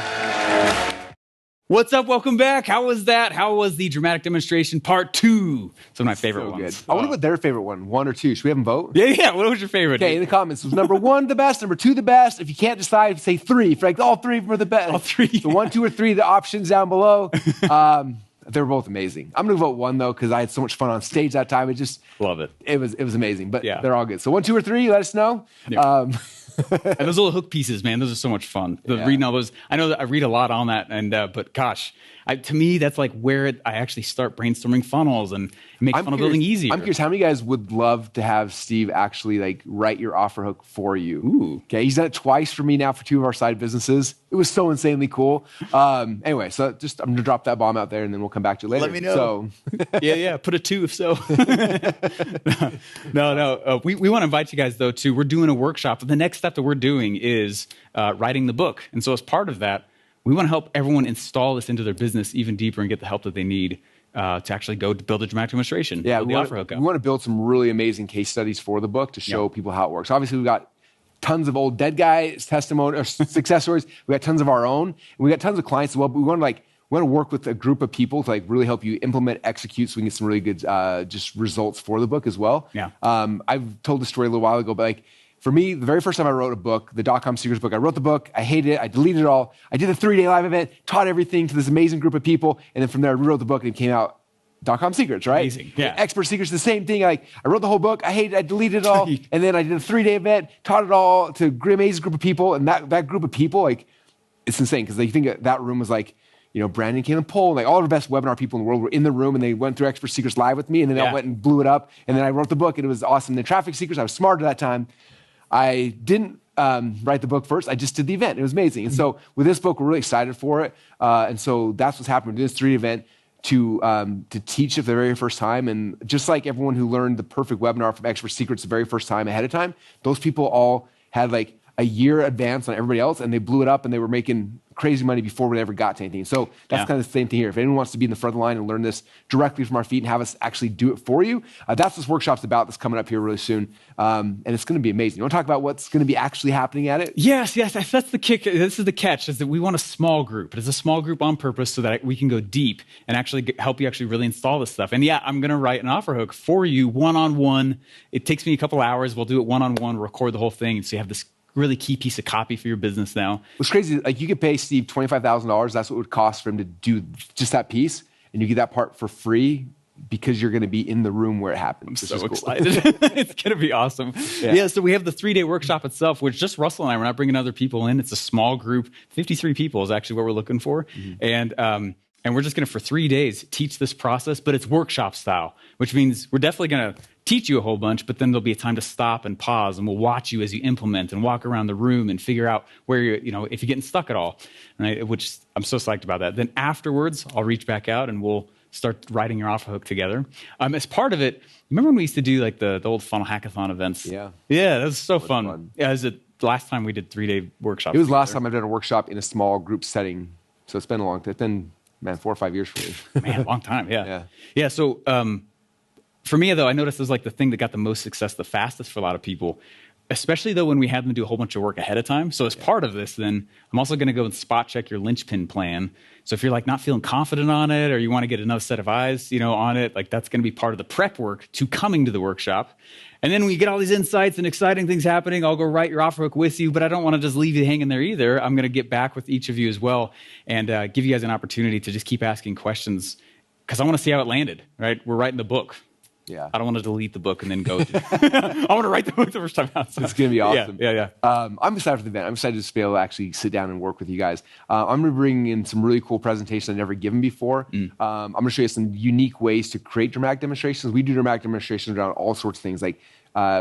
What's up? Welcome back. How was that? How was the dramatic demonstration part 2? Some of my favorite So ones. good. I wonder what their favorite one or two. Should we have them vote? Yeah. What was your favorite? Okay, in the comments, was number 1 the best, number 2 the best. If you can't decide, say 3. If like all 3 were the best. All 3. So 1, 2, or 3, the options down below. They were both amazing. I'm gonna vote 1 though, because I had so much fun on stage that time. Love it. It was amazing. But Yeah. they're all good. So 1, 2, or 3, let us know. Yeah. And those little hook pieces, man, those are so much fun. Reading all those, I know that I read a lot on that, and but gosh, to me, that's like where I actually start brainstorming funnels and make funnel building easier. I'm curious, how many guys would love to have Steve actually like write your offer hook for you? Ooh. Okay, he's done it twice for me now for 2 of our side businesses. It was so insanely cool. Anyway, so I'm gonna drop that bomb out there, and then we'll come back to it later. Let me know. So, yeah, put a 2 if so. No. We want to invite you guys though too. We're doing a workshop. The next step that we're doing is writing the book, and so as part of that, we want to help everyone install this into their business even deeper and get the help that they need to actually go to build a dramatic demonstration. Yeah, build the offer hook up. We want to build some really amazing case studies for the book to show people how it works. Obviously, we've got tons of old dead guys testimony or success stories. We got tons of our own, and we got tons of clients as well. But we want to work with a group of people to like really help you implement, execute, so we can get some really good just results for the book as well. Yeah. I've told this story a little while ago, but like for me, the very first time I wrote a book, the .com Secrets book, I wrote the book, I hated it, I deleted it all. I did a 3-day live event, taught everything to this amazing group of people, and then from there I rewrote the book and it came out .com Secrets, right? Amazing. Yeah. Expert Secrets, the same thing. Like I wrote the whole book, I hated it, I deleted it all, and then I did a 3-day event, taught it all to a amazing group of people, and that group of people, like, it's insane because you think that room was like, Brandon, Caleb, Pohl, like all of the best webinar people in the world were in the room, and they went through Expert Secrets live with me, and then I went and blew it up, and then I wrote the book, and it was awesome. The Traffic Secrets, I was smart at that time. I didn't write the book first. I just did the event. It was amazing. And so with this book, we're really excited for it. And so that's what's happening. We're doing this 3-day event to teach it for the very first time. And just like everyone who learned the perfect webinar from Expert Secrets the very first time ahead of time, those people all had like a year advance on everybody else, and they blew it up, and they were making crazy money before we ever got to anything. So that's kind of the same thing here. If anyone wants to be in the front of the line and learn this directly from our feet and have us actually do it for you, that's what this workshop's about. That's coming up here really soon. And it's going to be amazing. You want to talk about what's going to be actually happening at it? Yes. That's the kick. This is the catch, is that we want a small group. It's a small group on purpose so that we can go deep and actually help you actually really install this stuff. And I'm going to write an offer hook for you one-on-one. It takes me a couple hours. We'll do it one-on-one, record the whole thing. And so you have this really key piece of copy for your business now. What's crazy, like you could pay Steve $25,000. That's what it would cost for him to do just that piece. And you get that part for free because you're going to be in the room where it happens. I'm so excited. It's going to be awesome. Yeah, so we have the 3-day workshop itself, which just Russell and I, we're not bringing other people in. It's a small group. 53 people is actually what we're looking for. Mm-hmm. And we're just going to, for 3 days, teach this process, but it's workshop style, which means we're definitely going to teach you a whole bunch, but then there'll be a time to stop and pause, and we'll watch you as you implement and walk around the room and figure out where if you're getting stuck at all, right? Which I'm so psyched about that. Then afterwards, I'll reach back out and we'll start writing your offer hook together. As part of it, remember when we used to do like the old funnel hackathon events? Yeah, that was so fun. Yeah, it was the last time we did 3-day workshops. It was the last time I've done a workshop in a small group setting, so it's been a long time. It's been 4 or 5 years for me. Man, a long time. Yeah. So for me though, I noticed it was like the thing that got the most success the fastest for a lot of people. especially though when we have them do a whole bunch of work ahead of time. So as part of this, then I'm also going to go and spot check your linchpin plan. So if you're like not feeling confident on it, or you want to get another set of eyes, on it, like that's going to be part of the prep work to coming to the workshop. And then when you get all these insights and exciting things happening, I'll go write your offer hook with you, but I don't want to just leave you hanging there either. I'm going to get back with each of you as well and give you guys an opportunity to just keep asking questions because I want to see how it landed, right? We're writing the book. Yeah. I don't want to delete the book and then go. I want to write the book the first time out. So. It's going to be awesome. Yeah. I'm excited for the event. I'm excited to just be able to actually sit down and work with you guys. I'm going to bring in some really cool presentations I've never given before. I'm going to show you some unique ways to create dramatic demonstrations. We do dramatic demonstrations around all sorts of things. Like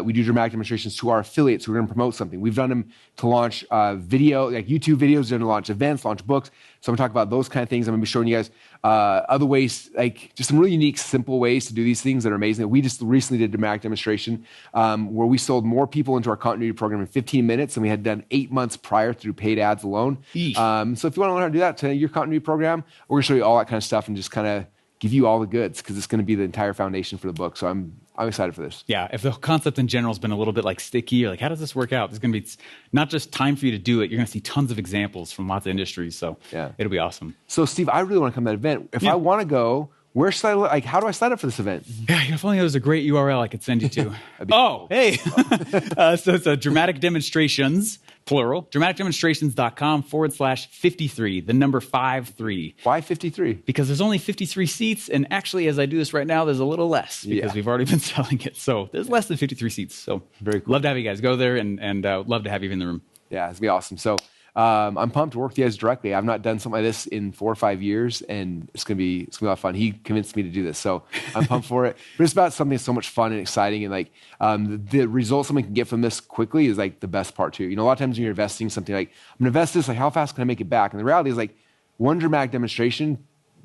we do dramatic demonstrations to our affiliates who are going to promote something. We've done them to launch video, like YouTube videos, to launch events, launch books. So I'm going to talk about those kind of things. I'm going to be showing you guys other ways, like just some really unique, simple ways to do these things that are amazing. We just recently did a dramatic demonstration where we sold more people into our continuity program in 15 minutes than we had done 8 months prior through paid ads alone. So if you want to learn how to do that to your continuity program, we're going to show you all that kind of stuff and just kind of give you all the goods because it's going to be the entire foundation for the book. So I'm excited for this. Yeah, if the concept in general has been a little bit like sticky, you're like, how does this work out? There's going to be not just time for you to do it. You're going to see tons of examples from lots of industries. So it'll be awesome. So Steve, I really want to come to that event. If I want to go, where should I, how do I sign up for this event? Yeah, if only there was a great URL I could send you to. Cool. Hey. So it's a dramatic demonstrations, plural, dramaticdemonstrations.com/53, the number 53. Why 53? Because there's only 53 seats. And actually, as I do this right now, there's a little less because we've already been selling it. So there's less than 53 seats. So very cool. Love to have you guys go there and love to have you in the room. Yeah, it's going to be awesome. So I'm pumped to work with you guys directly. I've not done something like this in 4 or 5 years, and it's gonna be a lot of fun. He convinced me to do this, so I'm pumped for it. But it's about something so much fun and exciting, and like the results someone can get from this quickly is like the best part too. A lot of times when you're investing in something, like I'm gonna invest this, like how fast can I make it back? And the reality is like one dramatic demonstration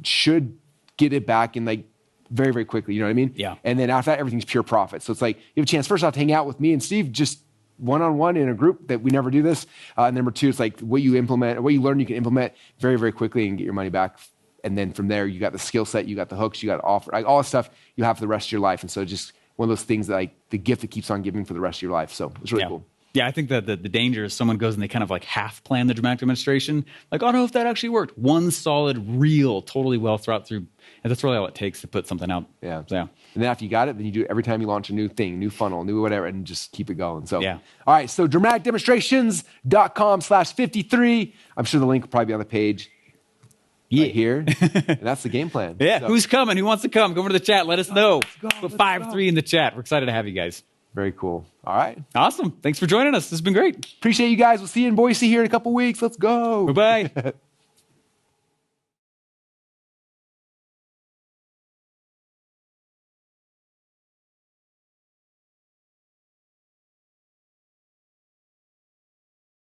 should get it back in like very, very quickly. You know what I mean? Yeah. And then after that, everything's pure profit. So it's like you have a chance first off to hang out with me and Steve, just one-on-one in a group that we never do this. And number two, it's like what you implement, what you learn, you can implement very, very quickly and get your money back. And then from there, you got the skill set, you got the hooks, you got offer, like all the stuff you have for the rest of your life. And so just one of those things that like the gift that keeps on giving for the rest of your life. So it's really cool. Yeah, I think that the danger is someone goes and they kind of like half plan the dramatic demonstration. Like, I don't know if that actually worked. One solid, real, totally well thought through. And that's really all it takes to put something out. Yeah. So, and then after you got it, then you do it every time you launch a new thing, new funnel, new whatever, and just keep it going. So, all right. So dramaticdemonstrations.com/53. I'm sure the link will probably be on the page. Right here. And that's the game plan. So. Who's coming? Who wants to come? Go over to the chat. Let us know. Put 5-3 in the chat. We're excited to have you guys. Very cool. All right. Awesome. Thanks for joining us. This has been great. Appreciate you guys. We'll see you in Boise here in a couple weeks. Let's go. Bye-bye.